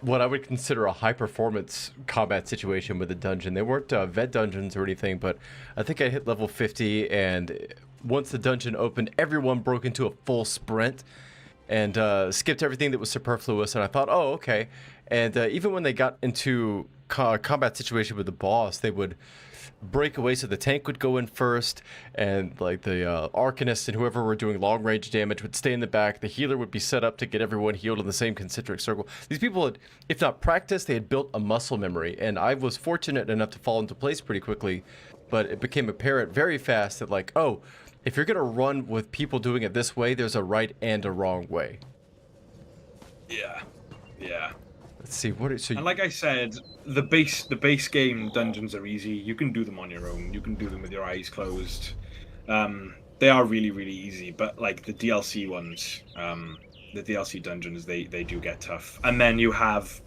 Speaker 1: what I would consider a high-performance combat situation with a dungeon. They weren't vet dungeons or anything, but I think I hit level 50, and once the dungeon opened, everyone broke into a full sprint and skipped everything that was superfluous, and I thought, oh, okay. And even when they got into combat situation with the boss, they would break away, so the tank would go in first, and like the arcanist and whoever were doing long range damage would stay in the back. The healer would be set up to get everyone healed in the same concentric circle. These people had, if not practiced, they had built a muscle memory, and I was fortunate enough to fall into place pretty quickly, but it became apparent very fast that like, oh, if you're gonna run with people doing it this way, there's a right and a wrong way.
Speaker 10: Yeah.
Speaker 1: Let's see, what is... So
Speaker 10: and like I said, the base game dungeons are easy. You can do them on your own. You can do them with your eyes closed. They are really, really easy. But like the DLC ones, the DLC dungeons, they do get tough. And then you have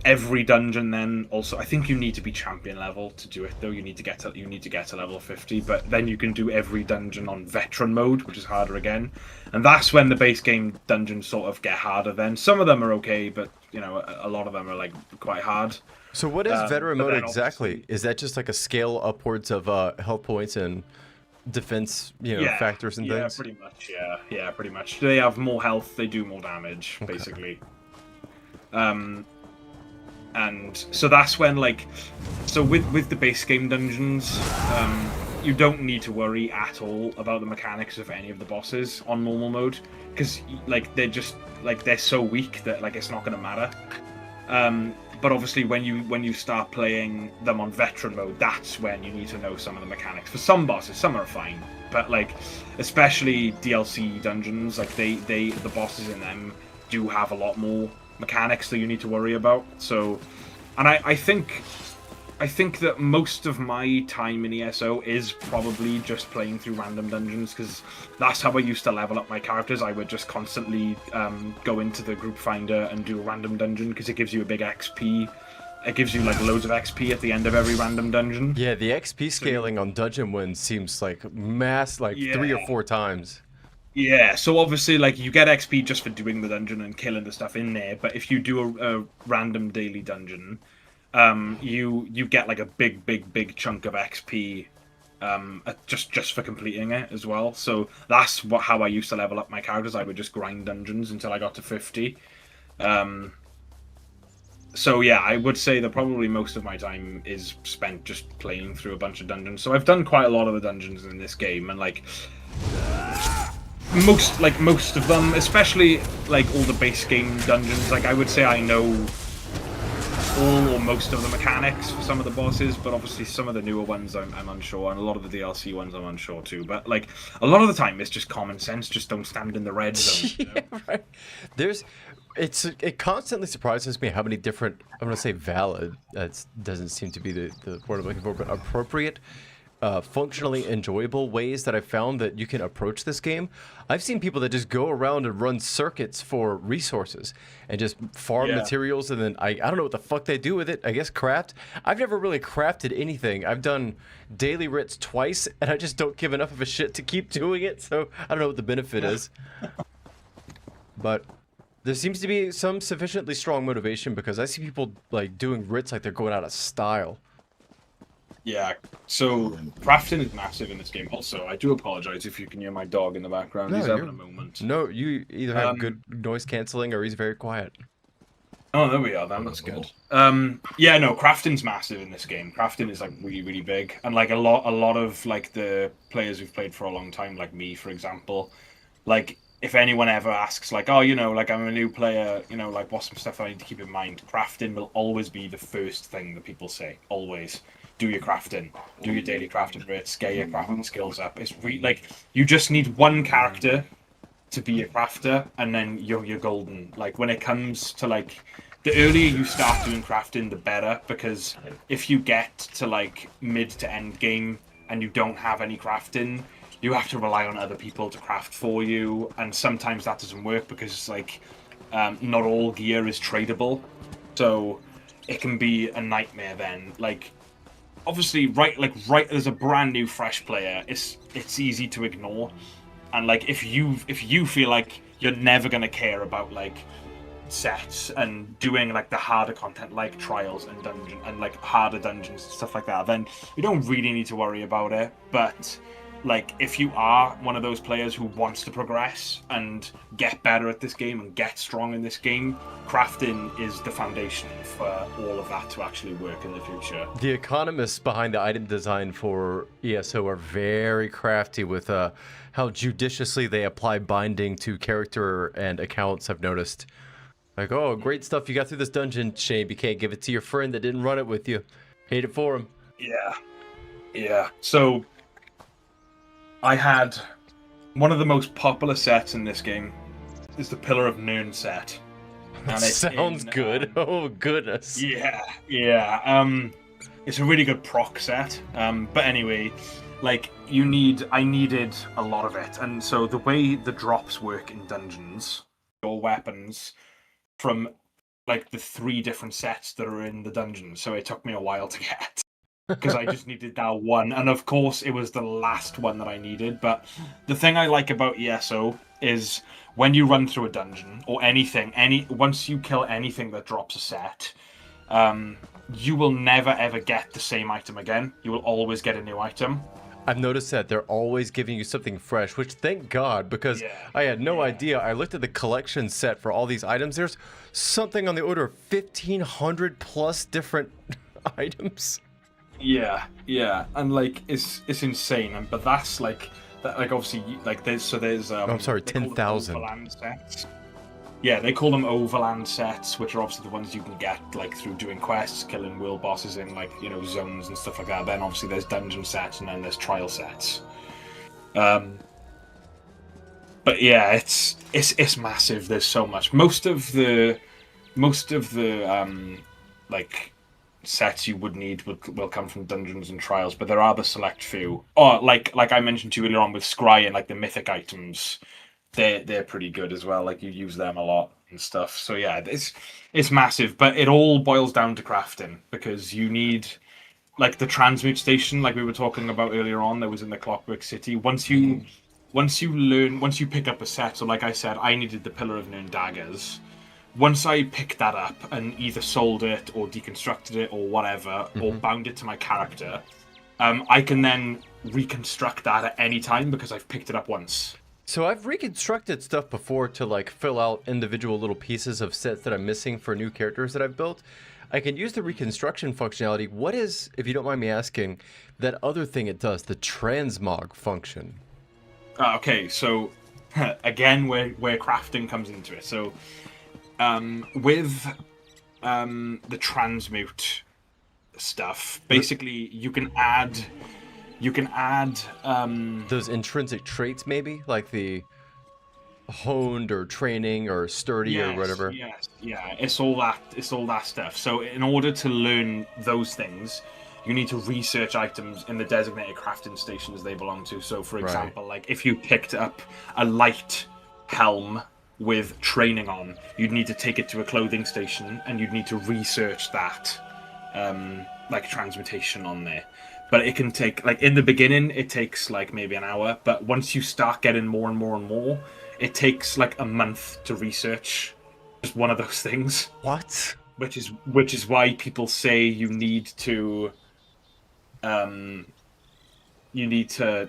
Speaker 10: every dungeon. Then also, I think you need to be champion level to do it. Though you need to get to level 50. But then you can do every dungeon on veteran mode, which is harder again. And that's when the base game dungeons sort of get harder. Then some of them are okay, but a lot of them are like quite hard.
Speaker 1: So what is veteran mode exactly? Is that just like a scale upwards of health points and defense, factors and things?
Speaker 10: Yeah, pretty much. Yeah, pretty much. They have more health, they do more damage, basically. And so that's when with the base game dungeons, you don't need to worry at all about the mechanics of any of the bosses on normal mode, because they're so weak that it's not going to matter. But obviously when you start playing them on veteran mode, that's when you need to know some of the mechanics. For some bosses, some are fine, but especially DLC dungeons, the bosses in them do have a lot more mechanics that you need to worry about. So, and I think that most of my time in ESO is probably just playing through random dungeons, because that's how I used to level up my characters. I would just constantly go into the group finder and do a random dungeon, because it gives you a big XP. It gives you loads of XP at the end of every random dungeon.
Speaker 1: Yeah, the XP scaling on dungeon wins seems like 3 or 4 times.
Speaker 10: Yeah, so obviously you get XP just for doing the dungeon and killing the stuff in there, but if you do a random daily dungeon, you get a big chunk of XP just for completing it as well. So that's how I used to level up my characters. I would just grind dungeons until I got to 50. So yeah, I would say that probably most of my time is spent just playing through a bunch of dungeons. So I've done quite a lot of the dungeons in this game, and most of them, especially like all the base game dungeons. Like I would say I know all or most of the mechanics for some of the bosses, but obviously some of the newer ones I'm unsure, and a lot of the DLC ones I'm unsure too. But like a lot of the time, it's just common sense. Just don't stand in the red zone. You know?
Speaker 1: Yeah, right. It constantly surprises me how many different, I'm gonna say valid, that doesn't seem to be the word I'm looking for, but appropriate, functionally enjoyable ways that I've found that you can approach this game. I've seen people that just go around and run circuits for resources and just farm materials, and then I don't know what the fuck they do with it. I guess craft. I've never really crafted anything. I've done daily writs twice, and I just don't give enough of a shit to keep doing it, so I don't know what the benefit is. But there seems to be some sufficiently strong motivation, because I see people like doing writs like they're going out of style.
Speaker 10: Yeah, so crafting is massive in this game. Also, I do apologize if you can hear my dog in the background. He's having a moment.
Speaker 1: No, you either have good noise canceling or he's very quiet.
Speaker 10: Oh, there we are then. That's good. Yeah, no, crafting's massive in this game. Crafting is like really, really big, and like a lot of like the players who've played for a long time, like me, for example, like if anyone ever asks, like, oh, you know, like I'm a new player, you know, like what's some stuff I need to keep in mind? Crafting will always be the first thing that people say. Always. Do your crafting, do your daily crafting writs, get your crafting skills up. It's like you just need one character to be a crafter, and then you're golden. Like when it comes to like the earlier you start doing crafting, the better, because if you get to like mid to end game and you don't have any crafting, you have to rely on other people to craft for you, and sometimes that doesn't work because like not all gear is tradable, so it can be a nightmare then. Like obviously, right as a brand new fresh player, it's easy to ignore, and like if you feel like you're never gonna care about like sets and doing like the harder content like trials and dungeon and like harder dungeons and stuff like that, then you don't really need to worry about it. But like if you are one of those players who wants to progress and get better at this game and get strong in this game, crafting is the foundation for all of that to actually work in the future.
Speaker 1: The economists behind the item design for ESO are very crafty with how judiciously they apply binding to character and accounts, I've noticed. Like, oh, great stuff you got through this dungeon. Shame you can't give it to your friend that didn't run it with you. Hate it for him.
Speaker 10: Yeah. So I had one of the most popular sets in this game is the Pillar of Nirn set.
Speaker 1: That sounds good. Oh goodness.
Speaker 10: Yeah. It's a really good proc set. But anyway, like I needed a lot of it, and so the way the drops work in dungeons, your weapons from like the 3 different sets that are in the dungeon. So it took me a while to get, because I just needed that one, and of course it was the last one that I needed. But the thing I like about ESO is when you run through a dungeon or anything, once you kill anything that drops a set, you will never ever get the same item again. You will always get a new item.
Speaker 1: I've noticed that they're always giving you something fresh, which thank God, because I had no idea. I looked at the collection set for all these items. There's something on the order of 1,500 plus different items.
Speaker 10: Yeah, and like it's insane. But that's like obviously like there's
Speaker 1: I'm sorry, 10,000.
Speaker 10: Overland sets. Yeah, they call them overland sets, which are obviously the ones you can get like through doing quests, killing world bosses in like, you know, zones and stuff like that. Then obviously there's dungeon sets, and then there's trial sets. But yeah, it's massive. There's so much. Most of the like sets you would need will come from dungeons and trials, but there are the select few. Oh, like I mentioned to you earlier on with Scry and like the mythic items. They're pretty good as well. Like you use them a lot and stuff. So yeah, it's massive, but it all boils down to crafting, because you need like the transmute station, like we were talking about earlier on, that was in the Clockwork City. Once you pick up a set, so like I said, I needed the Pillar of Nirn daggers. Once I picked that up and either sold it or deconstructed it or whatever, or bound it to my character, I can then reconstruct that at any time because I've picked it up once.
Speaker 1: So I've reconstructed stuff before to like fill out individual little pieces of sets that I'm missing for new characters that I've built. I can use the reconstruction functionality. What is, if you don't mind me asking, that other thing it does, the transmog function?
Speaker 10: Okay, so again, where crafting comes into it. So, with the transmute stuff, basically you can add
Speaker 1: those intrinsic traits, maybe like the honed or training or sturdy or whatever.
Speaker 10: Yes, yeah, it's all that stuff. So in order to learn those things, you need to research items in the designated crafting stations they belong to. So for example, like if you picked up a light helm with training on, you'd need to take it to a clothing station and you'd need to research that like transmutation on there. But it can take, like in the beginning it takes like maybe an hour, but once you start getting more and more and more, it takes like a month to research just one of those things.
Speaker 1: What?
Speaker 10: Which is why people say you need to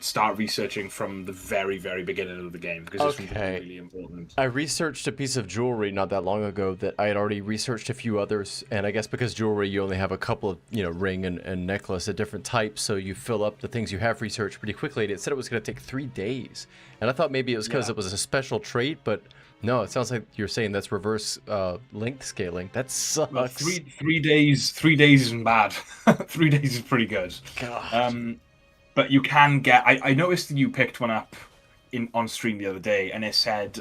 Speaker 10: start researching from the very, very beginning of the game, because it's really, really important.
Speaker 1: I researched a piece of jewelry not that long ago that I had already researched a few others, and I guess because jewelry you only have a couple of, ring and necklace at different types, so you fill up the things you have researched pretty quickly, and it said it was going to take 3 days. And I thought maybe it was because it was a special trait, but no, it sounds like you're saying that's reverse length scaling. That sucks.
Speaker 10: Well, 3 days isn't bad. 3 days is pretty good.
Speaker 1: God.
Speaker 10: But you can get... I noticed that you picked one up on stream the other day, and it said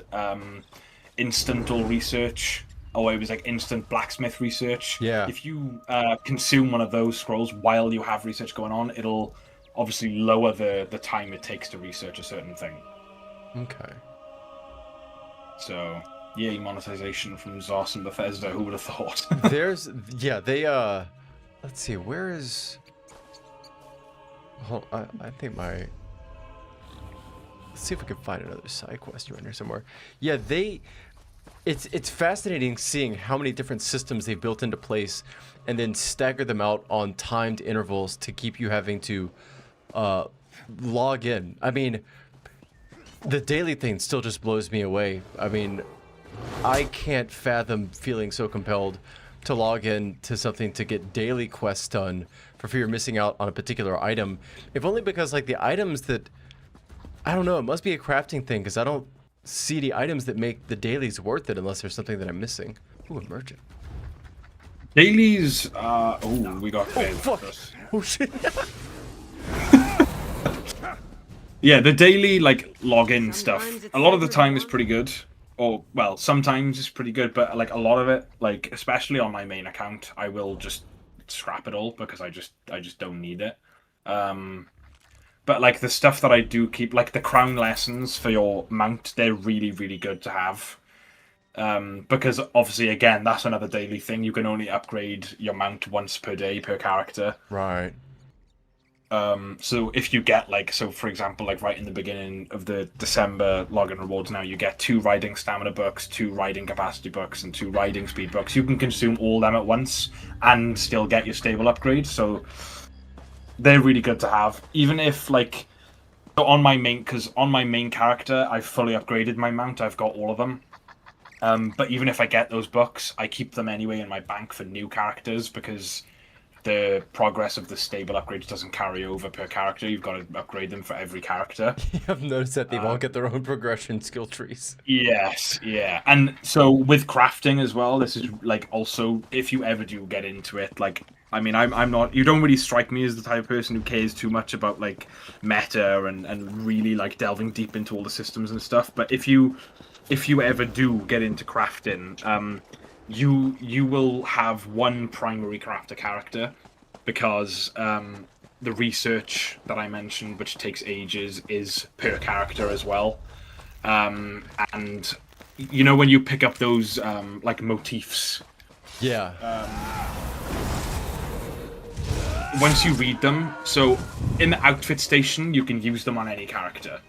Speaker 10: instant all research, or it was like instant blacksmith research.
Speaker 1: Yeah.
Speaker 10: If you consume one of those scrolls while you have research going on, it'll obviously lower the time it takes to research a certain thing.
Speaker 1: Okay.
Speaker 10: So, yay, monetization from Zos and Bethesda. Who would have thought?
Speaker 1: Let's see, where is... Hold on, I think let's see if we can find another side quest around here somewhere. Yeah, it's fascinating seeing how many different systems they built into place and then stagger them out on timed intervals to keep you having to log in. I mean, the daily thing still just blows me away. I mean, I can't fathom feeling so compelled to log in to something to get daily quests done for fear of missing out on a particular item. If only because, like, the items that... I don't know, it must be a crafting thing, because I don't see the items that make the dailies worth it unless there's something that I'm missing. Ooh, a merchant.
Speaker 10: Dailies, oh, we got...
Speaker 1: Oh, fuck! Oh, shit!
Speaker 10: Yeah, the daily, like, login stuff, a lot of the time is pretty good. Or, well, sometimes it's pretty good, but, like, a lot of it, like, especially on my main account, I will just scrap it all because I just don't need it. But, like, the stuff that I do keep, like, the crown lessons for your mount, they're really, really good to have. Because, obviously, again, that's another daily thing. You can only upgrade your mount once per day per character.
Speaker 1: Right.
Speaker 10: So if you get, like, so for example, like right in the beginning of the December login rewards now, you get 2 riding stamina books, 2 riding capacity books, and 2 riding speed books. You can consume all them at once and still get your stable upgrade, so they're really good to have. Even if, like, so on my main, because on my main character, I've fully upgraded my mount, I've got all of them. But even if I get those books, I keep them anyway in my bank for new characters, because the progress of the stable upgrades doesn't carry over per character. You've got to upgrade them for every character.
Speaker 1: I've noticed that they've all got their own progression skill trees.
Speaker 10: Yes, yeah. And so with crafting as well, this is, like, also, if you ever do get into it, like, I mean, I'm not, you don't really strike me as the type of person who cares too much about, like, meta and really, like, delving deep into all the systems and stuff. But if you ever do get into crafting, you will have one primary crafter character, because the research that I mentioned, which takes ages, is per character as well. And you know when you pick up those like motifs,
Speaker 1: yeah.
Speaker 10: Once you read them, so in the outfit station you can use them on any character,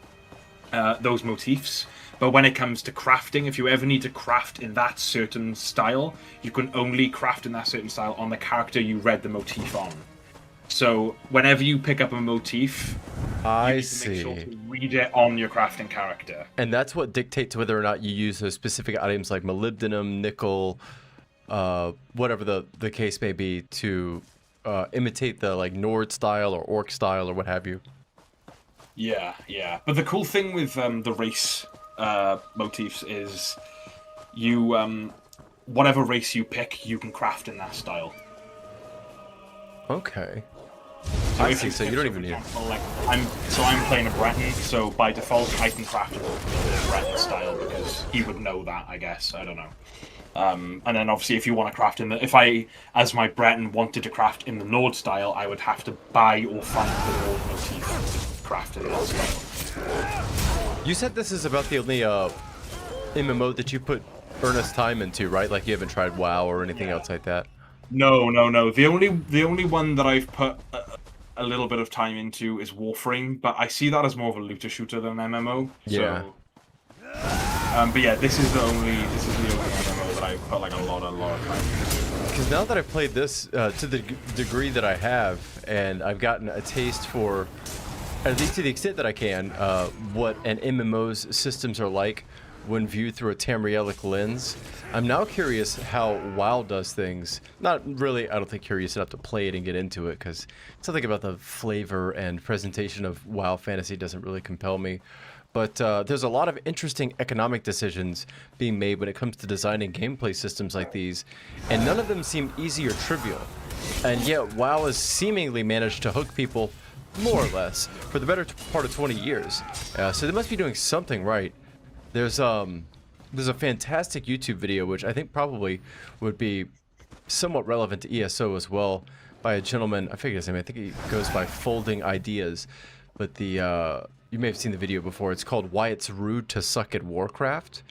Speaker 10: those motifs. But when it comes to crafting, if you ever need to craft in that certain style, you can only craft in that certain style on the character you read the motif on. So whenever you pick up a motif,
Speaker 1: I
Speaker 10: you need to
Speaker 1: see.
Speaker 10: make sure to read it on your crafting character.
Speaker 1: And that's what dictates whether or not you use those specific items like molybdenum, nickel, whatever the case may be, to imitate the, like, Nord style or Orc style or what have you.
Speaker 10: Yeah, yeah. But the cool thing with the race motifs is you whatever race you pick, you can craft in that style.
Speaker 1: Okay.
Speaker 10: So
Speaker 1: I
Speaker 10: if
Speaker 1: see. So you don't even need.
Speaker 10: Like I'm playing a Breton, so by default I can craft it in the Breton style because he would know that. I guess I don't know. And then obviously if you want to craft in the, if I as my Breton wanted to craft in the Nord style, I would have to buy or find the Nord motif to craft in that style.
Speaker 1: You said this is about the only MMO that you put earnest time into, right? Like you haven't tried WoW or anything else like that.
Speaker 10: No. The only one that I've put a little bit of time into is Warframe, but I see that as more of a looter shooter than an MMO.
Speaker 1: Yeah.
Speaker 10: So, but yeah, this is the only MMO that I've put like a lot of time into.
Speaker 1: Because now that I've played this to the degree that I have, and I've gotten a taste for, at least to the extent that I can, what an MMO's systems are like when viewed through a Tamrielic lens, I'm now curious how WoW does things. Not really, I don't think curious enough to play it and get into it, because something about the flavor and presentation of WoW fantasy doesn't really compel me. But there's a lot of interesting economic decisions being made when it comes to designing gameplay systems like these, and none of them seem easy or trivial. And yet WoW has seemingly managed to hook people, more or less, for the better part of 20 years. So they must be doing something right. There's a fantastic YouTube video, which I think probably would be somewhat relevant to ESO as well, by a gentleman, I forget his name, I think he goes by Folding Ideas, but the, you may have seen the video before, it's called Why It's Rude to Suck at Warcraft,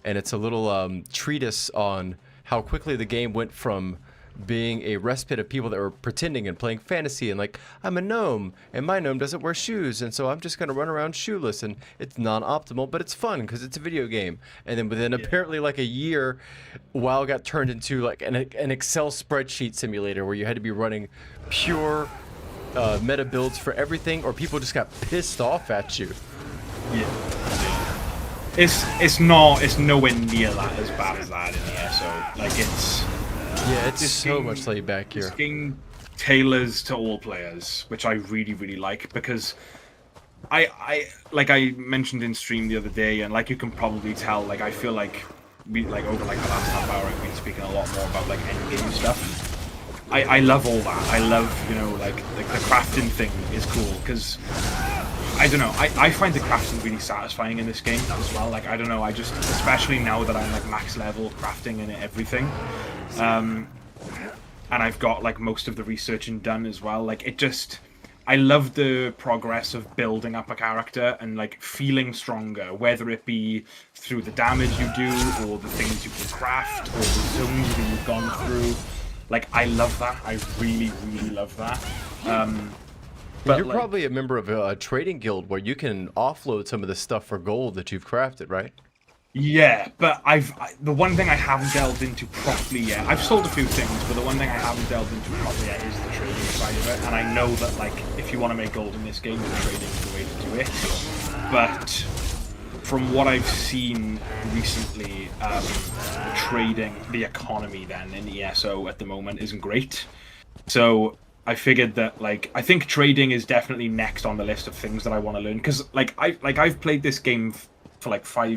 Speaker 1: and it's a little treatise on how quickly the game went from being a respite of people that were pretending and playing fantasy and like, I'm a gnome and my gnome doesn't wear shoes and so I'm just gonna run around shoeless, and it's non-optimal but it's fun because it's a video game. And then within apparently like a year, WoW got turned into like an Excel spreadsheet simulator where you had to be running pure meta builds for everything, or people just got pissed off at you.
Speaker 10: It's nowhere near that as bad as that in the ESO. Like
Speaker 1: it's so much laid back here.
Speaker 10: This game tailors to all players, which I really like, because I like I mentioned in stream the other day, and like you can probably tell, like I feel like we like over like the last half hour I've been speaking a lot more about like endgame stuff. I love all that. I love, you know, like the crafting thing is cool because I don't know. I find the crafting really satisfying in this game as well. Like I don't know. I just, especially now that I'm like max level crafting and everything, and I've got like most of the researching done as well. Like it just, I love the progress of building up a character and like feeling stronger, whether it be through the damage you do or the things you can craft or the zones that you've gone through. Like, I love that. I really love that.
Speaker 1: But you're like, probably a member of a trading guild where you can offload some of the stuff for gold that you've crafted, right?
Speaker 10: Yeah, but the one thing I haven't delved into properly yet, I've sold a few things, but the one thing I haven't delved into properly yet is the trading side of it. And I know that, like, if you want to make gold in this game, the trading is the way to do it. But from what I've seen recently, the trading, the economy then in ESO at the moment isn't great. So I figured that, like, I think trading is definitely next on the list of things that I want to learn, because I've played this game for like 4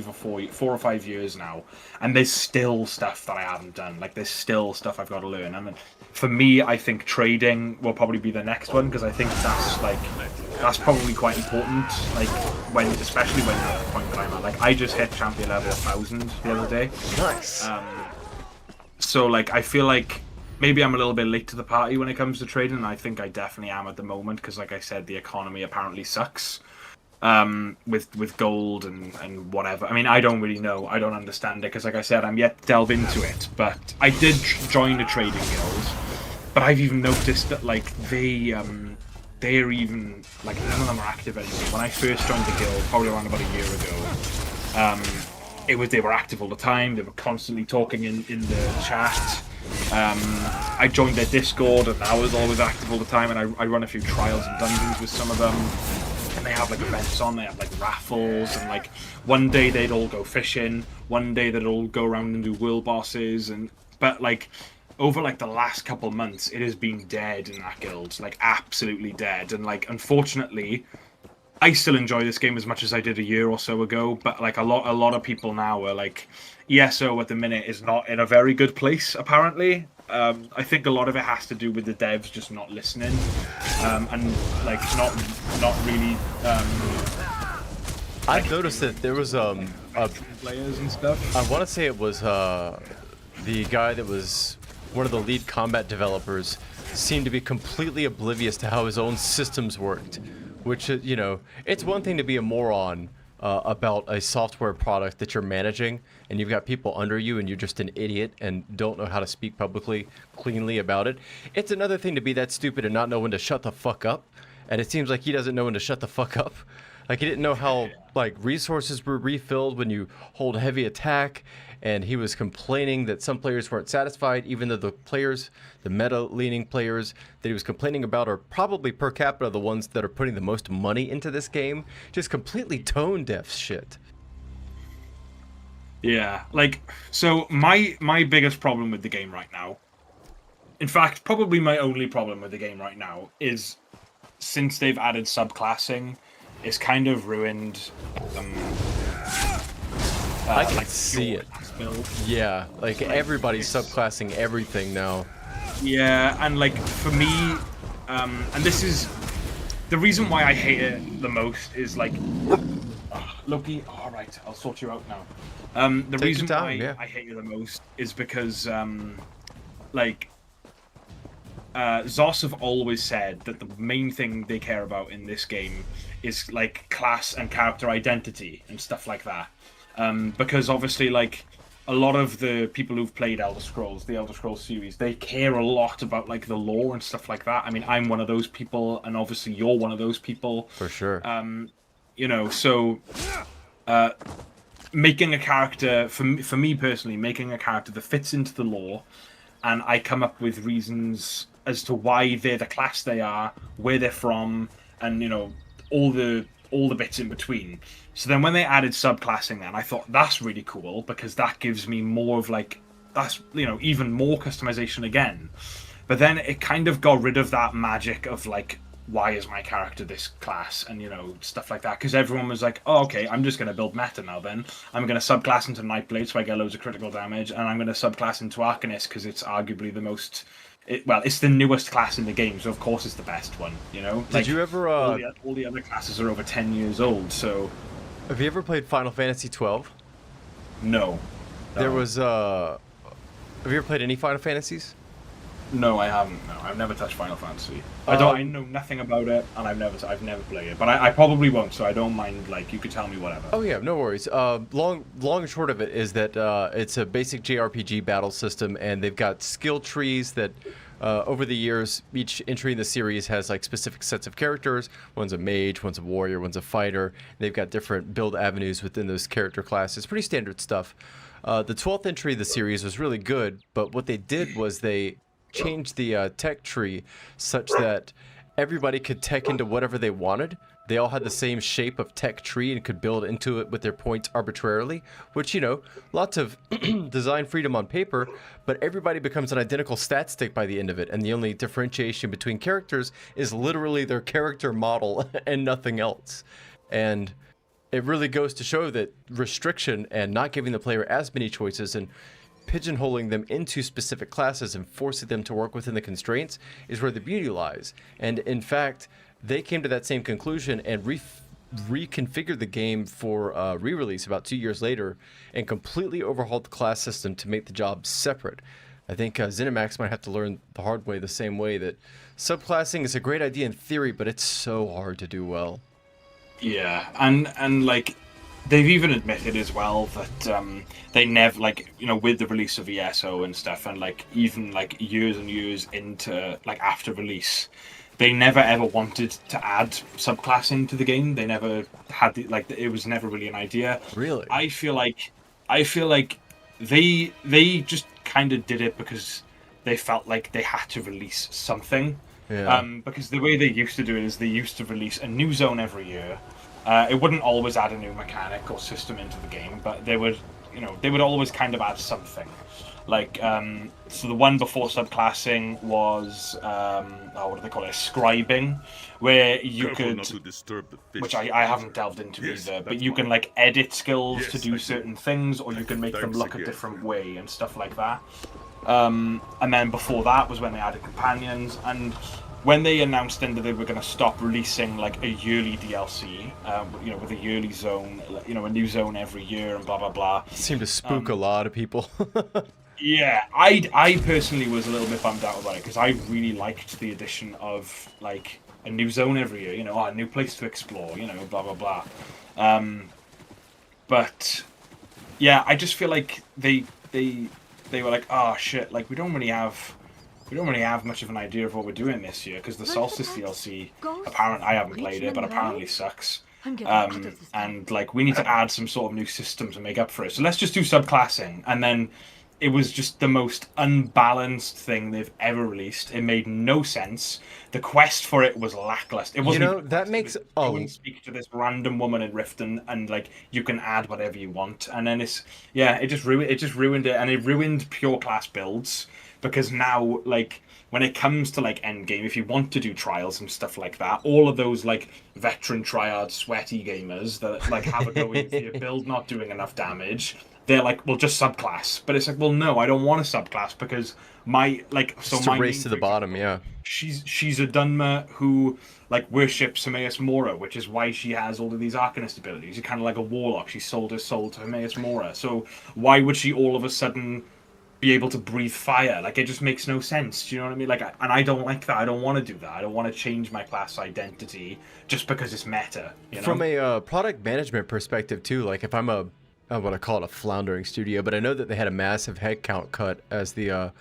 Speaker 10: or 5 years now, and there's still stuff that I haven't done. Like there's still stuff I've got to learn. And for me, I think trading will probably be the next one, because I think that's probably quite important. Like especially when you're at the point that I'm at. Like I just hit champion level 1000 the other day.
Speaker 1: Nice.
Speaker 10: So like I feel like maybe I'm a little bit late to the party when it comes to trading, and I think I definitely am at the moment, because like I said, the economy apparently sucks. With gold and whatever. I mean, I don't really know. I don't understand it, because like I said, I'm yet to delve into it. But I did join a trading guild. But I've even noticed that like they're even like none of them are active anymore. When I first joined the guild, probably around about a year ago, they were active all the time. They were constantly talking in the chat. I joined their Discord, and I was always active all the time. And I run a few trials and dungeons with some of them. And they have like events on, they have like raffles, and like one day they'd all go fishing, one day they'd all go around and do world bosses, but like over like the last couple months it has been dead in that guild, like absolutely dead. And like unfortunately I still enjoy this game as much as I did a year or so ago, but like a lot of people now are like, ESO at the minute is not in a very good place, apparently. I think a lot of it has to do with the devs just not listening, and like not really.
Speaker 1: I've noticed that there was
Speaker 10: players and stuff.
Speaker 1: I want to say it was the guy that was one of the lead combat developers seemed to be completely oblivious to how his own systems worked, which, you know, it's one thing to be a moron about a software product that you're managing and you've got people under you and you're just an idiot and don't know how to speak publicly cleanly about it. It's another thing to be that stupid and not know when to shut the fuck up, and it seems like he doesn't know when to shut the fuck up. Like, he didn't know how, like, resources were refilled when you hold heavy attack, and he was complaining that some players weren't satisfied, even though the players, the meta-leaning players that he was complaining about are probably per capita the ones that are putting the most money into this game. Just completely tone-deaf shit.
Speaker 10: Yeah, like, so my biggest problem with the game right now, in fact, probably my only problem with the game right now, is since they've added subclassing, it's kind of ruined
Speaker 1: I can
Speaker 10: like
Speaker 1: see it.
Speaker 10: Build.
Speaker 1: Yeah, like everybody's subclassing everything now.
Speaker 10: Yeah, and like for me, and this is the reason why I hate it the most is like, Loki. All right, I'll sort you out now. The
Speaker 1: Take
Speaker 10: reason
Speaker 1: your time,
Speaker 10: why
Speaker 1: yeah.
Speaker 10: I hate it the most is because like. Zos have always said that the main thing they care about in this game is like class and character identity and stuff like that. Because obviously, like, a lot of the people who've played Elder Scrolls, the Elder Scrolls series, they care a lot about like the lore and stuff like that. I mean, I'm one of those people, and obviously you're one of those people.
Speaker 1: For sure.
Speaker 10: You know, so making a character, for me personally, making a character that fits into the lore, and I come up with reasons as to why they're the class they are, where they're from, and, you know, all the bits in between. So then when they added subclassing, then I thought that's really cool, because that gives me more of like, that's, you know, even more customization again. But then it kind of got rid of that magic of like, why is my character this class, and, you know, stuff like that, because everyone was like, oh, okay, I'm just going to build meta now then. I'm going to subclass into Nightblade so I get loads of critical damage, and I'm going to subclass into Arcanist because it's arguably the most... it's the newest class in the game, so of course it's the best one, you know?
Speaker 1: Did you ever...
Speaker 10: all the other classes are over 10 years old, so...
Speaker 1: Have you ever played Final Fantasy 12?
Speaker 10: No.
Speaker 1: There was, Have you ever played any Final Fantasies?
Speaker 10: No, I haven't. No, I've never touched Final Fantasy. I know nothing about it, and I've never played it. But I probably won't, so I don't mind. Like, you could tell me whatever.
Speaker 1: Oh yeah, no worries. Long and short of it is that it's a basic JRPG battle system, and they've got skill trees that, over the years, each entry in the series has like specific sets of characters. One's a mage, one's a warrior, one's a fighter. They've got different build avenues within those character classes. Pretty standard stuff. The 12th entry of the series was really good, but what they did was they changed the tech tree such that everybody could tech into whatever they wanted. They all had the same shape of tech tree and could build into it with their points arbitrarily, which, you know, lots of design freedom on paper, but everybody becomes an identical stat stick by the end of it, and the only differentiation between characters is literally their character model and nothing else. And it really goes to show that restriction and not giving the player as many choices and pigeonholing them into specific classes and forcing them to work within the constraints is where the beauty lies. And in fact, they came to that same conclusion and reconfigured the game for re-release about 2 years later and completely overhauled the class system to make the job separate. I think ZeniMax might have to learn the hard way, the same way that subclassing is a great idea in theory, but it's so hard to do well.
Speaker 10: Yeah, and like, they've even admitted as well that they never, like, you know, with the release of ESO and stuff, and like even like years and years into like after release, they never ever wanted to add subclassing to the game. They never had the, like, it was never really an idea.
Speaker 1: Really?
Speaker 10: I feel like they just kind of did it because they felt like they had to release something.
Speaker 1: Yeah.
Speaker 10: Because the way they used to do it is they used to release a new zone every year. It wouldn't always add a new mechanic or system into the game, but they would, you know, they would always kind of add something. Like, so the one before subclassing was, what do they call it? Scribing, where you could, which I haven't delved into either, but you can like edit skills to do certain things, or you can make them look a different way and stuff like that. And then before that was when they added companions, and when they announced then that they were going to stop releasing like a yearly DLC, with a yearly zone, a new zone every year and blah blah blah.
Speaker 1: It seemed to spook a lot of people.
Speaker 10: Yeah, I personally was a little bit bummed out about it because I really liked the addition of like a new zone every year, a new place to explore, blah blah blah. But yeah, I just feel like they were like, oh shit, like we don't really have much of an idea of what we're doing this year because the Solstice DLC, apparently I haven't played it, but apparently sucks. And like we need to add some sort of new system to make up for it. So let's just do subclassing, and then it was just the most unbalanced thing they've ever released. It made no sense. The quest for it was lackluster. It wasn't.
Speaker 1: That makes.
Speaker 10: Go and speak to this random woman in Riften, and like you can add whatever you want, and then it just ruined it, and it ruined pure class builds because now like when it comes to like endgame, if you want to do trials and stuff like that, all of those like veteran triad sweaty gamers that like have a go into your build not doing enough damage. They're like, well, just subclass. But it's like, well, no, I don't want a subclass because my
Speaker 1: race to the bottom, yeah.
Speaker 10: She's a Dunmer who like worships Hermaeus Mora, which is why she has all of these Arcanist abilities. She's kind of like a warlock. She sold her soul to Hermaeus Mora. So why would she all of a sudden be able to breathe fire? Like it just makes no sense. Do you know what I mean? Like, and I don't like that. I don't want to do that. I don't want to change my class identity just because it's meta.
Speaker 1: From a product management perspective too, like if I'm I want to call it a floundering studio, but I know that they had a massive headcount cut as the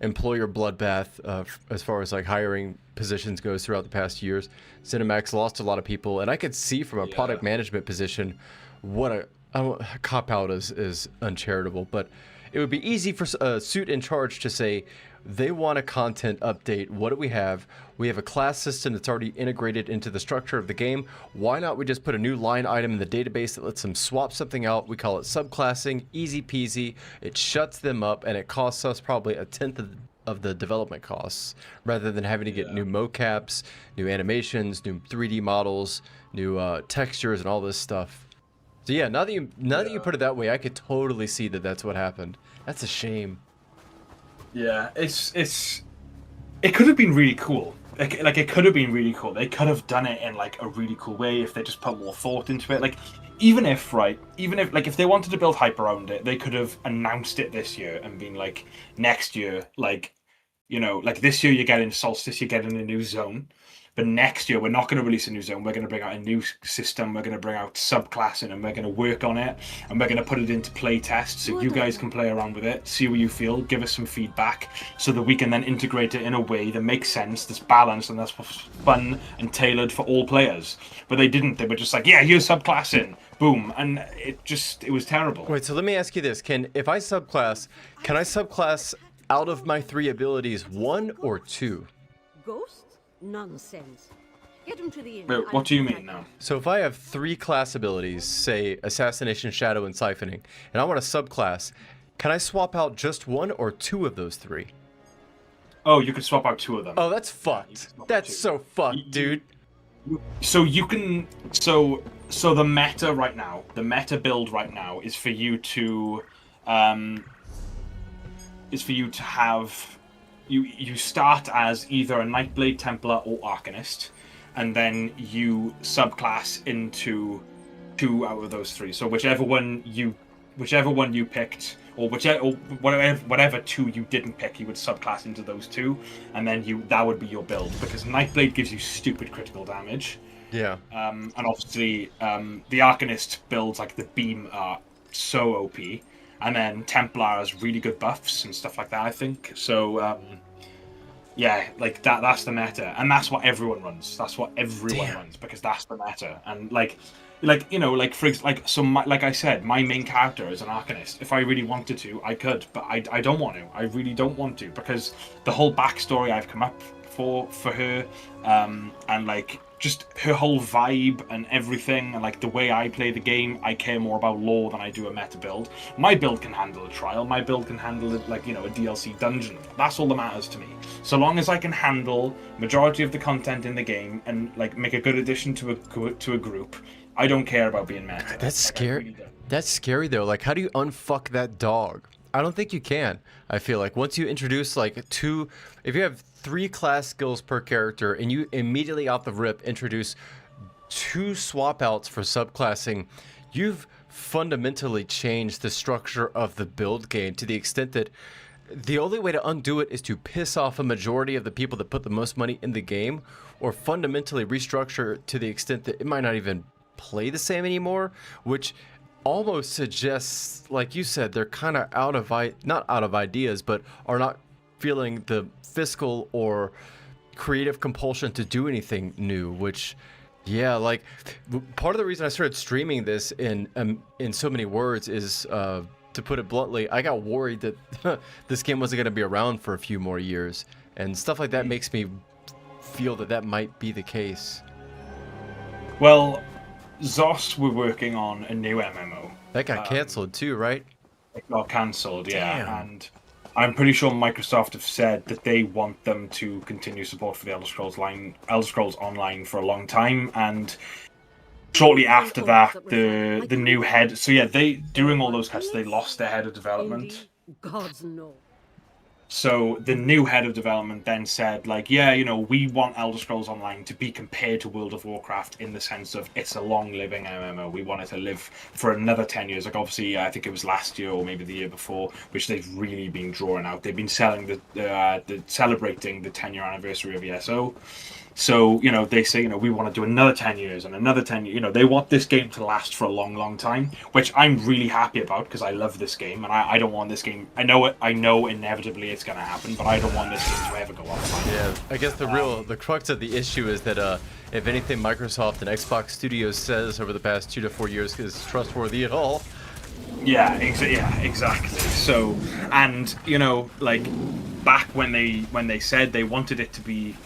Speaker 1: employer bloodbath as far as like hiring positions goes throughout the past years. Cinemax lost a lot of people, and I could see from a product management position what a cop-out is uncharitable, but it would be easy for a suit in charge to say they want a content update. What do we have? We have a class system that's already integrated into the structure of the game. Why not we just put a new line item in the database that lets them swap something out? We call it subclassing, easy peasy. It shuts them up, and it costs us probably a tenth of the development costs, rather than having to get new mocaps, new animations, new 3D models, new textures, and all this stuff. So yeah, now that you put it that way, I could totally see that that's what happened. That's a shame.
Speaker 10: Yeah, it could have been really cool. Like it could have been really cool. They could have done it in like a really cool way if they just put more thought into it. Like even if if they wanted to build hype around it, they could have announced it this year and been like, next year, like this year you're getting Solstice, you're getting a new zone. But next year, we're not going to release a new zone. We're going to bring out a new system. We're going to bring out subclassing, and we're going to work on it. And we're going to put it into play tests so you guys can play around with it, see what you feel, give us some feedback, so that we can then integrate it in a way that makes sense, that's balanced, and that's fun and tailored for all players. But they didn't. They were just like, yeah, here's subclassing. Boom. And it was terrible.
Speaker 1: Wait, so let me ask you this. If I subclass, can I subclass out of my 3 abilities 1 or 2?
Speaker 9: Ghosts? Nonsense. Get him to the inn.
Speaker 10: Wait, what do you mean now?
Speaker 1: So if I have 3 class abilities, say Assassination, Shadow, and Siphoning, and I want a subclass, can I swap out just 1 or 2 of those 3?
Speaker 10: Oh, you could swap out 2 of them.
Speaker 1: Oh, that's fucked. That's so fucked, dude.
Speaker 10: So you can so the meta right now, the meta build right now is for you to have you start as either a Nightblade, Templar, or Arcanist, and then you subclass into 2 out of those 3. So whichever one you picked, or whatever 2 you didn't pick, you would subclass into those 2, and then that would be your build, because Nightblade gives you stupid critical damage.
Speaker 1: Yeah.
Speaker 10: And obviously, the Arcanist builds like the beam are so OP. And then Templar has really good buffs and stuff like that, I think. So, yeah, like that's the meta. And that's what everyone runs. That's what everyone runs, because that's the meta. And like I said, my main character is an Arcanist. If I really wanted to, I could, but I don't want to. I really don't want to, because the whole backstory I've come up for her, and like just her whole vibe and everything, and like the way I play the game. I care more about lore than I do a meta build. My build can handle a trial. My build can handle it, like, you know, a DLC dungeon. That's all that matters to me. So long as I can handle majority of the content in the game and like make a good addition to a group, I don't care about being meta.
Speaker 1: That's scary. That's scary though. Like, how do you unfuck that dog? I don't think you can. I feel like once you introduce like if you have 3 class skills per character and you immediately out the rip introduce 2 swap outs for subclassing, you've fundamentally changed the structure of the build game to the extent that the only way to undo it is to piss off a majority of the people that put the most money in the game, or fundamentally restructure to the extent that it might not even play the same anymore, which almost suggests, like you said, they're kind of not out of ideas, but are not feeling the fiscal or creative compulsion to do anything new, which, yeah, like part of the reason I started streaming this in so many words is, to put it bluntly, I got worried that this game wasn't going to be around for a few more years, and stuff like that makes me feel that might be the case.
Speaker 10: Well, ZOS were working on a new MMO.
Speaker 1: That got cancelled too, right?
Speaker 10: It got cancelled, yeah.
Speaker 1: Damn.
Speaker 10: And I'm pretty sure Microsoft have said that they want them to continue support for the Elder Scrolls Online for a long time, and shortly after that, the new head. So yeah, during all those cuts, they lost their head of development.
Speaker 9: Gods no.
Speaker 10: So the new head of development then said, like, yeah, you know, we want Elder Scrolls Online to be compared to World of Warcraft in the sense of it's a long-living MMO. We want it to live for another 10 years. Like, obviously, I think it was last year or maybe the year before, which they've really been drawing out. They've been celebrating the 10-year anniversary of ESO. So, you know, they say, you know, we want to do another 10 years and another 10 years. You know, they want this game to last for a long, long time, which I'm really happy about because I love this game and I don't want this game. I know inevitably it's going to happen, but I don't want this game to ever go offline.
Speaker 1: Yeah, I guess the crux of the issue is that if anything Microsoft and Xbox Studios says over the past 2 to 4 years is trustworthy at all.
Speaker 10: Yeah, exactly. So, and, you know, like, back when they said they wanted it to be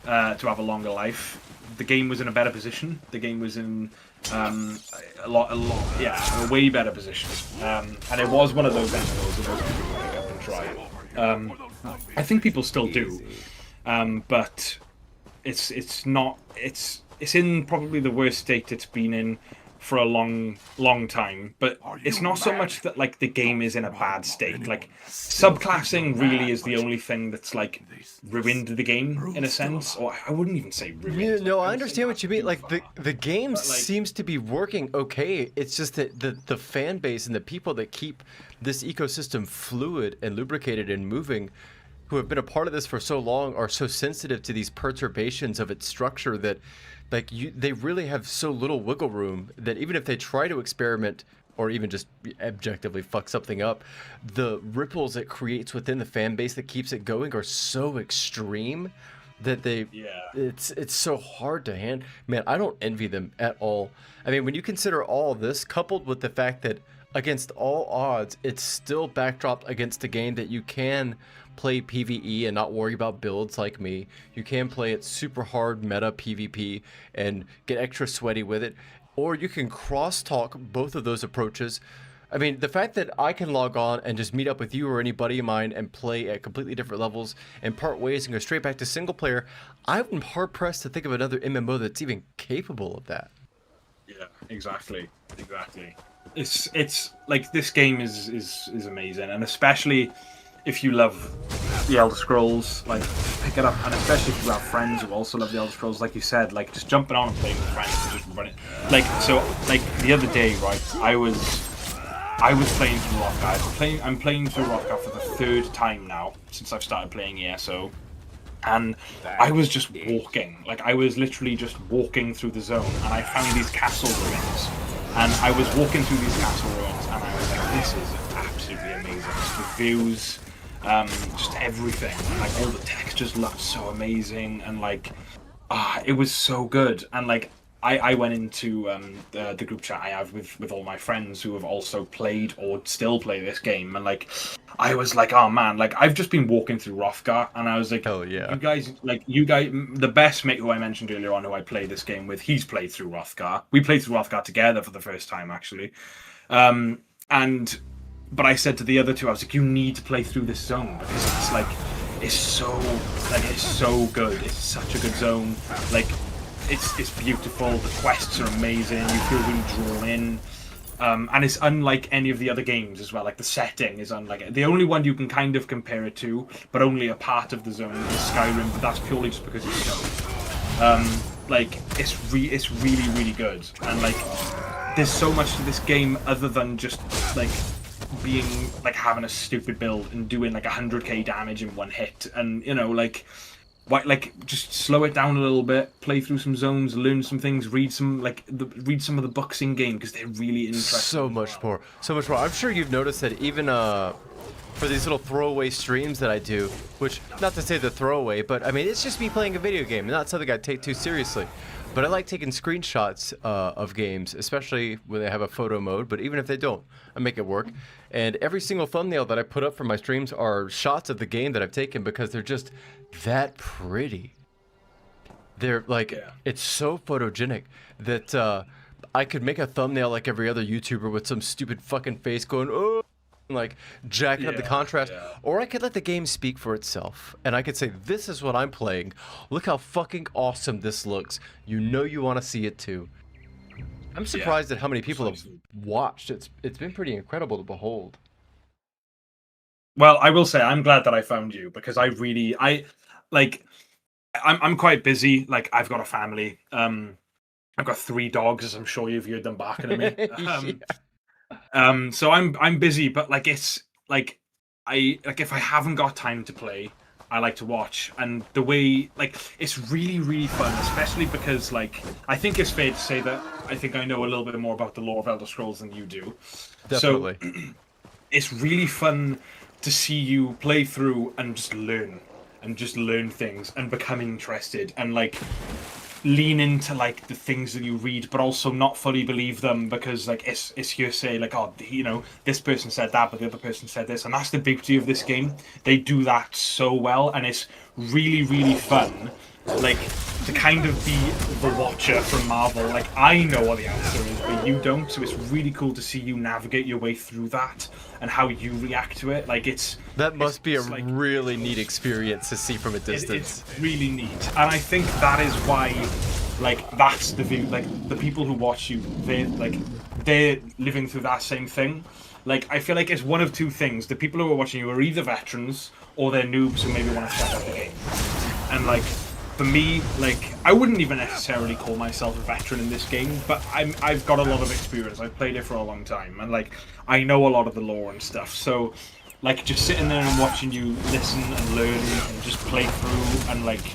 Speaker 10: to have a longer life, the game was in a better position. The game was in a way better position. And it was one of those MMOs that most people pick up and try. I think people still do, but it's in probably the worst state it's been in for a long time, but it's not so much that like the game is in a bad state. Like subclassing really is the only thing that's like ruined the game in a sense, or I wouldn't even say ruined.
Speaker 1: Yeah, no, I understand what you mean. Like the game seems to be working okay. It's just that the fan base and the people that keep this ecosystem fluid and lubricated and moving, who have been a part of this for so long, are so sensitive to these perturbations of its structure that they really have so little wiggle room that even if they try to experiment or even just objectively fuck something up, the ripples it creates within the fan base that keeps it going are so extreme that it's so hard to handle. Man, I don't envy them at all. I mean, when you consider all this coupled with the fact that against all odds, it's still backdropped against a game that you can play PvE and not worry about builds like me. You can play it super hard meta PvP and get extra sweaty with it, or you can crosstalk both of those approaches. I mean, the fact that I can log on and just meet up with you or any buddy of mine and play at completely different levels and part ways and go straight back to single player, I'm hard pressed to think of another MMO that's even capable of that.
Speaker 10: Yeah, exactly. It's like this game is amazing, and especially if you love the Elder Scrolls, like, pick it up, and especially if you have friends who also love the Elder Scrolls, like you said, like, just jumping on and playing with friends and just running. Like, so, like, the other day, right, I was playing through Rothgar. I'm playing through Rothgar for the 3rd time now, since I've started playing ESO, and I was just walking. Like, I was literally just walking through the zone, and I found these castle ruins, and I was walking through these castle ruins, and I was like, this is absolutely amazing. The views, just everything, like all the textures looked so amazing, and like it was so good. And like I went into the group chat I have with all my friends who have also played or still play this game, and like I was like, oh man, like I've just been walking through Hrothgar, and I was like,
Speaker 1: hell yeah,
Speaker 10: you guys, the best mate who I mentioned earlier on, who I played this game with, he's played through Hrothgar. We played through Hrothgar together for the first time actually, but I said to the other two, I was like, you need to play through this zone because it's like it's so good. It's such a good zone. Like it's beautiful. The quests are amazing. You feel really drawn in. And it's unlike any of the other games as well. Like the setting is unlike it. The only one you can kind of compare it to, but only a part of the zone, is Skyrim. But that's purely just because it's stone. Like it's really really good. And like there's so much to this game other than just like being like having a stupid build and doing like 100k damage in one hit, and you know like. Why, like, just slow it down a little bit, play through some zones, learn some things, read some of the books in game because they're really interesting.
Speaker 1: So much more. I'm sure you've noticed that even for these little throwaway streams that I do, which not to say the throwaway, but I mean it's just me playing a video game, not something I take too seriously. But I like taking screenshots of games, especially when they have a photo mode, but even if they don't, I make it work. And every single thumbnail that I put up for my streams are shots of the game that I've taken because they're just that pretty. They're like, it's so photogenic that I could make a thumbnail like every other YouTuber with some stupid fucking face going, oh, like jacking up the contrast, or I could let the game speak for itself and I could say, this is what I'm playing, look how fucking awesome this looks, you know you want to see it too. I'm surprised at how many people have watched. It's been pretty incredible to behold.
Speaker 10: Well, I will say I'm glad that I found you because I'm quite busy. Like I've got a family. I've got 3 dogs, as I'm sure you've heard them barking at me. So I'm busy, but like it's like if I haven't got time to play, I like to watch. And the way like it's really really fun, especially because like I think it's fair to say that I think I know a little bit more about the lore of Elder Scrolls than you do.
Speaker 1: Definitely.
Speaker 10: So it's really fun to see you play through and just learn things and become interested and like lean into like the things that you read, but also not fully believe them because like it's hearsay. Like, oh, you know, this person said that, but the other person said this, and that's the beauty of this game. They do that so well, and it's really really fun. Like to kind of be the watcher from Marvel. Like I know what the answer is, but you don't. So it's really cool to see you navigate your way through that and how you react to it. Like
Speaker 1: that must be a really neat experience to see from a distance.
Speaker 10: It's really neat, and I think that is why, like, that's the view. Like the people who watch you, they're living through that same thing. Like I feel like it's one of two things: the people who are watching you are either veterans or they're noobs who maybe want to check out the game. And like for me, like I wouldn't even necessarily call myself a veteran in this game, but I've got a lot of experience. I've played it for a long time, and like I know a lot of the lore and stuff. So like just sitting there and watching you listen and learn and just play through, and like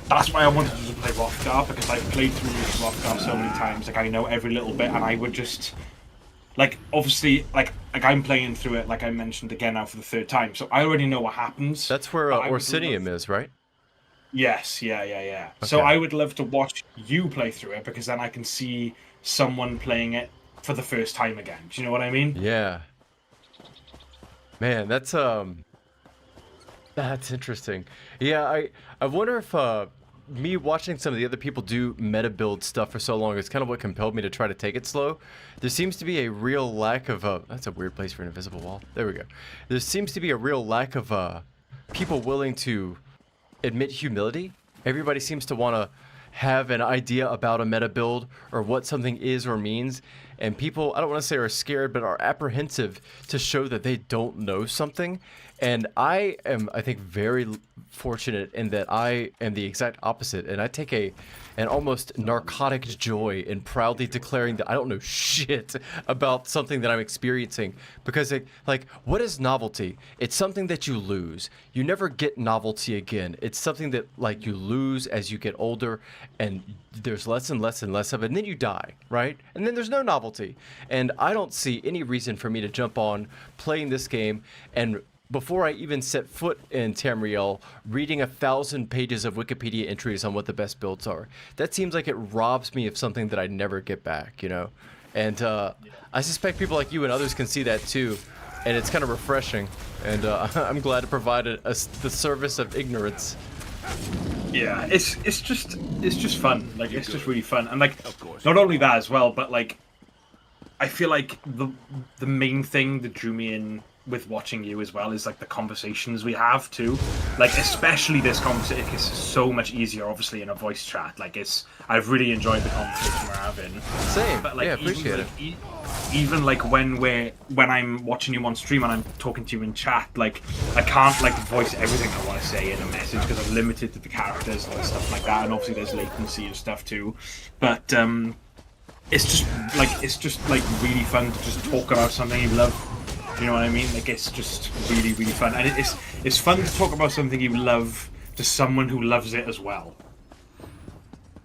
Speaker 10: that's why I wanted to play Hrothgar, because I've played through Hrothgar so many times. Like I know every little bit, and I would just like obviously like I'm playing through it like I mentioned again now for the 3rd time, so I already know what happens.
Speaker 1: That's where Orsinium is, right?
Speaker 10: Yes, yeah.
Speaker 1: Okay.
Speaker 10: So I would love to watch you play through it because then I can see someone playing it for the first time again. Do you know what I mean?
Speaker 1: Yeah. Man, that's interesting. Yeah, I wonder if me watching some of the other people do meta build stuff for so long is kind of what compelled me to try to take it slow. There seems to be a real lack of that's a weird place for an invisible wall. There we go. There seems to be a real lack of people willing to admit humility. Everybody seems to want to have an idea about a meta build or what something is or means, and people, I don't want to say are scared, but are apprehensive to show that they don't know something. And I am, I think, very fortunate in that I am the exact opposite, and I take an almost narcotic joy in proudly declaring that I don't know shit about something that I'm experiencing. Because like, what is novelty? It's something that you lose. You never get novelty again. It's something that like you lose as you get older, and there's less and less and less of it, and then you die, right? And then there's no novelty. And I don't see any reason for me to jump on playing this game and before I even set foot in Tamriel, reading 1,000 pages of Wikipedia entries on what the best builds are. That seems like it robs me of something that I never get back, you know? And I suspect people like you and others can see that too, and it's kind of refreshing. And I'm glad to provide the service of ignorance.
Speaker 10: Yeah, it's just fun. Like, it's just really fun. And, like, not only that as well, but, like, I feel like the main thing that drew me in with watching you as well is like the conversations we have too, like especially this conversation is so much easier obviously in a voice chat. Like I've really enjoyed the conversation we're having.
Speaker 1: Same.
Speaker 10: But like,
Speaker 1: yeah, appreciate it.
Speaker 10: Even like when I'm watching you on stream and I'm talking to you in chat, like I can't like voice everything I want to say in a message because I'm limited to the characters and stuff like that, and obviously there's latency and stuff too. But it's just like really fun to just talk about something you love. You know what I mean? Like, it's just really, really fun. And it's fun to talk about something you love to someone who loves it as well.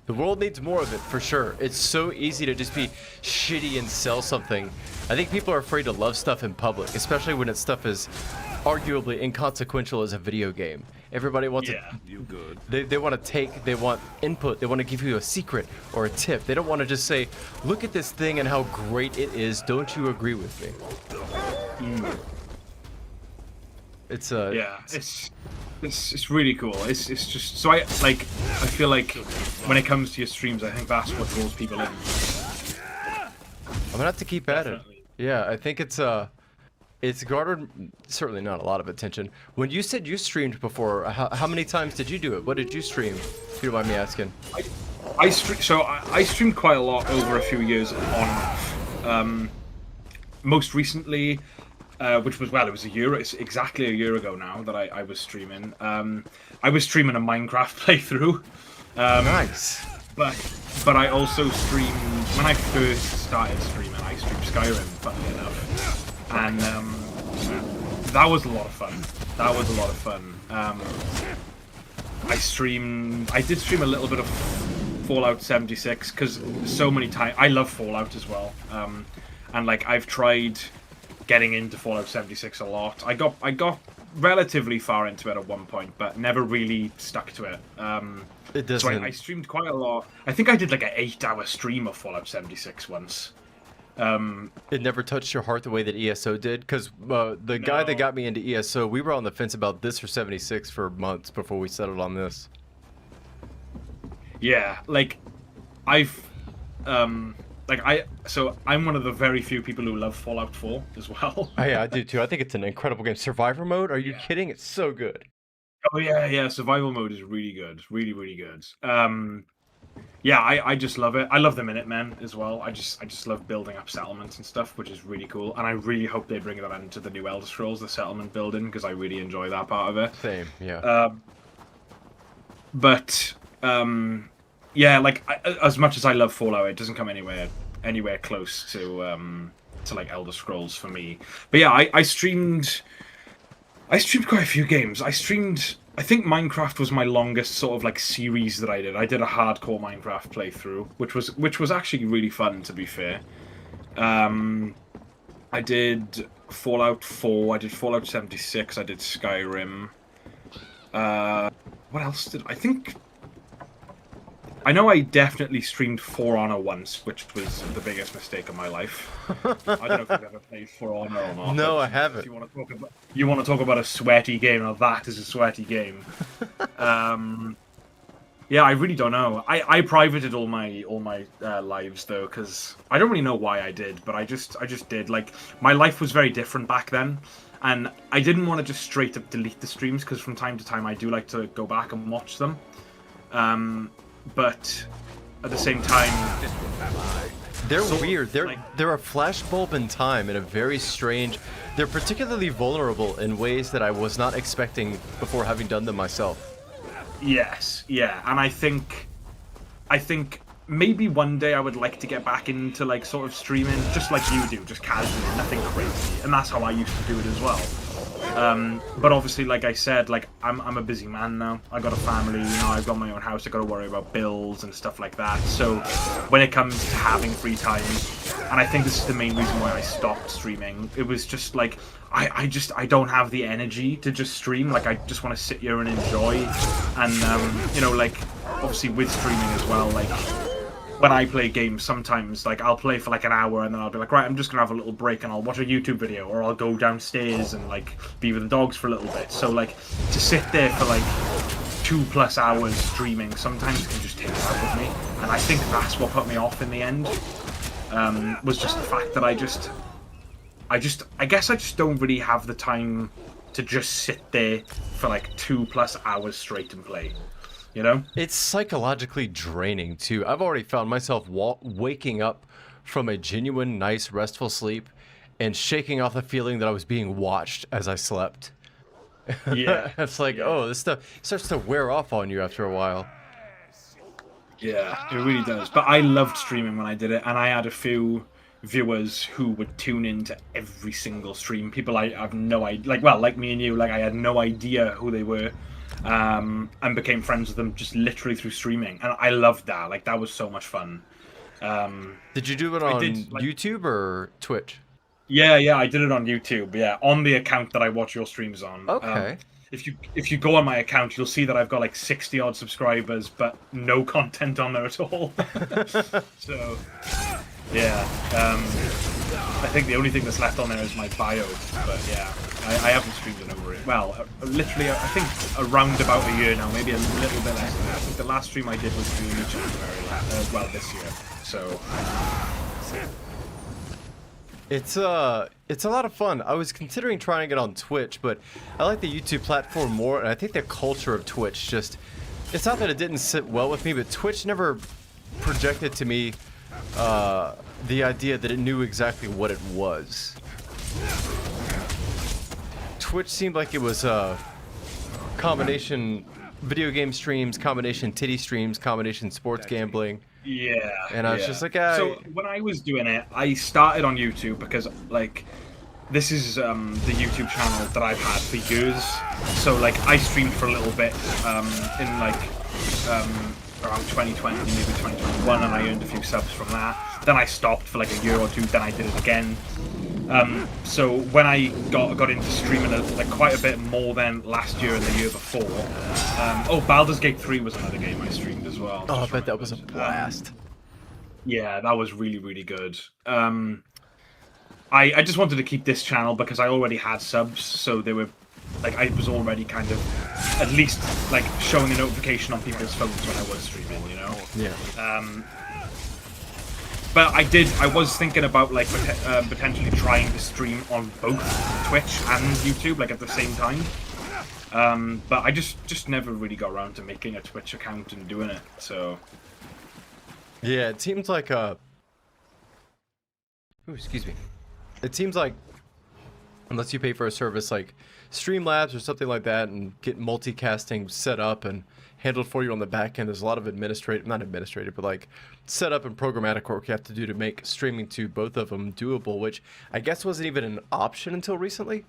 Speaker 1: The world needs more of it, for sure. It's so easy to just be shitty and sell something. I think people are afraid to love stuff in public, especially when it's stuff as arguably inconsequential as a video game. Everybody wants they want to they want input, they want to give you a secret or a tip. They don't want to just say, look at this thing and how great it is, don't you agree with me? It's it's really cool. It's just so I feel like when it comes to your streams, I think that's what draws people in. I'm gonna have to keep at it. Yeah, I think it's garnered certainly not a lot of attention. When you said you streamed before, how many times did you do it? What did you stream? If you don't mind me asking.
Speaker 10: I streamed quite a lot over a few years on and off. Most recently, which was, well, it's exactly a year ago now that I was streaming. I was streaming a Minecraft playthrough.
Speaker 1: Nice.
Speaker 10: But I also streamed, when I first started streaming, I streamed Skyrim, funnily enough. And that was a lot of fun. I did stream a little bit of Fallout 76, because so many times, I love Fallout as well. And like, I've tried getting into Fallout 76 a lot. I got relatively far into it at one point, but never really stuck to it.
Speaker 1: It doesn't.
Speaker 10: So I streamed quite a lot. I think I did like an 8-hour stream of Fallout 76 once.
Speaker 1: It never touched your heart the way that ESO did, because the guy that got me into ESO, we were on the fence about this for 76 for months before we settled on this.
Speaker 10: Yeah, like so I'm one of the very few people who love Fallout 4 as well.
Speaker 1: Oh, yeah, I do too. I think it's an incredible game. Survivor mode? Are you kidding? It's so good.
Speaker 10: Oh yeah, survival mode is really good. Really, really good. Yeah, I just love it. I love the Minutemen as well. I just love building up settlements and stuff, which is really cool. And I really hope they bring that into the new Elder Scrolls, the settlement building, because I really enjoy that part of it.
Speaker 1: Same, yeah.
Speaker 10: Yeah, like as much as I love Fallout, it doesn't come anywhere close to like Elder Scrolls for me. But yeah, I streamed quite a few games. I think Minecraft was my longest sort of like series that I did. I did a hardcore Minecraft playthrough, which was actually really fun, to be fair. I did Fallout 4, I did Fallout 76, I did Skyrim. What else did I think? I know I definitely streamed For Honor once, which was the biggest mistake of my life. I don't know if you've ever played For Honor or not.
Speaker 1: No, I haven't.
Speaker 10: You want to talk about a sweaty game? Now that is a sweaty game. Yeah, I really don't know. I privated all my lives though, because I don't really know why I did, but I just did. Like, my life was very different back then, and I didn't want to just straight up delete the streams, because from time to time I do like to go back and watch them. But at the same time,
Speaker 1: they're weird. They're a flashbulb in time in a very strange. They're particularly vulnerable in ways that I was not expecting before having done them myself.
Speaker 10: Yes, yeah, and I think maybe one day I would like to get back into like sort of streaming, just like you do, just casually, nothing crazy, and that's how I used to do it as well. But obviously, like I said, like I'm a busy man now. I got a family, you know, I've got my own house. I got to worry about bills and stuff like that. So when it comes to having free time, and I think this is the main reason why I stopped streaming, it was just like I don't have the energy to just stream. Like I just want to sit here and enjoy, and you know, like obviously with streaming as well, like when I play games, sometimes like I'll play for like an hour and then I'll be like, right, I'm just gonna have a little break and I'll watch a YouTube video, or I'll go downstairs and like be with the dogs for a little bit. So like to sit there for like 2+ hours streaming sometimes can just take it out of me, and I think that's what put me off in the end. Was just the fact that I guess I just don't really have the time to just sit there for like 2+ hours straight and play. You know?
Speaker 1: It's psychologically draining, too. I've already found myself waking up from a genuine, nice, restful sleep and shaking off the feeling that I was being watched as I slept.
Speaker 10: Yeah.
Speaker 1: It's like, oh, this stuff starts to wear off on you after a while.
Speaker 10: Yeah, it really does. But I loved streaming when I did it, and I had a few viewers who would tune into every single stream. People I have no idea, like me and you, like I had no idea who they were. And became friends with them just literally through streaming, and I loved that. Like that was so much fun.
Speaker 1: Did you do it on YouTube or Twitch?
Speaker 10: Yeah, I did it on YouTube. Yeah, on the account that I watch your streams on.
Speaker 1: Okay.
Speaker 10: If you go on my account, you'll see that I've got like 60 odd subscribers, but no content on there at all. So yeah, I think the only thing that's left on there is my bio. But yeah, I haven't streamed in over it. Well, literally, I think around about a year now, maybe a little bit less than that. I think the last stream I did was June, January, this year. So
Speaker 1: it's a lot of fun. I was considering trying it on Twitch, but I like the YouTube platform more, and I think the culture of Twitch just, it's not that it didn't sit well with me, but Twitch never projected to me the idea that it knew exactly what it was. Twitch seemed like it was a combination video game streams, combination titty streams, combination sports gambling.
Speaker 10: Yeah.
Speaker 1: And I was just like,
Speaker 10: So when I was doing it, I started on YouTube because like this is the YouTube channel that I've had for years. So like I streamed for a little bit in like around 2020, maybe 2021, and I earned a few subs from that. Then I stopped for like a year or two, then I did it again. So when I got into streaming like quite a bit more than last year and the year before. Baldur's Gate 3 was another game I streamed as well.
Speaker 1: Oh, I bet that was a blast.
Speaker 10: Yeah, that was really, really good. I just wanted to keep this channel because I already had subs, so they were like I was already kind of at least like showing a notification on people's phones when I was streaming, you know?
Speaker 1: Yeah.
Speaker 10: But I was thinking about like potentially trying to stream on both Twitch and YouTube like at the same time. But I just never really got around to making a Twitch account and doing it. So
Speaker 1: yeah, it seems like excuse me. It seems like unless you pay for a service like Streamlabs or something like that and get multicasting set up and handled for you on the back end, there's a lot of not administrative, but like setup and programmatic work you have to do to make streaming to both of them doable, which I guess wasn't even an option until recently.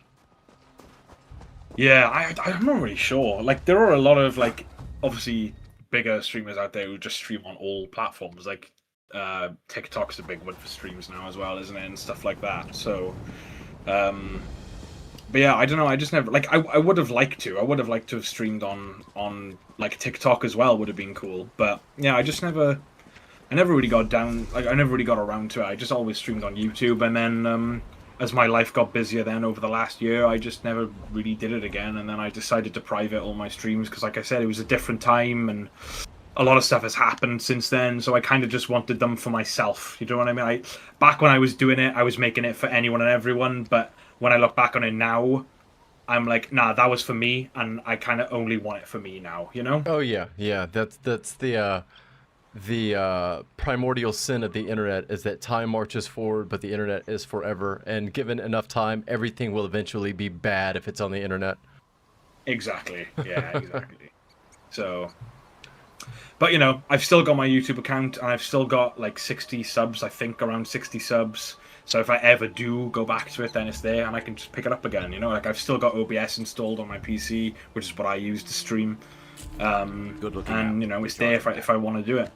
Speaker 10: Yeah, I'm not really sure. Like there are a lot of like obviously bigger streamers out there who just stream on all platforms. Like TikTok's a big one for streams now as well, isn't it, and stuff like that. So but yeah, I don't know. I just never like. I would have liked to. I would have liked to have streamed on like TikTok as well. Would have been cool. But yeah, I never really got down. Like I never really got around to it. I just always streamed on YouTube, and then as my life got busier, then over the last year, I just never really did it again. And then I decided to private all my streams because, like I said, it was a different time, and a lot of stuff has happened since then. So I kind of just wanted them for myself. You know what I mean? Back when I was doing it, I was making it for anyone and everyone, but when I look back on it now, I'm like, nah, that was for me, and I kind of only want it for me now, you know?
Speaker 1: Oh yeah, that's the primordial sin of the internet is that time marches forward, but the internet is forever, and given enough time, everything will eventually be bad if it's on the internet.
Speaker 10: Exactly. Yeah, exactly. So, but you know, I've still got my YouTube account, and I've still got like 60 subs, I think around 60 subs. So if I ever do go back to it, then it's there and I can just pick it up again. You know, like I've still got OBS installed on my PC, which is what I use to stream. And you know, it's there if I want to do it.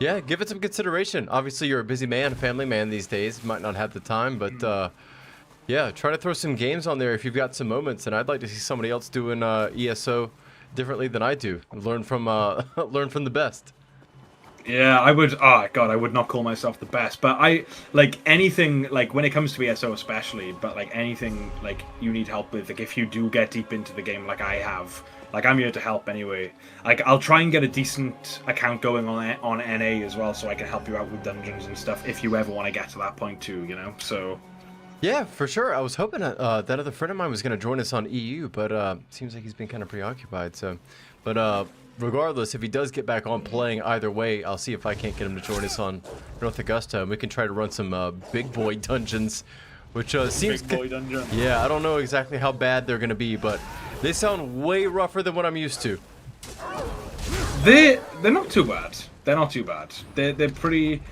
Speaker 1: Yeah, give it some consideration. Obviously, you're a busy man, a family man these days. You might not have the time, but yeah, try to throw some games on there if you've got some moments. And I'd like to see somebody else doing ESO differently than I do. Learn from learn from the best.
Speaker 10: Yeah, I would. Oh God, I would not call myself the best, but I like anything like when it comes to ESO especially. But like anything like you need help with, like if you do get deep into the game, like I have, like I'm here to help anyway. Like I'll try and get a decent account going on NA as well, so I can help you out with dungeons and stuff if you ever want to get to that point too. You know, so.
Speaker 1: Yeah, for sure. I was hoping that other friend of mine was going to join us on EU, but seems like he's been kind of preoccupied. So, but regardless, if he does get back on playing, either way, I'll see if I can't get him to join us on North Augusta, and we can try to run some big boy dungeons, which seems.
Speaker 10: Big boy dungeon.
Speaker 1: Yeah, I don't know exactly how bad they're going to be, but they sound way rougher than what I'm used to.
Speaker 10: They're not too bad. They're not too bad. They're pretty.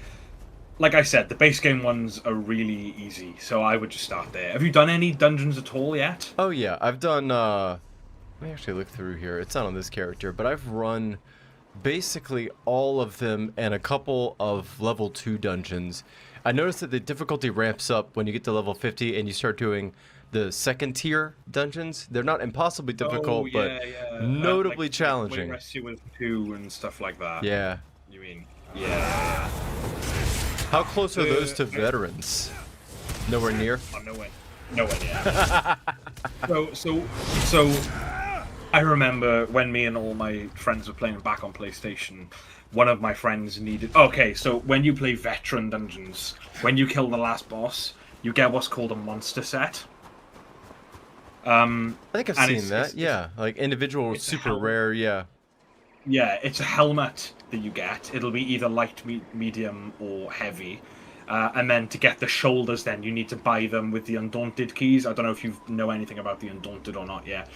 Speaker 10: Like I said, the base game ones are really easy, so I would just start there. Have you done any dungeons at all yet?
Speaker 1: Oh yeah, I've done, let me actually look through here. It's not on this character, but I've run basically all of them and a couple of level 2 dungeons. I noticed that the difficulty ramps up when you get to level 50 and you start doing the second tier dungeons. They're not impossibly difficult, but notably
Speaker 10: like,
Speaker 1: challenging.
Speaker 10: Like Rescue with 2 and stuff like that.
Speaker 1: Yeah.
Speaker 10: You mean? Yeah.
Speaker 1: How close are those to veterans? Nowhere near?
Speaker 10: Oh, nowhere near. So, I remember when me and all my friends were playing back on PlayStation, one of my friends needed... Okay, so when you play veteran dungeons, when you kill the last boss, you get what's called a monster set.
Speaker 1: I think I've seen that, yeah. Like individual super rare, yeah.
Speaker 10: Yeah, it's a helmet that you get. It'll be either light, medium, or heavy. And then to get the shoulders, then you need to buy them with the Undaunted keys. I don't know if you know anything about the Undaunted or not yet.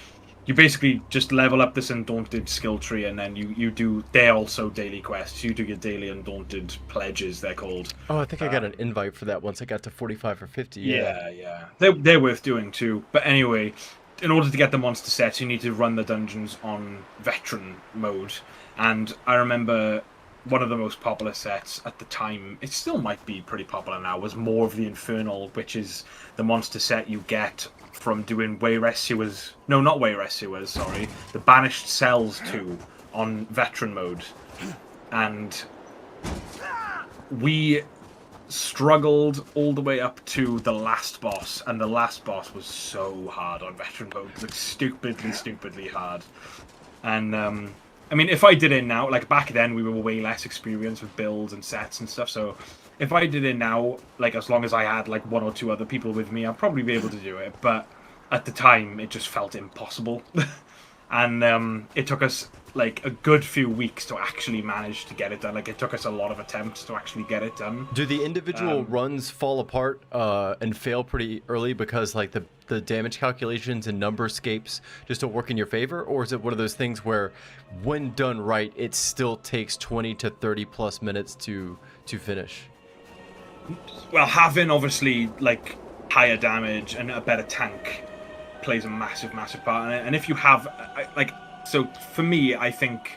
Speaker 10: You basically just level up this Undaunted skill tree, and then you do... They're also daily quests. You do your daily Undaunted pledges, they're called.
Speaker 1: Oh, I think I got an invite for that once I got to 45 or 50.
Speaker 10: Yeah. They're worth doing too. But anyway... In order to get the monster sets, you need to run the dungeons on veteran mode. And I remember one of the most popular sets at the time, it still might be pretty popular now, was more of the Infernal, which is the monster set you get from doing Way Rescuers... No, not Way Rescuers, sorry. The Banished Cells 2 on veteran mode. And we struggled all the way up to the last boss, and the last boss was so hard on veteran mode, like stupidly hard. And I mean, if I did it now, like back then we were way less experienced with builds and sets and stuff, so if I did it now, like as long as I had like 1 or 2 other people with me, I'd probably be able to do it, but at the time it just felt impossible. And it took us like a good few weeks to actually manage to get it done. Like it took us a lot of attempts to actually get it done.
Speaker 1: Do the individual runs fall apart and fail pretty early because like the damage calculations and numberscapes just don't work in your favor, or is it one of those things where when done right it still takes 20 to 30 plus minutes to finish?
Speaker 10: Well, having obviously like higher damage and a better tank plays a massive part in it. And if you have like, so for me, I think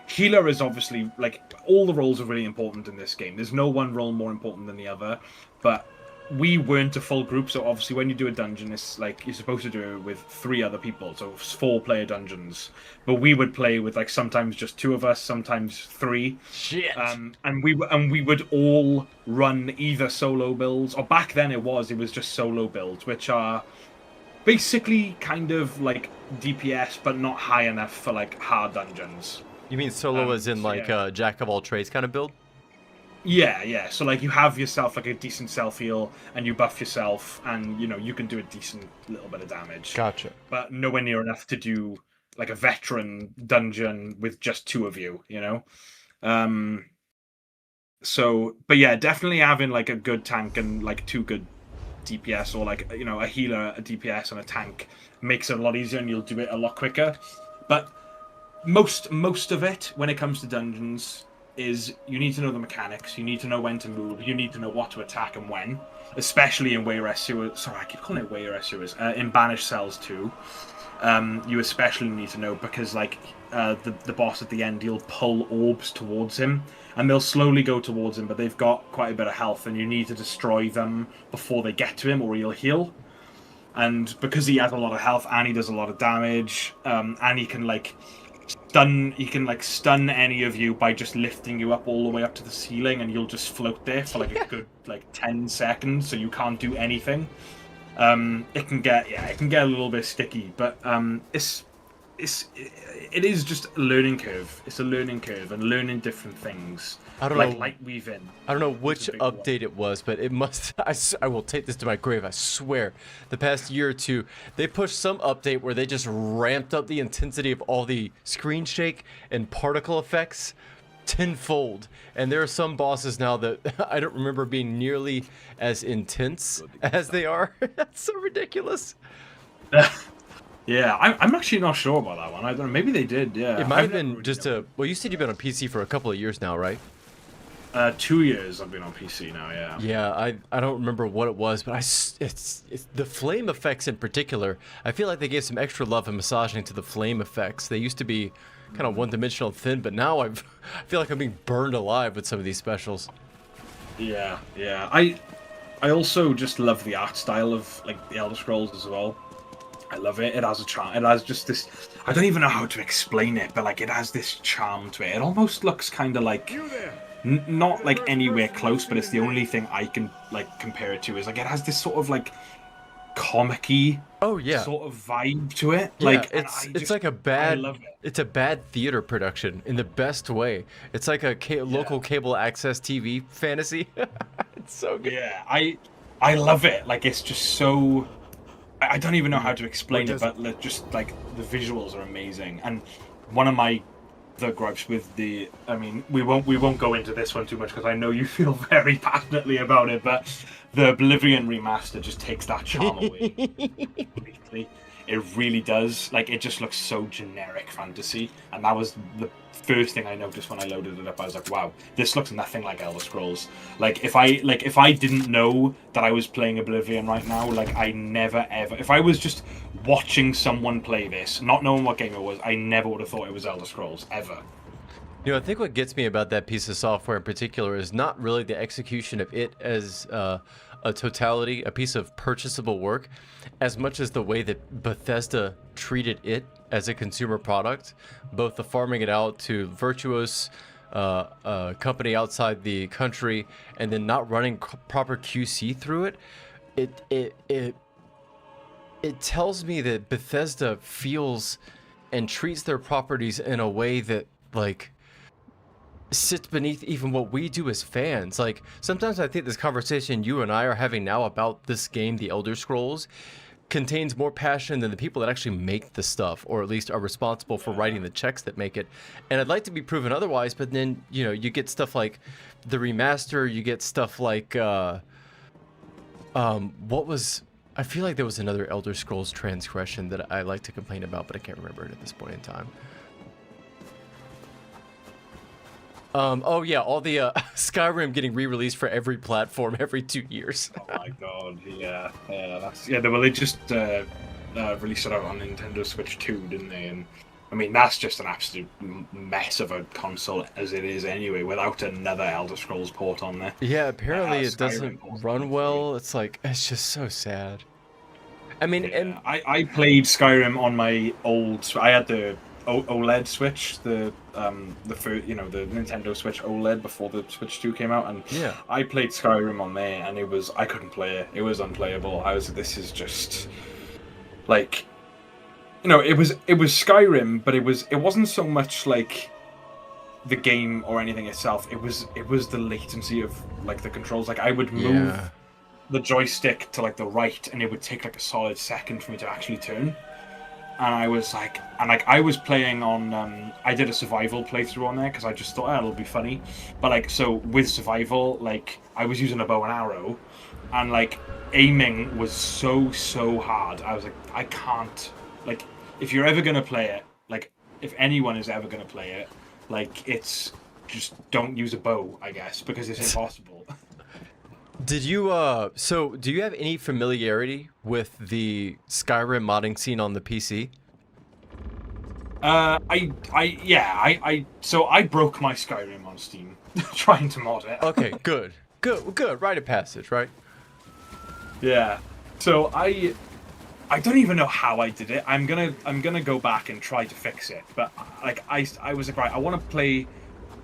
Speaker 10: healer is obviously like all the roles are really important in this game. There's no one role more important than the other, but we weren't a full group, so obviously when you do a dungeon, it's like you're supposed to do it with 3 other people, so 4-player dungeons. But we would play with like sometimes just 2 of us, sometimes 3.
Speaker 1: Shit.
Speaker 10: And we would all run either solo builds, or back then it was just solo builds, which are basically kind of like DPS, but not high enough for like hard dungeons.
Speaker 1: You mean solo as in like a jack of all trades kind of build?
Speaker 10: Yeah. So like you have yourself like a decent self heal, and you buff yourself, and you know you can do a decent little bit of damage.
Speaker 1: Gotcha.
Speaker 10: But nowhere near enough to do like a veteran dungeon with just 2 of you. You know. So, but yeah, definitely having like a good tank and like 2 good DPS, or like, you know, a healer, a DPS, and a tank makes it a lot easier, and you'll do it a lot quicker. But most of it, when it comes to dungeons, is you need to know the mechanics. You need to know when to move. You need to know what to attack and when. Especially in Wayrest Sewers. Sorry, I keep calling it Wayrest Sewers. In Banished Cells 2. You especially need to know because, like, the boss at the end, he'll pull orbs towards him. And they'll slowly go towards him, but they've got quite a bit of health. And you need to destroy them before they get to him or he'll heal. And because he has a lot of health and he does a lot of damage, and he can stun any of you by just lifting you up all the way up to the ceiling, and you'll just float there for like a good 10 seconds, so you can't do anything. It can get a little bit sticky, but it is just a learning curve. It's a learning curve and learning different things.
Speaker 1: I don't know.
Speaker 10: Light weaving.
Speaker 1: I don't know which update it was, but it must. I will take this to my grave. I swear. The past year or two, they pushed some update where they just ramped up the intensity of all the screen shake and particle effects tenfold. And there are some bosses now that I don't remember being nearly as intense as they are. That's so ridiculous.
Speaker 10: Yeah, I'm actually not sure about that one. I don't know. Maybe they did. Yeah.
Speaker 1: It might have been just a. Well, you said you've been on PC for a couple of years now, right?
Speaker 10: 2 years I've been on PC now, yeah.
Speaker 1: Yeah, I don't remember what it was, but it's the flame effects in particular. I feel like they gave some extra love and massaging to the flame effects. They used to be kind of one-dimensional thin, but now I feel like I'm being burned alive with some of these specials.
Speaker 10: Yeah. I also just love the art style of like the Elder Scrolls as well. I love it. It has a charm. It has just this. I don't even know how to explain it, but like it has this charm to it. It almost looks kind of like. Not like anywhere close, but it's the only thing I can like compare it to. Is like it has this sort of like comic-y sort of vibe to it.
Speaker 1: Yeah,
Speaker 10: like
Speaker 1: it's like a bad it's a bad theater production in the best way. It's like a local cable access TV fantasy. It's so good.
Speaker 10: Yeah, I love it. Like it's just so. I don't even know how to explain it, but just like the visuals are amazing. And one of my the gripes with the, I mean, we won't go into this one too much because I know you feel very passionately about it, but the Oblivion remaster just takes that charm away completely. It really does. Like, it just looks so generic fantasy, and that was the first thing I noticed when I loaded it up. I was like, wow, this looks nothing like Elder Scrolls. Like if I didn't know that I was playing Oblivion right now, like I never ever, if I was just watching someone play this, not knowing what game it was, I never would have thought it was Elder Scrolls ever.
Speaker 1: You know, I think what gets me about that piece of software in particular is not really the execution of it as a totality, a piece of purchasable work, as much as the way that Bethesda treated it as a consumer product, both the farming it out to virtuous company outside the country, and then not running proper QC through it. It tells me that Bethesda feels and treats their properties in a way that like sits beneath even what we do as fans. Like sometimes I think this conversation you and I are having now about this game, The Elder Scrolls, contains more passion than the people that actually make the stuff, or at least are responsible for writing the checks that make it. And I'd like to be proven otherwise, but then, you know, you get stuff like the remaster, you get stuff like I feel like there was another Elder Scrolls transgression that I like to complain about, but I can't remember it at this point in time. Oh yeah, all the Skyrim getting re-released for every platform every 2 years.
Speaker 10: Oh my god, yeah, well they just released it out on Nintendo Switch 2, didn't they? And I mean that's just an absolute mess of a console as it is anyway, without another Elder Scrolls port on there.
Speaker 1: Yeah, apparently it doesn't run well. It's like, it's just so sad. I mean,
Speaker 10: yeah,
Speaker 1: and
Speaker 10: I played Skyrim on my old. I had the OLED Switch, the first, you know, the Nintendo Switch OLED before the Switch 2 came out, and
Speaker 1: yeah,
Speaker 10: I played Skyrim on there, and I couldn't play it. It was unplayable. This is just like, you know, it was Skyrim, but it wasn't so much like the game or anything itself. It was the latency of like the controls. Like I would move the joystick to like the right, and it would take like a solid second for me to actually turn. And I was like, I was playing on, I did a survival playthrough on there because I just thought, oh, it'll be funny. But like, so with survival, like I was using a bow and arrow, and like aiming was so hard. I was like, I can't, like, if you're ever gonna play it, like if anyone is ever gonna play it, like it's just don't use a bow, I guess, because it's impossible.
Speaker 1: Did you so do you have any familiarity with the Skyrim modding scene on the PC?
Speaker 10: So I broke my Skyrim on Steam trying to mod it.
Speaker 1: Okay, good. Rite of passage, right?
Speaker 10: Yeah. So I don't even know how I did it. I'm gonna go back and try to fix it. But like I was like, right, I want to play,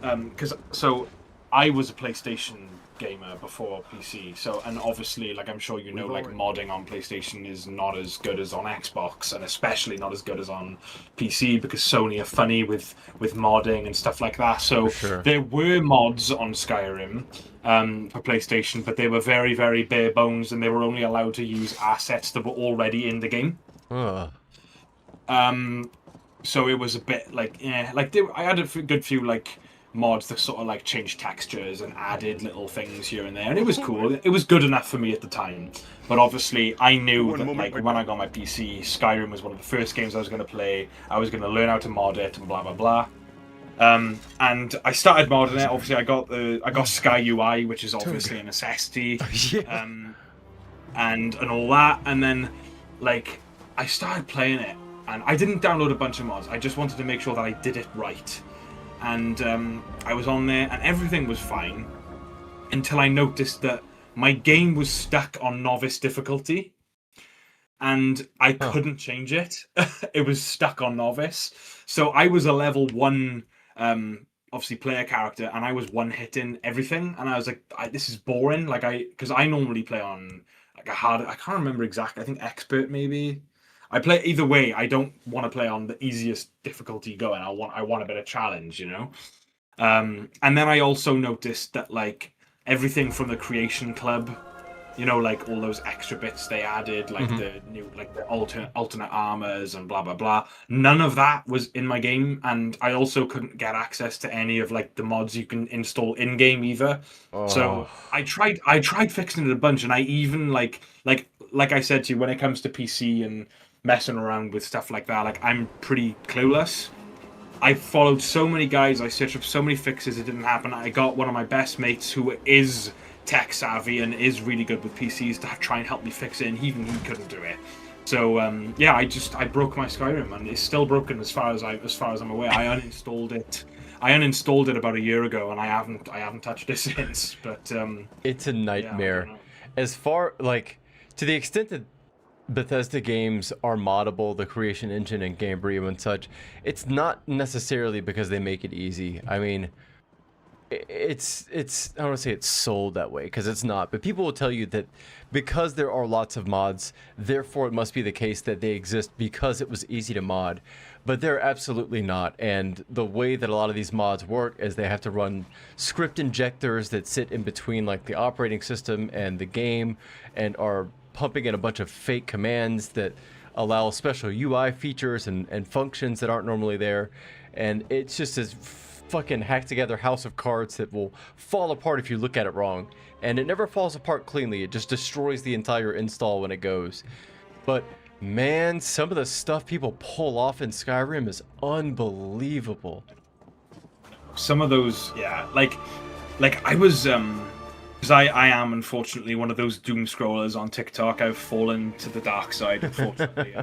Speaker 10: because so I was a PlayStation gamer before PC. So, and obviously, like I'm sure you know, like modding on PlayStation is not as good as on Xbox, and especially not as good as on PC because Sony are funny with modding and stuff like that. So there were mods on Skyrim for PlayStation, but they were very, very bare bones, and they were only allowed to use assets that were already in the game. So it was a bit like, I had a good few like mods that sort of like changed textures and added little things here and there, and it was cool. It was good enough for me at the time, but obviously I knew that like when I got my PC, Skyrim was one of the first games I was going to play. I was going to learn how to mod it and blah blah blah. And I started modding it. Obviously, I got Sky UI, which is obviously a necessity, and all that. And then like I started playing it, and I didn't download a bunch of mods. I just wanted to make sure that I did it right. And I was on there, and everything was fine until I noticed that my game was stuck on novice difficulty, and I couldn't change it. It was stuck on novice, so I was a level 1, obviously player character, and I was one-hitting everything, and I was like, "This is boring." Like because I normally play on like a hard. I can't remember exactly. I think expert maybe. I play either way. I don't want to play on the easiest difficulty going. I want a bit of challenge, you know. And then I also noticed that like everything from the Creation Club, you know, like all those extra bits they added, like the new, like the alternate armors and blah blah blah. None of that was in my game, and I also couldn't get access to any of like the mods you can install in game either. So I tried fixing it a bunch, and I even like I said to you, when it comes to PC and messing around with stuff like that, like I'm pretty clueless. I followed so many guys, I searched up so many fixes, it didn't happen. I got one of my best mates who is tech savvy and is really good with PCs to try and help me fix it, and even he couldn't do it. So yeah, I broke my Skyrim, and it's still broken as far as I'm aware. I uninstalled it about a year ago, and I haven't touched it since. But
Speaker 1: it's a nightmare.
Speaker 10: Yeah,
Speaker 1: as far like to the extent that Bethesda games are moddable, the creation engine and Gamebryo and such, it's not necessarily because they make it easy. I mean, it's I don't want to say it's sold that way, because it's not, but people will tell you that because there are lots of mods, therefore it must be the case that they exist because it was easy to mod, but they're absolutely not. And the way that a lot of these mods work is they have to run script injectors that sit in between like the operating system and the game, and are pumping in a bunch of fake commands that allow special UI features and functions that aren't normally there. And it's just this fucking hacked together house of cards that will fall apart if you look at it wrong. And it never falls apart cleanly. It just destroys the entire install when it goes. But man, some of the stuff people pull off in Skyrim is unbelievable.
Speaker 10: Some of those, yeah, like I was because I am unfortunately one of those doom scrollers on TikTok. I've fallen to the dark side, unfortunately.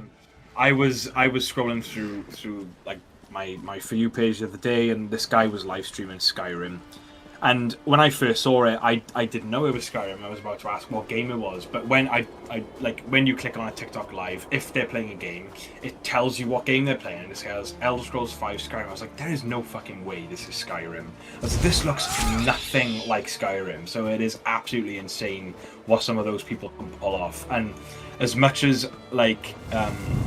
Speaker 10: I was scrolling through like my For You page the other day, and this guy was live streaming Skyrim. And when I first saw it, I didn't know it was Skyrim. I was about to ask what game it was, but when when you click on a TikTok live, if they're playing a game, it tells you what game they're playing, and it says Elder Scrolls 5 Skyrim. I was like, there is no fucking way this is Skyrim. This looks nothing like Skyrim. So it is absolutely insane what some of those people can pull off. And as much as like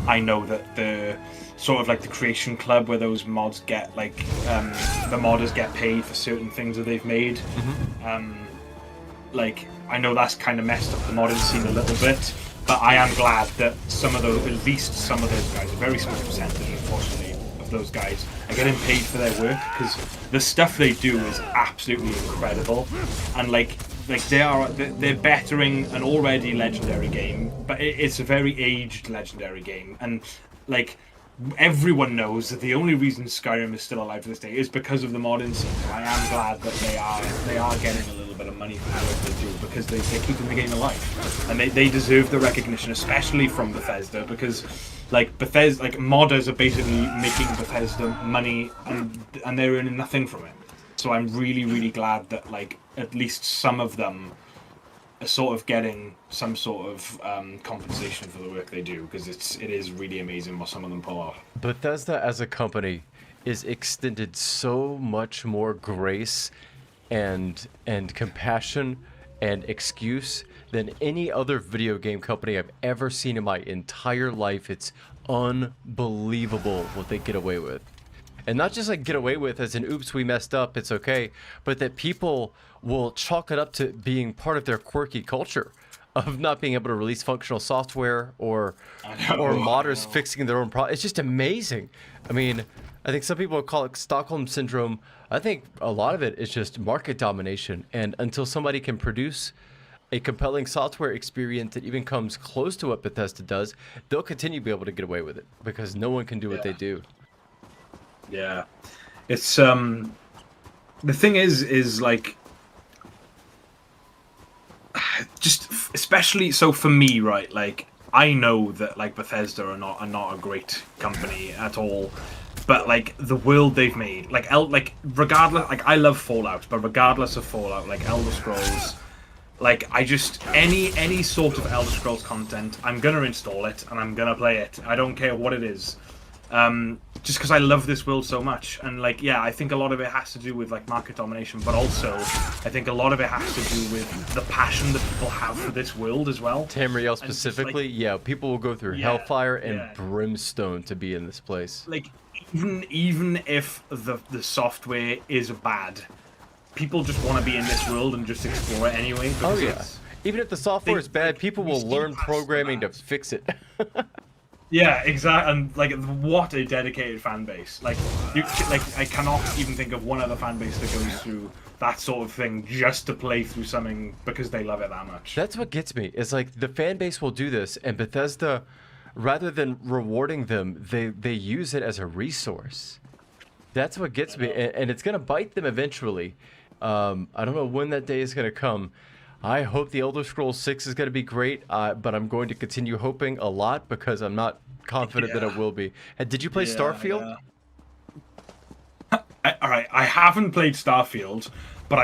Speaker 10: I know that the sort of like the Creation Club, where those mods get like the modders get paid for certain things that they've made. Like I know that's kind of messed up the modding scene a little bit, but I am glad that at least some of those guys, a very small percentage unfortunately of those guys, are getting paid for their work, because the stuff they do is absolutely incredible. And like they're bettering an already legendary game, but it's a very aged legendary game. And like everyone knows that the only reason Skyrim is still alive to this day is because of the modding scene. I am glad that they are getting a little bit of money for what they do, because they're keeping the game alive, and they deserve the recognition, especially from Bethesda, because like Bethesda, like modders are basically making Bethesda money, and they're earning nothing from it. So I'm really glad that like at least some of them are sort of getting some sort of compensation for the work they do, because it is really amazing what some of them pull off.
Speaker 1: Bethesda as a company is extended so much more grace and compassion and excuse than any other video game company I've ever seen in my entire life. It's unbelievable what they get away with. And not just like get away with as in, oops, we messed up, it's okay, but that people will chalk it up to being part of their quirky culture of not being able to release functional software or modders fixing their own problem. It's just amazing. I mean, I think some people call it Stockholm Syndrome. I think a lot of it is just market domination. And until somebody can produce a compelling software experience that even comes close to what Bethesda does, they'll continue to be able to get away with it because no one can do what they do.
Speaker 10: Yeah, it's the thing is like, just especially so for me, right? Like I know that like Bethesda are not a great company at all, but like the world they've made, like regardless, like I love Fallout, but regardless of Fallout, like Elder Scrolls, like I just any sort of Elder Scrolls content, I'm gonna install it and I'm gonna play it. I don't care what it is. Just because I love this world so much, and like, yeah, I think a lot of it has to do with like market domination, but also I think a lot of it has to do with the passion that people have for this world as well.
Speaker 1: Tamriel specifically, like, yeah, people will go through hellfire and brimstone to be in this place.
Speaker 10: Like, even if the software is bad, people just want to be in this world and just explore it anyway.
Speaker 1: Oh yeah, even if the software is bad, people will learn programming to fix it.
Speaker 10: Yeah, exactly, and like, what a dedicated fan base! Like, I cannot even think of one other fan base that goes through that sort of thing just to play through something because they love it that much.
Speaker 1: That's what gets me. Is like the fan base will do this, and Bethesda, rather than rewarding them, they use it as a resource. That's what gets me, and it's gonna bite them eventually. I don't know when that day is gonna come. I hope the Elder Scrolls 6 is going to be great, but I'm going to continue hoping a lot because I'm not confident that it will be. Did you play Starfield?
Speaker 10: Alright, I haven't played Starfield, but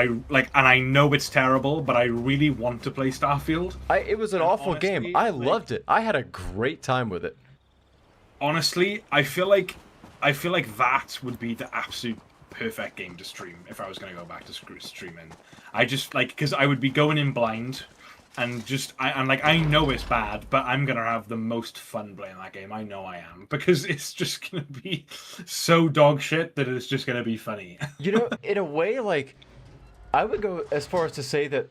Speaker 10: I know it's terrible, but I really want to play Starfield.
Speaker 1: It was an awful game. I loved it. I had a great time with it.
Speaker 10: Honestly, I feel like that would be the absolute perfect game to stream if I was going to go back to streaming. I just like, because I would be going in blind, and just I know it's bad, but I'm gonna have the most fun playing that game. I know I am, because it's just gonna be so dog shit that it's just gonna be funny.
Speaker 1: You know, in a way, like I would go as far as to say that,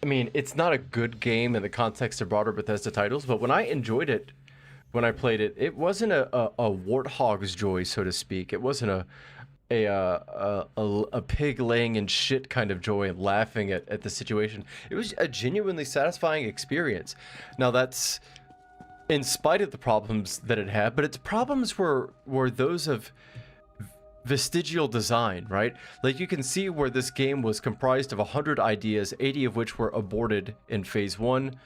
Speaker 1: I mean, it's not a good game in the context of broader Bethesda titles, but when I enjoyed it, when I played it, it wasn't a warthog's joy, so to speak. It wasn't a pig laying in shit kind of joy and laughing at the situation. It was a genuinely satisfying experience. Now that's in spite of the problems that it had, but its problems were those of vestigial design, right? Like you can see where this game was comprised of 100 ideas, 80 of which were aborted in phase 1,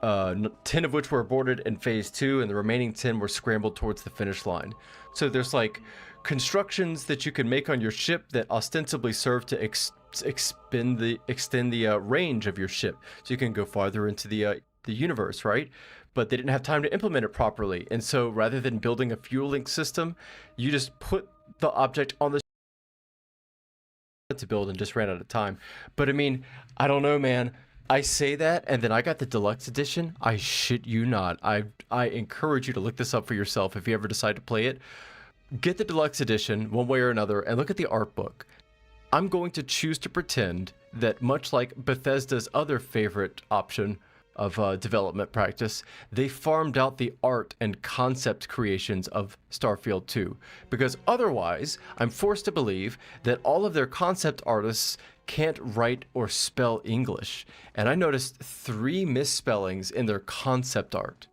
Speaker 1: 10 of which were aborted in phase 2, and the remaining 10 were scrambled towards the finish line. So there's like constructions that you can make on your ship that ostensibly serve to extend the range of your ship, so you can go farther into the universe, right? But they didn't have time to implement it properly, and so rather than building a fueling system, you just put the object on the to build and just ran out of time. But I mean, I don't know, man. I say that, and then I got the deluxe edition. I shit you not. I encourage you to look this up for yourself if you ever decide to play it. Get the deluxe edition one way or another and look at the art book. I'm going to choose to pretend that, much like Bethesda's other favorite option of development practice, they farmed out the art and concept creations of Starfield 2. Because otherwise, I'm forced to believe that all of their concept artists can't write or spell English. And I noticed 3 misspellings in their concept art.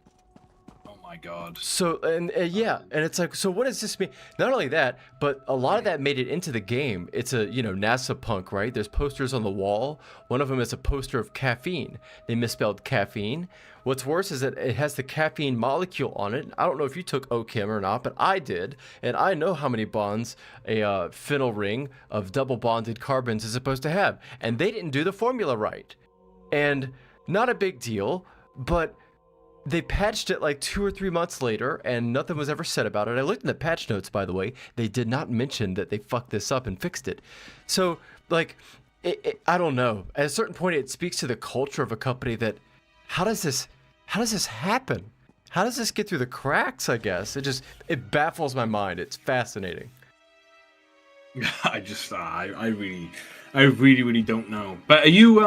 Speaker 10: Oh my my god.
Speaker 1: So, and yeah, and it's like, so what does this mean? Not only that, but a lot of that made it into the game. It's a, NASA punk, right? There's posters on the wall. One of them is a poster of caffeine. They misspelled caffeine. What's worse is that it has the caffeine molecule on it. I don't know if you took OChem or not, but I did. And I know how many bonds a phenyl ring of double bonded carbons is supposed to have. And they didn't do the formula right. And not a big deal, but they patched it like 2 or 3 months later, and nothing was ever said about it. I looked in the patch notes, by the way. They did not mention that they fucked this up and fixed it. So, like, I don't know. At a certain point, it speaks to the culture of a company that, how does this happen? How does this get through the cracks, I guess? It baffles my mind. It's fascinating.
Speaker 10: I really don't know. But are you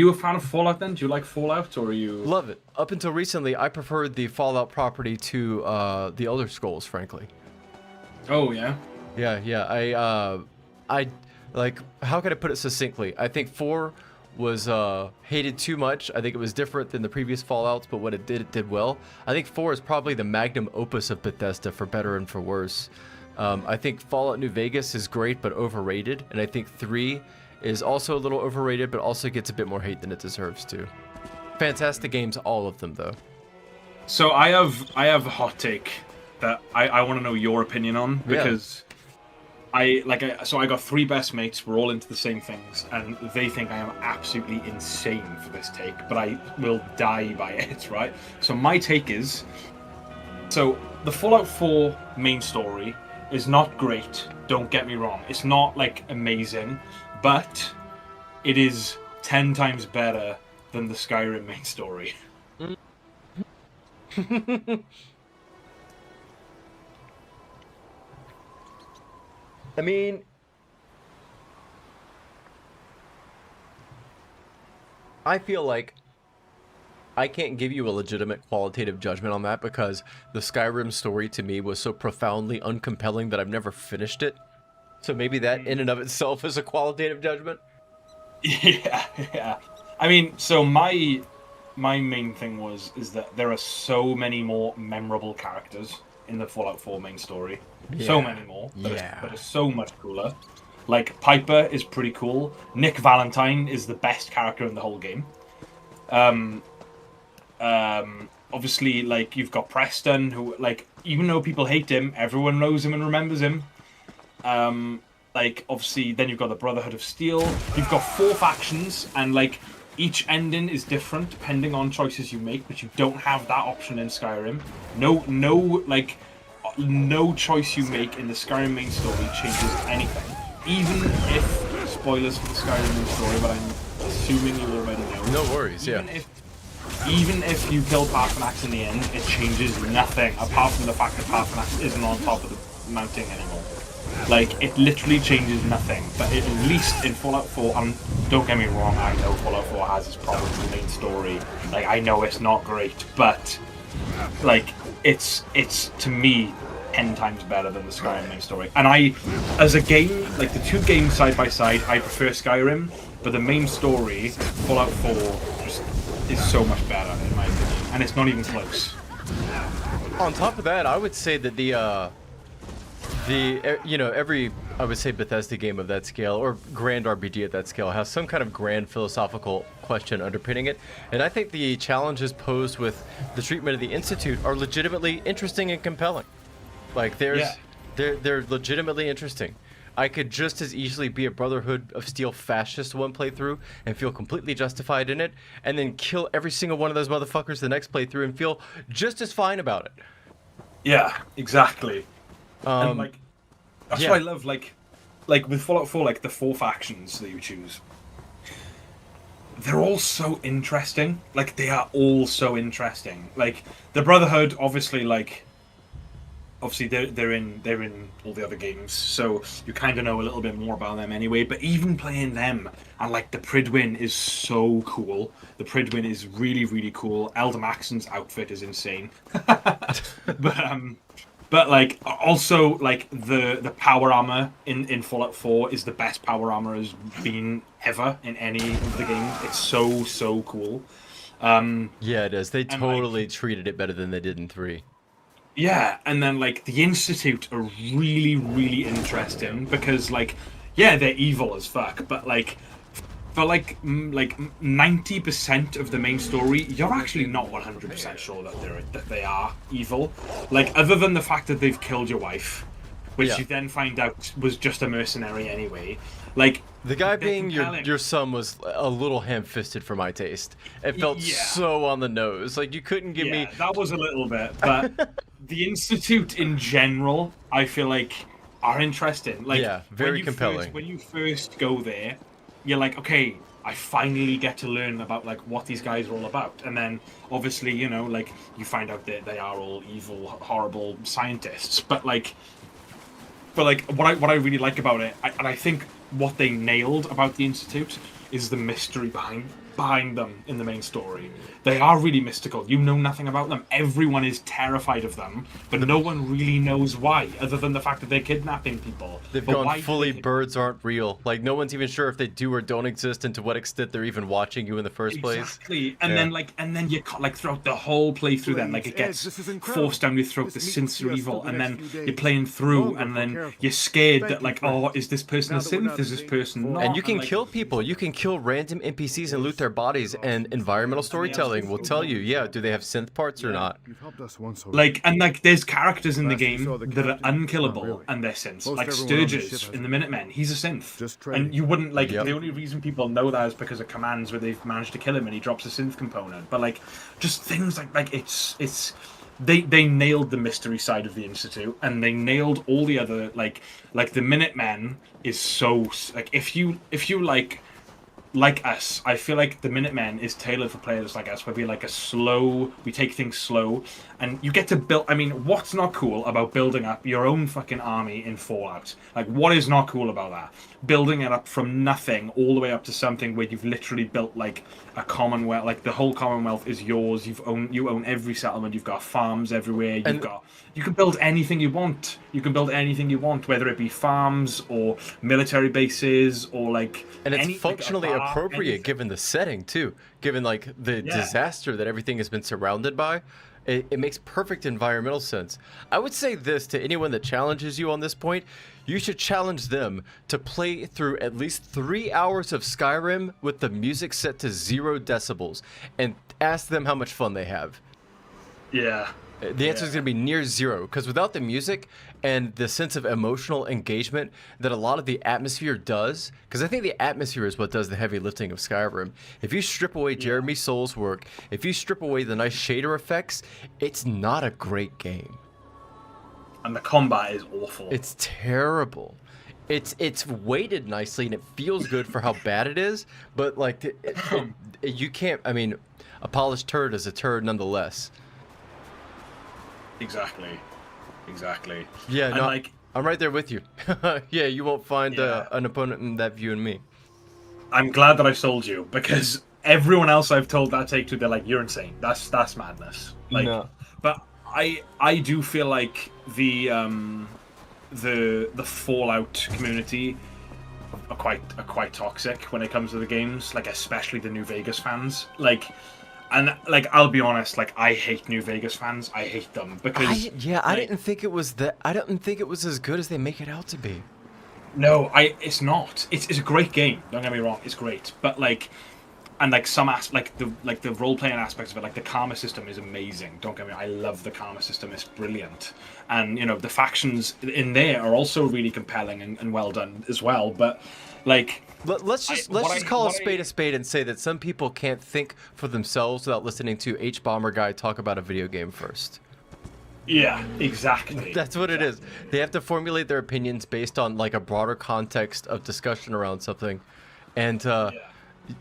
Speaker 10: a fan of Fallout then? Do you like Fallout, or are you...
Speaker 1: Love it. Up until recently, I preferred the Fallout property to the Elder Scrolls, frankly.
Speaker 10: Oh, yeah?
Speaker 1: Yeah. I like, how can I put it succinctly? I think 4 was hated too much. I think it was different than the previous Fallouts, but what it did well. I think 4 is probably the magnum opus of Bethesda, for better and for worse. I think Fallout New Vegas is great, but overrated. And I think 3... is also a little overrated, but also gets a bit more hate than it deserves to. Fantastic games, all of them, though.
Speaker 10: So I have a hot take that I want to know your opinion on, because I got 3 best mates. We're all into the same things, and they think I am absolutely insane for this take, but I will die by it, right? So my take is, so the Fallout 4 main story is not great. Don't get me wrong. It's not like amazing. But it is 10 times better than the Skyrim main story.
Speaker 1: I mean, I feel like I can't give you a legitimate qualitative judgment on that, because the Skyrim story to me was so profoundly uncompelling that I've never finished it. So maybe that in and of itself is a qualitative judgment?
Speaker 10: Yeah. I mean, so my main thing is that there are so many more memorable characters in the Fallout 4 main story. Yeah. So many more. But it's so much cooler. Like, Piper is pretty cool. Nick Valentine is the best character in the whole game. Obviously, like, you've got Preston, who, like, even though people hate him, everyone knows him and remembers him. Like, obviously, then you've got the Brotherhood of Steel. You've got 4 factions, and, like, each ending is different depending on choices you make, but you don't have that option in Skyrim. No choice you make in the Skyrim main story changes anything. Even if, spoilers for the Skyrim main story, but I'm assuming you already know.
Speaker 1: No worries,
Speaker 10: Even if you kill Parthenax in the end, it changes nothing, apart from the fact that Parthenax isn't on top of the mountain anymore. Like, it literally changes nothing. But at least in Fallout 4, don't get me wrong, I know Fallout 4 has its problems in the main story. Like, I know it's not great, but, like, it's to me 10 times better than the Skyrim main story. And as a game, like, the 2 games side by side, I prefer Skyrim, but the main story, Fallout 4, just is so much better, in my opinion. And it's not even close.
Speaker 1: On top of that, I would say that every, I would say, Bethesda game of that scale, or grand RPG at that scale, has some kind of grand philosophical question underpinning it. And I think the challenges posed with the treatment of the Institute are legitimately interesting and compelling. Like, they're legitimately interesting. I could just as easily be a Brotherhood of Steel fascist one playthrough and feel completely justified in it, and then kill every single one of those motherfuckers the next playthrough and feel just as fine about it.
Speaker 10: Yeah, exactly. And, like, that's what I love, like with Fallout 4, like, the 4 factions that you choose. They're all so interesting. Like, they are all so interesting. Like, the Brotherhood, obviously, like, they're in all the other games, so you kind of know a little bit more about them anyway. But even playing them, and like the Pridwin is so cool. The Pridwin is really, really cool. Elder Maxon's outfit is insane. But like, also, like, the power armor in Fallout 4 is the best power armor has been ever in any of the games. It's so cool.
Speaker 1: Yeah, it is. They
Speaker 10: and,
Speaker 1: totally treated it better than they did in 3.
Speaker 10: Yeah, and then like the Institute are really, really interesting because like, yeah, they're evil as fuck, but like, for like 90% of the main story, you're actually not 100% sure that they are evil. Like, other than the fact that they've killed your wife, which you then find out was just a mercenary anyway. Like,
Speaker 1: the guy being your son was a little ham-fisted for my taste. It felt so on the nose. Like, you couldn't give me...
Speaker 10: that was a little bit, but the Institute in general, I feel like, are interesting. Like,
Speaker 1: very compelling.
Speaker 10: When you first go there, you're like, okay, I finally get to learn about like what these guys are all about, and then obviously, you know, like you find out that they are all evil, horrible scientists. But what I really like about it, and I think what they nailed about the Institute is the mystery behind them in the main story. They are really mystical. You know nothing about them. Everyone is terrified of them, but no one really knows why, other than the fact that they're kidnapping people.
Speaker 1: They've gone fully birds aren't real. Like, no one's even sure if they do or don't exist and to what extent they're even watching you in the first place.
Speaker 10: Exactly. And then you like throughout the whole playthrough, then like it gets forced down your throat. The synths are evil, and then you're playing through, and then you're scared that like, oh, is this person a synth? Is this person not?
Speaker 1: And you can kill people. You can kill random NPCs and loot their bodies, and environmental storytelling will tell you, do they have synth parts or not?
Speaker 10: Like, and like, there's characters in the game that are unkillable, and they're synths. Like Sturges in the Minutemen, he's a synth, and you wouldn't like. The only reason people know that is because of commands where they've managed to kill him and he drops a synth component. But like, just things like it's. They nailed the mystery side of the Institute, and they nailed all the other like the Minutemen is so like if you like us, I feel like the Minutemen is tailored for players like us, where we take things slow, and you get to build. I mean, what's not cool about building up your own fucking army in Fallout? Like, what is not cool about that? Building it up from nothing all the way up to something where you've literally built like a Commonwealth, like the whole Commonwealth is yours. You own every settlement. You've got farms everywhere. You can build anything you want. You can build anything you want, whether it be farms or military bases or like.
Speaker 1: And it's functionally appropriate given the setting too, given like the disaster that everything has been surrounded by. It makes perfect environmental sense. I would say this to anyone that challenges you on this point: you should challenge them to play through at least 3 hours of Skyrim with the music set to 0 decibels, and ask them how much fun they have.
Speaker 10: Yeah.
Speaker 1: The answer is going to be near 0, because without the music and the sense of emotional engagement that a lot of the atmosphere does, because I think the atmosphere is what does the heavy lifting of Skyrim. If you strip away Jeremy Soul's work, if you strip away the nice shader effects, it's not a great game.
Speaker 10: And the combat is awful.
Speaker 1: It's terrible. It's weighted nicely and it feels good for how bad it is, but like you can't. I mean, a polished turd is a turd nonetheless.
Speaker 10: Exactly.
Speaker 1: Yeah, no, like, I'm right there with you. Yeah, you won't find an opponent in that view in me.
Speaker 10: I'm glad that I sold you, because everyone else I've told that take to, they're like, you're insane. That's madness. Like, no. But I do feel like the Fallout community are quite toxic when it comes to the games, like especially the New Vegas fans. And I'll be honest, like I hate New Vegas fans. I hate them because
Speaker 1: I didn't think it was that. I didn't think it was as good as they make it out to be.
Speaker 10: No, it's not. It's a great game. Don't get me wrong, it's great. But the role playing aspects of it, like the karma system is amazing. Don't get me wrong, I love the karma system. It's brilliant, and you know the factions in there are also really compelling and well done as well. But like.
Speaker 1: Let's just call a spade and say that some people can't think for themselves without listening to H-Bomber Guy talk about a video game first.
Speaker 10: Yeah, exactly.
Speaker 1: That's what it is. They have to formulate their opinions based on like a broader context of discussion around something. And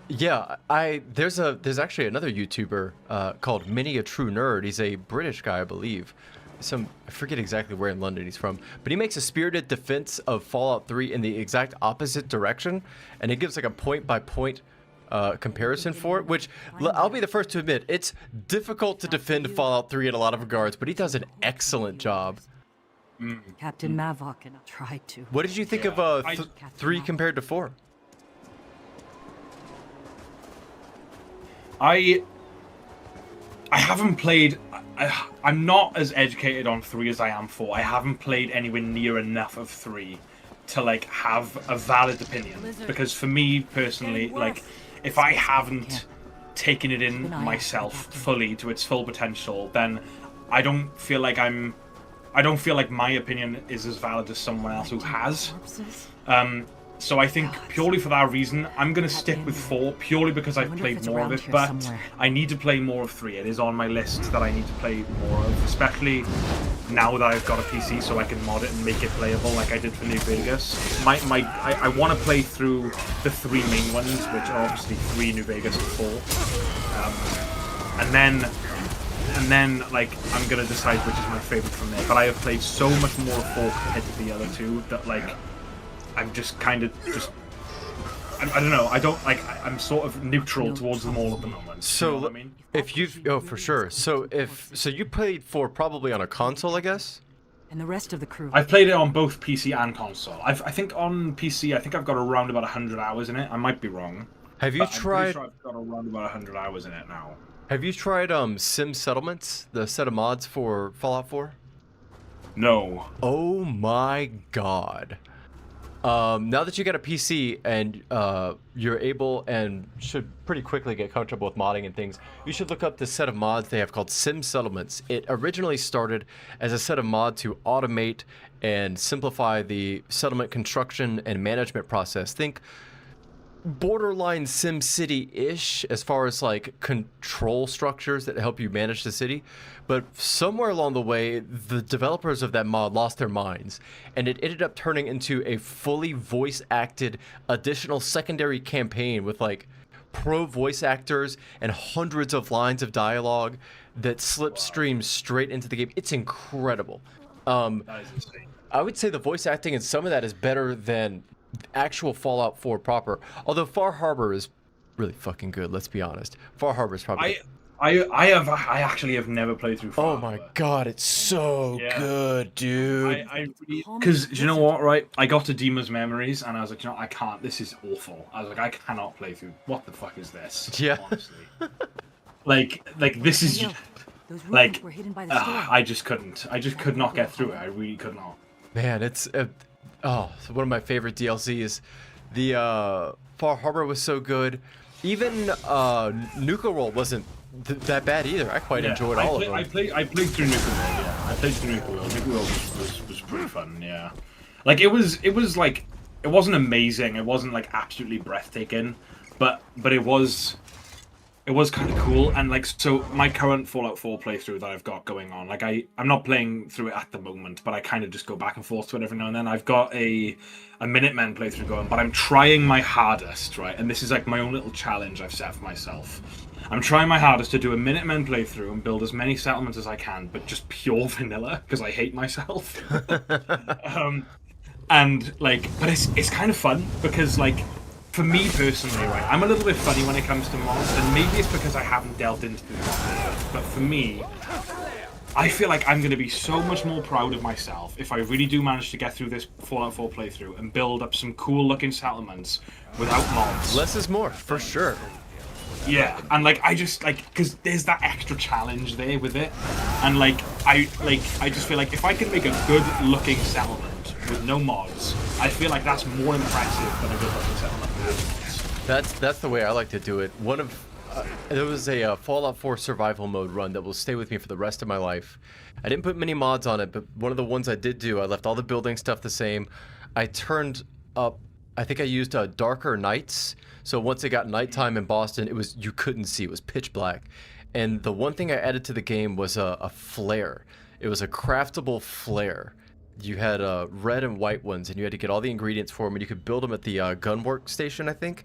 Speaker 1: there's actually another YouTuber called Mini a True Nerd. He's a British guy, I believe. I forget exactly where in London he's from, but he makes a spirited defense of Fallout 3 in the exact opposite direction, and he gives like a point-by-point comparison for it, which I'll be the first to admit, it's difficult to defend Fallout 3 in a lot of regards, but he does an excellent job.
Speaker 9: Captain Mavok and I tried to.
Speaker 1: What did you think of 3 compared to 4?
Speaker 10: I haven't played. I'm not as educated on 3 as I am 4. I haven't played anywhere near enough of 3 to like have a valid opinion. Because for me personally, like if I haven't taken it in myself fully to its full potential, then I don't feel like my opinion is as valid as someone else who has. So I think purely for that reason, I'm going to stick with 4, purely because I've played more of it, but I need to play more of 3. It is on my list that I need to play more of, especially now that I've got a PC so I can mod it and make it playable like I did for New Vegas. I want to play through the 3 main ones, which are obviously 3, New Vegas, and 4. And then, like, I'm going to decide which is my favourite from there. But I have played so much more of 4 compared to the other 2 that, like, I'm just kind of I don't know. I'm sort of neutral towards them all at the moment.
Speaker 1: So,
Speaker 10: you know what I mean?
Speaker 1: if you've... Oh, for sure. So you played 4 probably on a console, I guess?
Speaker 7: And the rest of the crew.
Speaker 10: I've played it on both PC and console. I think on PC, I think I've got around about 100 hours in it. I might be wrong.
Speaker 1: Have you tried...
Speaker 10: I'm pretty sure I've got around about 100 hours in it now.
Speaker 1: Have you tried Sim Settlements, the set of mods for Fallout 4?
Speaker 10: No.
Speaker 1: Oh my god. Now that you got a PC and you're able and should pretty quickly get comfortable with modding and things, you should look up this set of mods they have called Sim Settlements. It originally started as a set of mods to automate and simplify the settlement construction and management process. Think borderline Sim City-ish as far as like control structures that help you manage the city, but somewhere along the way the developers of that mod lost their minds and it ended up turning into a fully voice acted additional secondary campaign with like pro voice actors and hundreds of lines of dialogue that slipstreams straight into the game. It's incredible.
Speaker 10: That is insane.
Speaker 1: I would say the voice acting in some of that is better than actual Fallout 4 proper, although Far Harbor is really fucking good, let's be honest. Far Harbor is probably...
Speaker 10: I actually have never played through Far
Speaker 1: Oh my god, it's so good, dude.
Speaker 10: Because, you know what, right? I got to Dima's Memories, and I was like, you know, I can't, this is awful. I was like, I cannot play through, what the fuck is this?
Speaker 1: Yeah.
Speaker 10: Honestly. like, this is...
Speaker 7: Those
Speaker 10: like,
Speaker 7: ruins were hidden by the storm.
Speaker 10: I just couldn't. I just could not get through it. I really could not.
Speaker 1: Man, it's... oh, so one of my favorite DLCs. The Far Harbor was so good. Even Nuka Roll wasn't that bad either. I quite enjoyed all of them.
Speaker 10: I played through Nuka Roll, yeah. I played through Nuka Roll. Nuka Roll was pretty fun, yeah. Like, it was like... It wasn't amazing. It wasn't, like, absolutely breathtaking. But it was kind of cool. And, like, so my current Fallout 4 playthrough that I've got going on, like, I'm not playing through it at the moment, but I kind of just go back and forth to it every now and then. I've got a Minutemen playthrough going, but I'm trying my hardest, right? And this is, like, my own little challenge I've set for myself. I'm trying my hardest to do a Minutemen playthrough and build as many settlements as I can, but just pure vanilla, because I hate myself. And, like, but it's kind of fun, because, like, for me personally, right, I'm a little bit funny when it comes to mods, and maybe it's because I haven't delved into the mods, but for me, I feel like I'm going to be so much more proud of myself if I really do manage to get through this Fallout 4 playthrough and build up some cool looking settlements without mods.
Speaker 1: Less is more, for sure.
Speaker 10: Yeah, and like I just like because there's that extra challenge there with it, and like I just feel like if I can make a good looking settlement with no mods, I feel like that's more impressive than a good looking settlement with mods.
Speaker 1: That's the way I like to do it. There was a Fallout 4 survival mode run that will stay with me for the rest of my life. I didn't put many mods on it, but one of the ones I did do, I left all the building stuff the same. I turned up, I think I used darker nights. So once it got nighttime in Boston, you couldn't see, it was pitch black. And the one thing I added to the game was a flare. It was a craftable flare. You had red and white ones, and you had to get all the ingredients for them, and you could build them at the gunwork station, I think.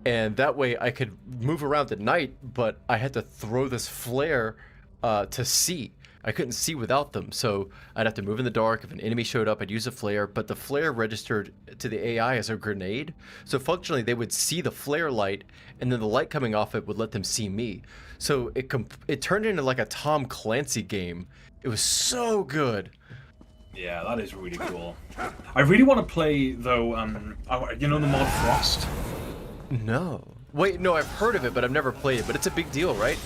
Speaker 1: And that way I could move around at night, but I had to throw this flare to see. I couldn't see without them, so I'd have to move in the dark. If an enemy showed up, I'd use a flare, but the flare registered to the AI as a grenade. So functionally, they would see the flare light, and then the light coming off it would let them see me. So it turned into like a Tom Clancy game. It was so good.
Speaker 10: Yeah, that is really cool. I really want to play, though, you know the mod Frost?
Speaker 1: No. Wait, no, I've heard of it, but I've never played it. But it's a big deal, right?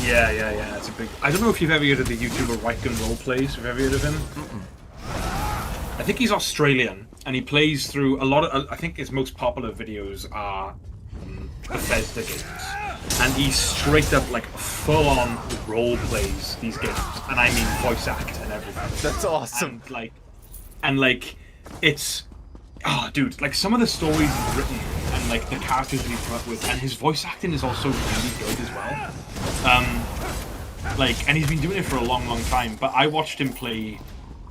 Speaker 10: Yeah. It's a big. I don't know if you've ever heard of the YouTuber Ryken Roleplays. Have you ever heard of him? I think he's Australian, and he plays through a lot of. I think his most popular videos are Bethesda games, and he's straight up like full-on role plays these games, and I mean voice act and everything.
Speaker 1: That's awesome.
Speaker 10: And it's, oh dude, like some of the stories he's written and like the characters that he's come up with, and his voice acting is also really good as well. And he's been doing it for a long time. But I watched him play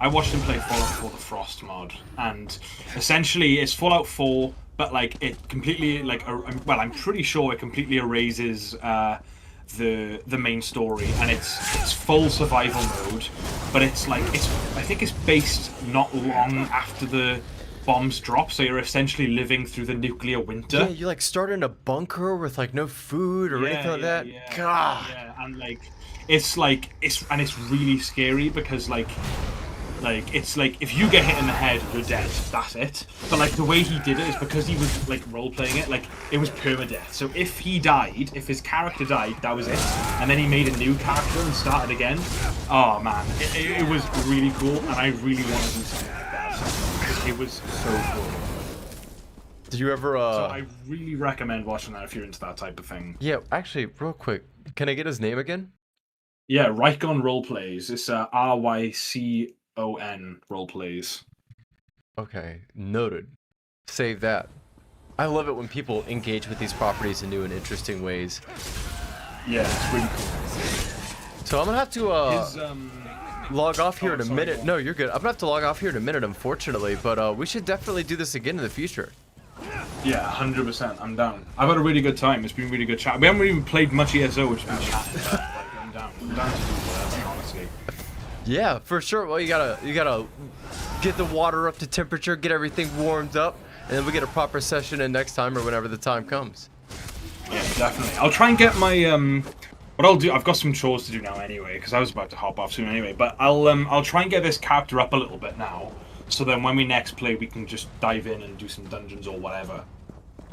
Speaker 10: Fallout 4 the Frost mod, and essentially it's Fallout 4. But like it completely well, I'm pretty sure it completely erases the main story, and it's full survival mode. But I think it's based not long after the bombs drop, so you're essentially living through the nuclear winter.
Speaker 1: Yeah, you like start in a bunker with like no food or anything like that. God.
Speaker 10: Yeah, and it's really scary because it's like if you get hit in the head, you're dead. That's it. But like the way he did it is because he was like role playing it. Like it was permadeath. So if he died, if his character died, that was it. And then he made a new character and started again. Oh man, it was really cool, and I really want to do something like that. It was so cool.
Speaker 1: Did you ever?
Speaker 10: So I really recommend watching that if you're into that type of thing.
Speaker 1: Yeah, actually, real quick, can I get his name again?
Speaker 10: Yeah, Rycon Roleplays. It's RYCON Roleplays.
Speaker 1: Okay, noted. Save that. I love it when people engage with these properties in new and interesting ways.
Speaker 10: Yeah, it's really cool.
Speaker 1: So I'm gonna have to log off here in a minute. No, you're good. I'm gonna have to log off here in a minute, unfortunately. But we should definitely do this again in the future.
Speaker 10: Yeah, 100%. I'm down. I've had a really good time. It's been really good chat. We haven't even played much ESO, which has been chatting. I'm down. I'm down to do whatever, honestly.
Speaker 1: Yeah, for sure. Well, you gotta get the water up to temperature, get everything warmed up, and then we get a proper session in next time or whenever the time comes.
Speaker 10: Yeah, definitely. I'll try and get my what I'll do. I've got some chores to do now anyway, because I was about to hop off soon anyway. But I'll try and get this character up a little bit now, so then when we next play, we can just dive in and do some dungeons or whatever.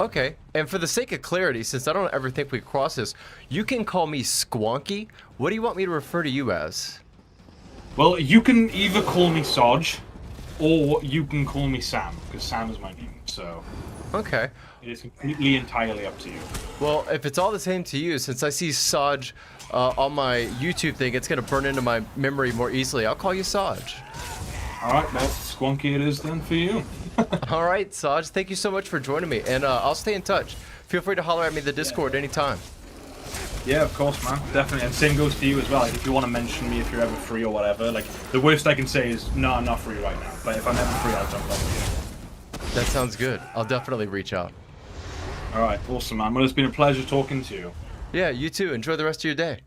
Speaker 1: Okay, and for the sake of clarity, since I don't ever think we cross this, you can call me Squonky. What do you want me to refer to you as?
Speaker 10: Well, you can either call me Sodge, or you can call me Sam, because Sam is my name, so...
Speaker 1: Okay.
Speaker 10: It is completely entirely up to you.
Speaker 1: Well, if it's all the same to you, since I see Sodge on my YouTube thing, it's going to burn into my memory more easily. I'll call you Sodge.
Speaker 10: Alright, well, Squonky it is then for you.
Speaker 1: Alright, Sodge, thank you so much for joining me, and I'll stay in touch. Feel free to holler at me in the Discord anytime.
Speaker 10: Yeah, of course, man. Definitely. And same goes to you as well. Like, if you want to mention me if you're ever free or whatever. Like, the worst I can say is, no, I'm not free right now. But if I'm ever free, I'll jump on with you.
Speaker 1: That sounds good. I'll definitely reach out.
Speaker 10: Alright, awesome, man. Well, it's been a pleasure talking to you.
Speaker 1: Yeah, you too. Enjoy the rest of your day.